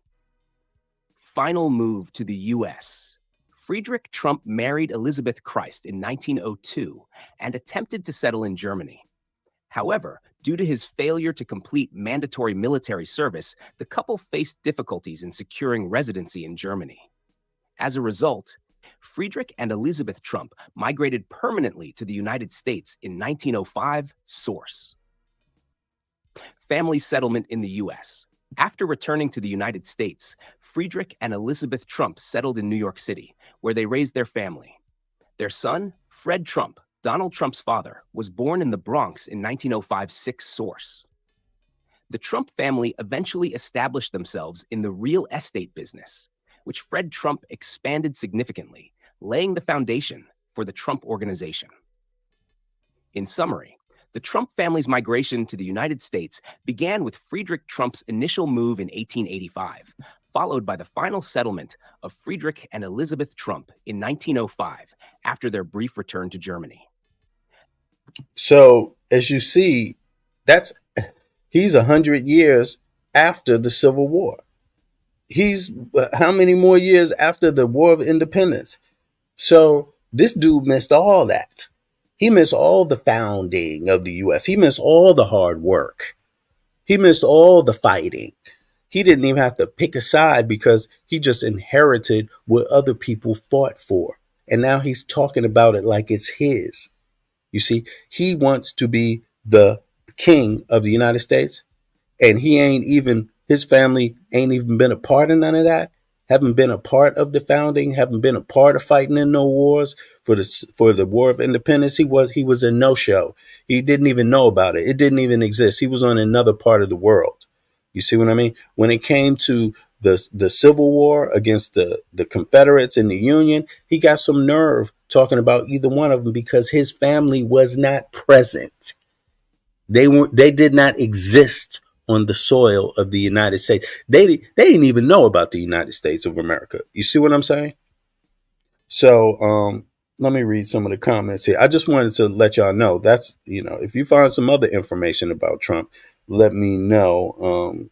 Final move to the U.S. Friedrich Trump married Elisabeth Christ in 1902 and attempted to settle in Germany. However, due to his failure to complete mandatory military service, the couple faced difficulties in securing residency in Germany. As a result, Friedrich and Elisabeth Trump migrated permanently to the United States in 1905. Source. Family settlement in the U.S. After returning to the United States, Friedrich and Elisabeth Trump settled in New York City, where they raised their family. Their son, Fred Trump, Donald Trump's father, was born in the Bronx in 1905. Source. The Trump family eventually established themselves in the real estate business, which Fred Trump expanded significantly, laying the foundation for the Trump Organization. In summary, the Trump family's migration to the United States began with Friedrich Trump's initial move in 1885, followed by the final settlement of Friedrich and Elisabeth Trump in 1905 after their brief return to Germany. So, as you see, he's 100 years after the Civil War. He's how many more years after the War of Independence? So this dude missed all that. He missed all the founding of the U.S. He missed all the hard work. He missed all the fighting. He didn't even have to pick a side because he just inherited what other people fought for. And now he's talking about it like it's his. You see, he wants to be the king of the United States, and his family ain't even been a part of none of that, haven't been a part of the founding, haven't been a part of fighting in no wars for the War of Independence. He was a no-show. He didn't even know about it. It didn't even exist. He was on another part of the world. You see what I mean? When it came to the Civil War against the Confederates and the Union, he got some nerve talking about either one of them because his family was not present. They did not exist on the soil of the United States. They didn't even know about the United States of America. You see what I'm saying? So let me read some of the comments here. I just wanted to let y'all know that's, if you find some other information about Trump, let me know,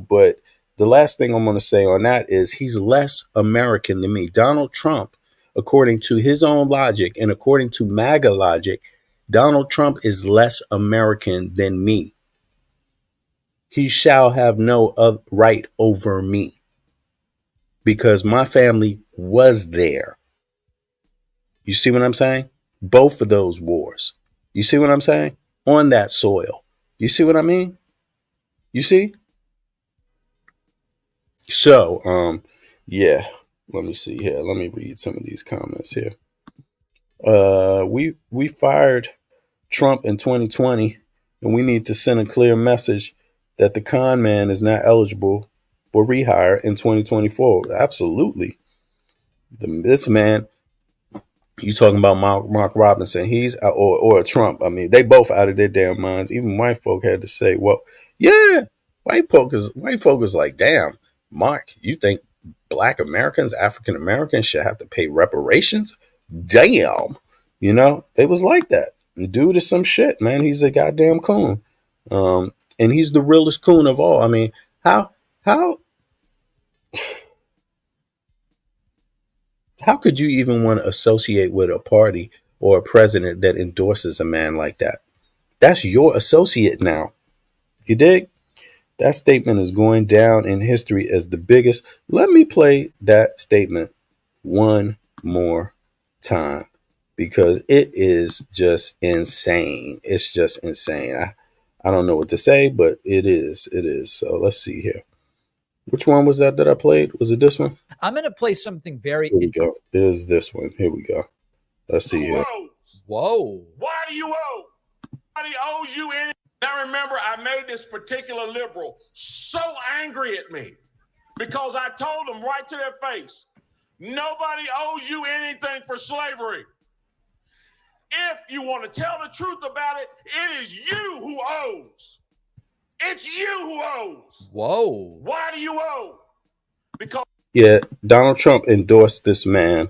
but the last thing I'm going to say on that is he's less American than me. Donald Trump, according to his own logic and according to MAGA logic, Donald Trump is less American than me. He shall have no right over me because my family was there. You see what I'm saying? Both of those wars. You see what I'm saying? On that soil. You see what I mean? You see? So, yeah. Let me see here. Let me read some of these comments here. We fired Trump in 2020, and we need to send a clear message that the con man is not eligible for rehire in 2024. Absolutely. This man, you talking about Mark Robinson, he's or Trump. I mean, they both out of their damn minds. Even white folk had to say, well, yeah, white folk is like, damn, Mark, you think black Americans, African Americans should have to pay reparations? Damn. They was like that. The dude is some shit, man. He's a goddamn coon. And he's the realest coon of all. I mean, how could you even want to associate with a party or a president that endorses a man like that? That's your associate now. You dig? That statement is going down in history as the biggest. Let me play that statement one more time because it is just insane. It's just insane. I don't know what to say, but it is. It is. So let's see here. Which one was that I played? Was it this one? I'm going to play something very. Here we go. It is this one. Here we go. Let's see here. Whoa. Why do you owe? Nobody owes you anything. Now remember, I made this particular liberal so angry at me because I told them right to their face, nobody owes you anything for slavery. If you want to tell the truth about it, it is you who owes. It's you who owes. Whoa. Why do you owe? Because Donald Trump endorsed this man.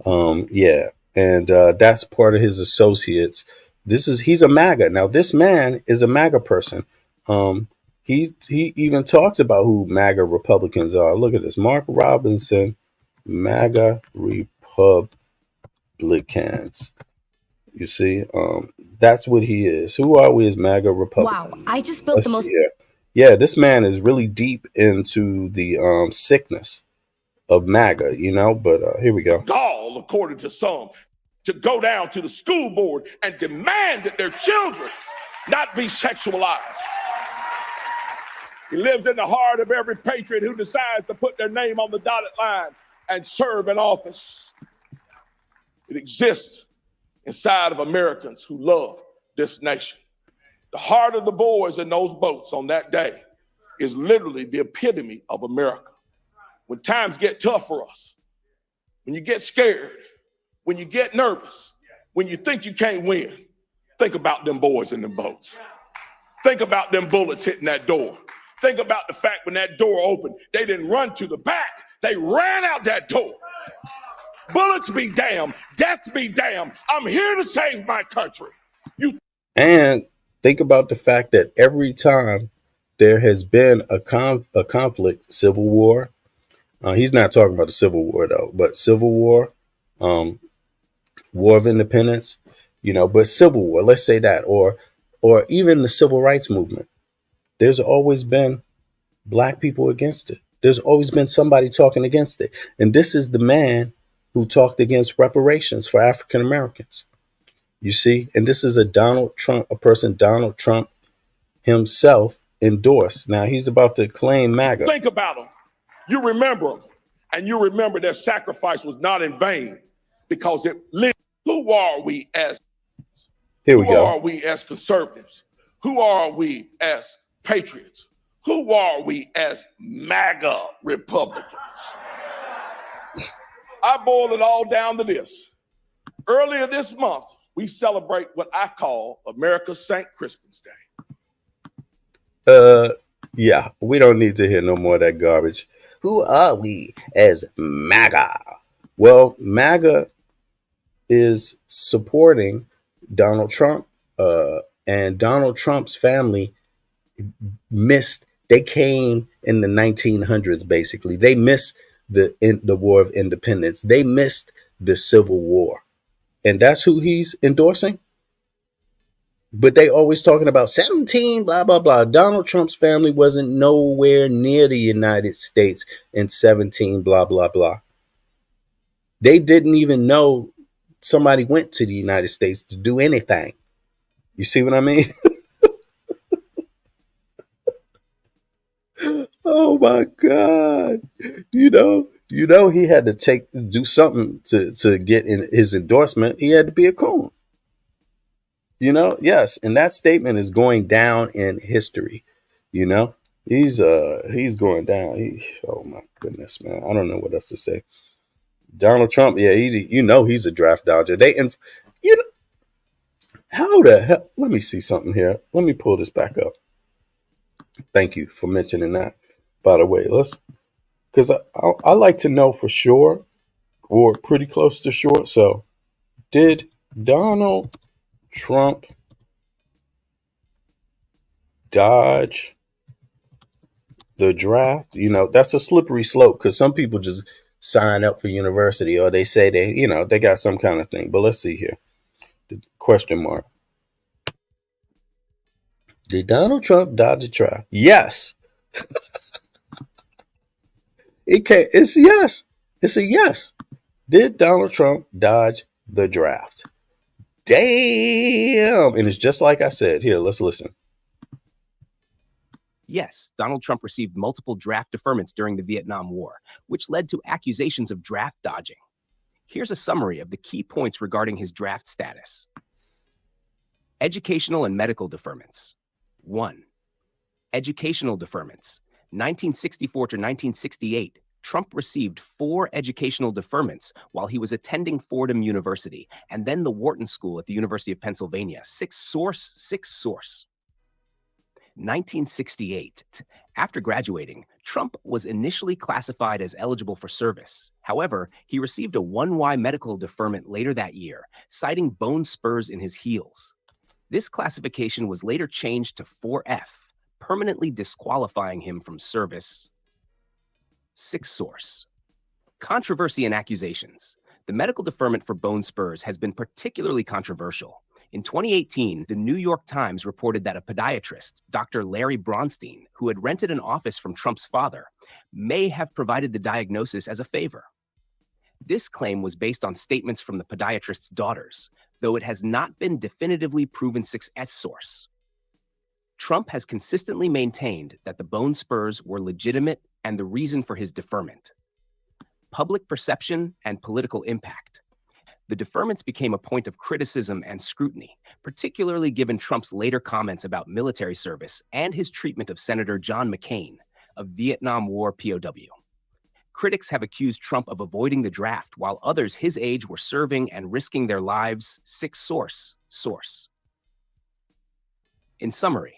And that's part of his associates. He's a MAGA. Now, this man is a MAGA person. He even talks about who MAGA Republicans are. Look at this. Mark Robinson, MAGA Republicans. You see, that's what he is. Who are we as MAGA Republicans? Wow, I just built the most. Yeah, this man is really deep into the sickness of MAGA, but here we go. Gall, according to some, to go down to the school board and demand that their children not be sexualized. He lives in the heart of every patriot who decides to put their name on the dotted line and serve in office. It exists inside of Americans who love this nation. The heart of the boys in those boats on that day is literally the epitome of America. When times get tough for us, when you get scared, when you get nervous, when you think you can't win, think about them boys in them boats. Think about them bullets hitting that door. Think about the fact when that door opened, they didn't run to the back. They ran out that door. Bullets be damned. Death be damned. I'm here to save my country. And think about the fact that every time there has been a conflict, civil war, he's not talking about the Civil War, though, but Civil War, War of Independence, but Civil War, let's say that, or even the Civil Rights Movement. There's always been black people against it. There's always been somebody talking against it. And this is the man who talked against reparations for African Americans. You see, and this is a person Donald Trump himself endorsed. Now he's about to claim MAGA. Think about them. You remember them, and you remember their sacrifice was not in vain because it lived. Who are we as? Here we go. Who are we as conservatives? Who are we as patriots? Who are we as MAGA Republicans? I boil it all down to this. Earlier this month, we celebrate what I call America's St. Crispin's Day. Yeah, we don't need to hear no more of that garbage. Who are we as MAGA? Well, MAGA is supporting Donald Trump, and Donald Trump's family they came in the 1900s, basically. They missed the War of Independence. They missed the Civil War. And that's who he's endorsing. But they always talking about 17, blah, blah, blah. Donald Trump's family wasn't nowhere near the United States in 17, blah, blah, blah. They didn't even know somebody went to the United States to do anything. You see what I mean? Oh my God. He had to do something to get in his endorsement. He had to be a coon. Yes, and that statement is going down in history. You know, he's going down. Oh my goodness, man. I don't know what else to say. Donald Trump, yeah, he's a draft dodger. You know, how the hell? Let me see something here. Let me pull this back up. Thank you for mentioning that. By the way, because I like to know for sure, or pretty close to sure. So, did Donald Trump dodge the draft? That's a slippery slope because some people just sign up for university or they say they got some kind of thing. But let's see here. The question mark. Did Donald Trump dodge the draft? Yes. It's yes. It's a yes. Did Donald Trump dodge the draft? Damn. And it's just like I said. Here, let's listen. Yes, Donald Trump received multiple draft deferments during the Vietnam War, which led to accusations of draft dodging. Here's a summary of the key points regarding his draft status. Educational and medical deferments. 1. Educational deferments. 1964 to 1968, Trump received 4 educational deferments while he was attending Fordham University and then the Wharton School at the University of Pennsylvania. 6 source. 1968. After graduating, Trump was initially classified as eligible for service. However, he received a 1Y medical deferment later that year, citing bone spurs in his heels. This classification was later changed to 4F, permanently disqualifying him from service. 6 source. Controversy and accusations. The medical deferment for bone spurs has been particularly controversial. In 2018, the New York Times reported that a podiatrist, Dr. Larry Bronstein, who had rented an office from Trump's father, may have provided the diagnosis as a favor. This claim was based on statements from the podiatrist's daughters, though it has not been definitively proven 6S source. Trump has consistently maintained that the bone spurs were legitimate and the reason for his deferment. Public perception and political impact. The deferments became a point of criticism and scrutiny, particularly given Trump's later comments about military service and his treatment of Senator John McCain, a Vietnam War POW. Critics have accused Trump of avoiding the draft, while others his age were serving and risking their lives. 6 source. In summary,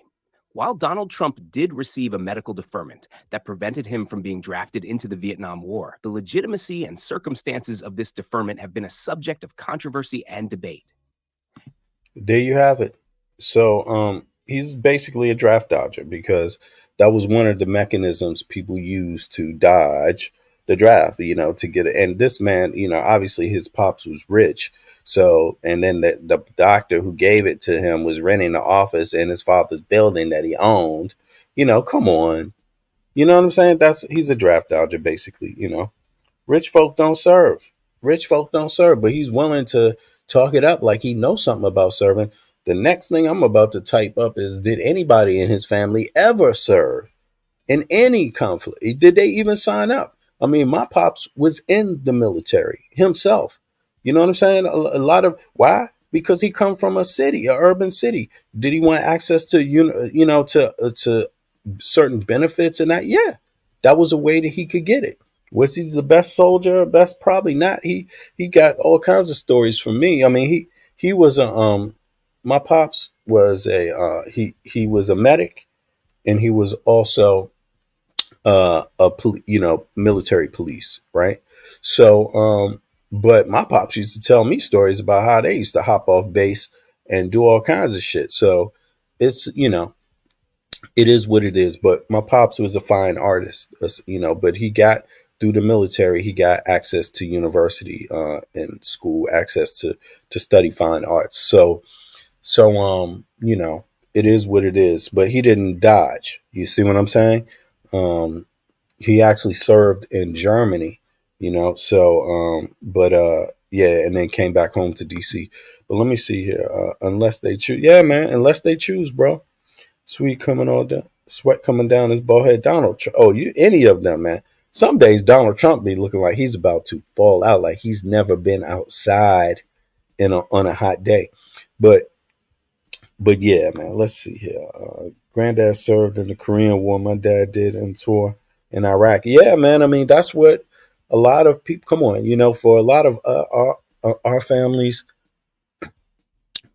while Donald Trump did receive a medical deferment that prevented him from being drafted into the Vietnam War, the legitimacy and circumstances of this deferment have been a subject of controversy and debate. There you have it. So he's basically a draft dodger because that was one of the mechanisms people used to dodge the draft, to get it. And this man, obviously his pops was rich. So, and then the doctor who gave it to him was renting the office in his father's building that he owned. Come on. You know what I'm saying? He's a draft dodger, basically, Rich folk don't serve. But he's willing to talk it up like he knows something about serving. The next thing I'm about to type up is, did anybody in his family ever serve in any conflict? Did they even sign up? I mean, my pops was in the military himself. You know what I'm saying? A lot of why? Because he come from a city, an urban city. Did he want access to to certain benefits and that? Yeah, that was a way that he could get it. Was he the best soldier? Best probably not. He got all kinds of stories from me. I mean, he was a my pops was he was a medic, and he was also military police, right? So but my pops used to tell me stories about how they used to hop off base and do all kinds of shit. So it's it is what it is. But my pops was a fine artist, but he got through the military, he got access to university and school, access to study fine arts. So it is what it is. But he didn't dodge. You see what I'm saying? He actually served in Germany, yeah, and then came back home to DC. But let me see here. Unless they choose, yeah, man, unless they choose, bro. Sweet coming all down. Sweat coming down his bald head. Donald Trump. Oh, any of them, man. Some days Donald Trump be looking like he's about to fall out, like he's never been outside on a hot day. But yeah, man. Let's see here. Granddad served in the Korean War. My dad did and tour in Iraq. Yeah, man. I mean, that's what a lot of people. Come on, for a lot of our families,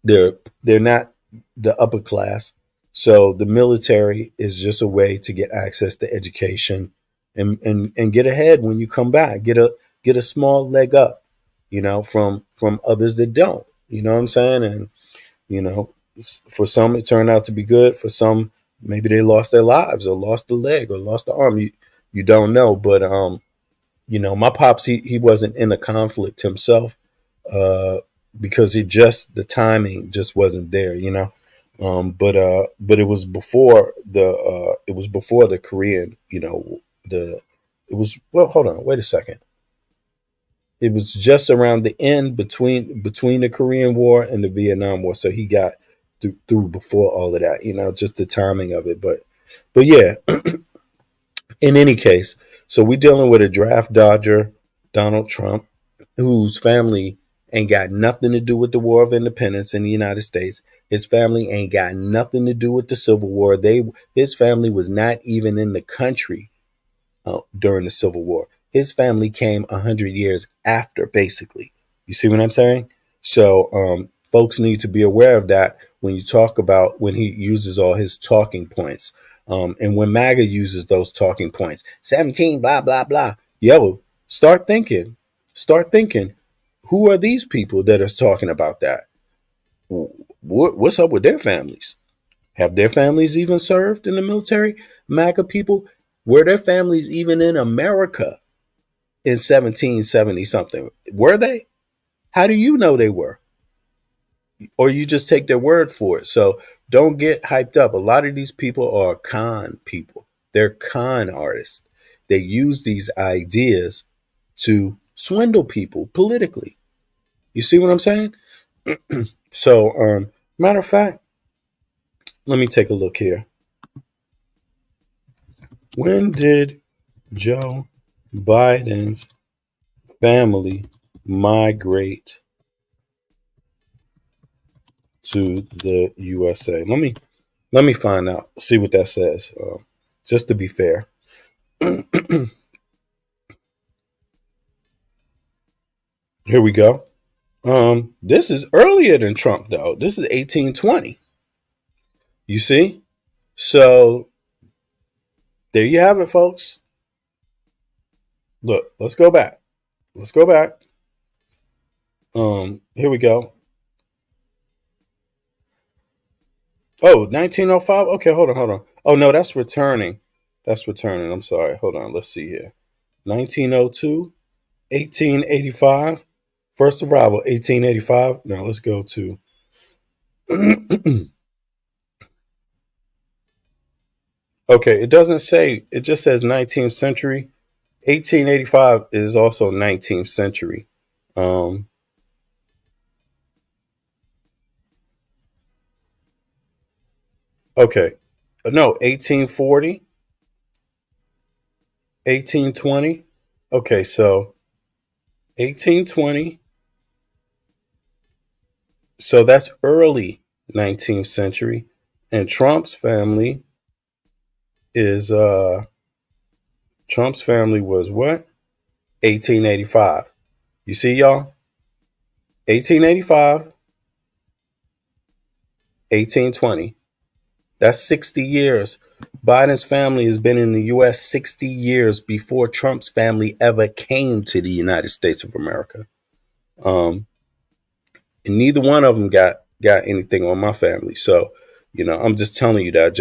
they're not the upper class, so the military is just a way to get access to education and get ahead when you come back. Get a small leg up, from others that don't. You know what I'm saying? And for some it turned out to be good. For some, maybe they lost their lives or lost the leg or lost the arm. You don't know, but my pops, he wasn't in a conflict himself, because the timing just wasn't there, but it was before the Korean, hold on, wait a second. It was just around the end between the Korean War and the Vietnam War. So he got through before all of that, just the timing of it. But yeah, in any case, so we're dealing with a draft dodger, Donald Trump, whose family ain't got nothing to do with the War of Independence in the United States. His family ain't got nothing to do with the Civil War. His family was not even in the country during the Civil War. His family came 100 years after, basically. You see what I'm saying? So folks need to be aware of that when you talk about when he uses all his talking points. And when MAGA uses those talking points, 17, blah, blah, blah. Yo, start thinking. Who are these people that are talking about that? What's up with their families? Have their families even served in the military? MAGA people, were their families even in America in 1770 something? Were they? How do you know they were? Or you just take their word for it. So don't get hyped up. A lot of these people are con people. They're con artists. They use these ideas to swindle people politically. You see what I'm saying? So, matter of fact, let me take a look here. When did Joe Biden's family migrate to the USA? Let me find out, see what that says, just to be fair. Here we go. This is earlier than Trump, though. This is 1820. You see? So there you have it, folks. Look, let's go back. Here we go. Oh, 1905. Okay, hold on. Oh, no, that's returning. I'm sorry. Hold on. Let's see here. 1902, 1885. First arrival, 1885. Now let's go to okay, it doesn't say, it just says 19th century. 1885 is also 19th century. Okay. No, 1840, 1820. Okay, so 1820. So that's early 19th century. And Trump's family was what? 1885. You see, y'all? 1885, 1820. That's 60 years. Biden's family has been in the U.S. 60 years before Trump's family ever came to the United States of America. And neither one of them got anything on my family. So, I'm just telling you that.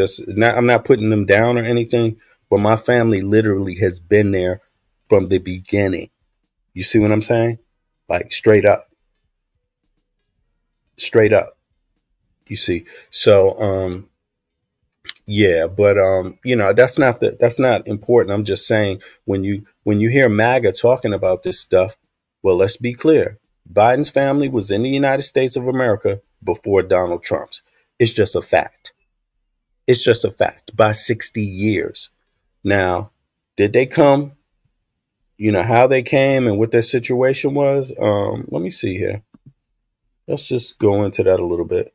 I'm not putting them down or anything, but my family literally has been there from the beginning. You see what I'm saying? Like straight up. You see. So, yeah, but that's not important. I'm just saying when you hear MAGA talking about this stuff, well, let's be clear. Biden's family was in the United States of America before Donald Trump's. It's just a fact. It's just a fact, by 60 years. Now, did they come, how they came and what their situation was? Let me see here. Let's just go into that a little bit.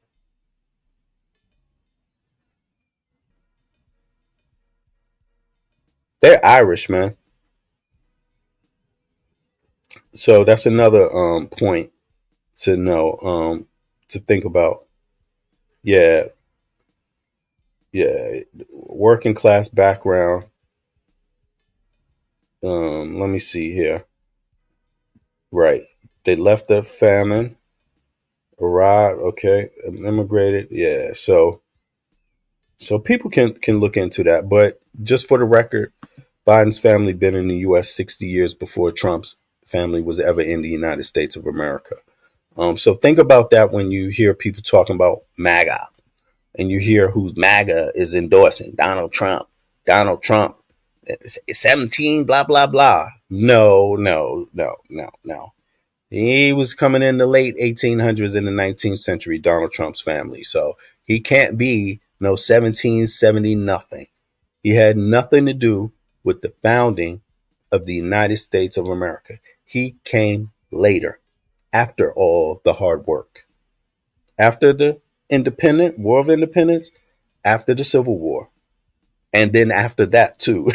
They're Irish, man. So that's another point to know, to think about. Yeah. Yeah. Working class background. Let me see here. Right. They left the famine, arrived, okay, immigrated. Yeah. So people can look into that. But just for the record, Biden's family been in the US 60 years before Trump's family was ever in the United States of America. So think about that when you hear people talking about MAGA and you hear who's MAGA is endorsing Donald Trump, 17, blah, blah, blah. No. He was coming in the late 1800s in the 19th century, Donald Trump's family. So he can't be no 1770 nothing. He had nothing to do with the founding of the United States of America. He came later, after all the hard work. After the War of Independence, after the Civil War. And then after that, too.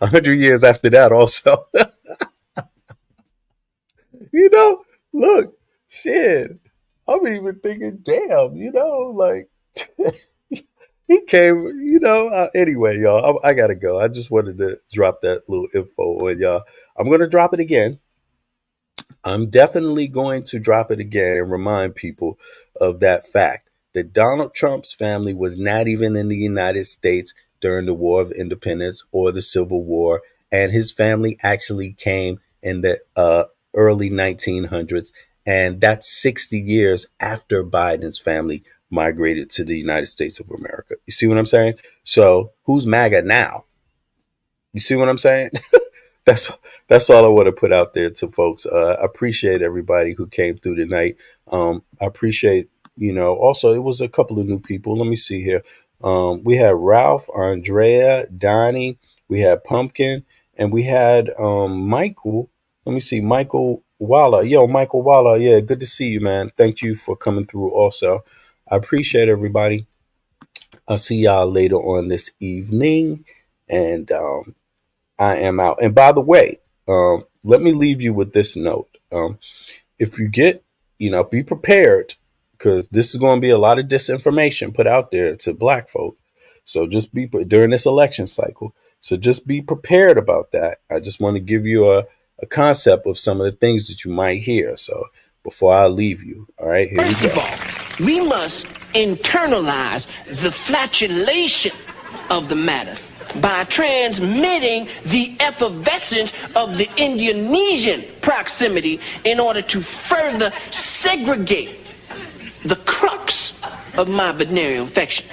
100 years after that also. Look, shit. I'm even thinking, damn, like he came, anyway, y'all, I gotta go. I just wanted to drop that little info on y'all. I'm going to drop it again. I'm definitely going to drop it again and remind people of that fact that Donald Trump's family was not even in the United States during the War of Independence or the Civil War. And his family actually came in the early 1900s. And that's 60 years after Biden's family migrated to the United States of America. You see what I'm saying? So who's MAGA now? You see what I'm saying? That's all I want to put out there to folks. I appreciate everybody who came through tonight. I appreciate, also it was a couple of new people. Let me see here. We had Ralph, Andrea, Donnie, we had Pumpkin, and we had Michael. Let me see, Michael Walla. Yo, Michael Walla. Yeah, good to see you, man. Thank you for coming through also. I appreciate everybody. I'll see y'all later on this evening. And I am out. And by the way, let me leave you with this note. If you get, be prepared, because this is going to be a lot of disinformation put out there to black folk. So just be during this election cycle. So just be prepared about that. I just want to give you a concept of some of the things that you might hear. So before I leave you, all right, here we go. First of all, we must internalize the flatulation of the matter by transmitting the effervescence of the Indonesian proximity in order to further segregate the crux of my venereal infection.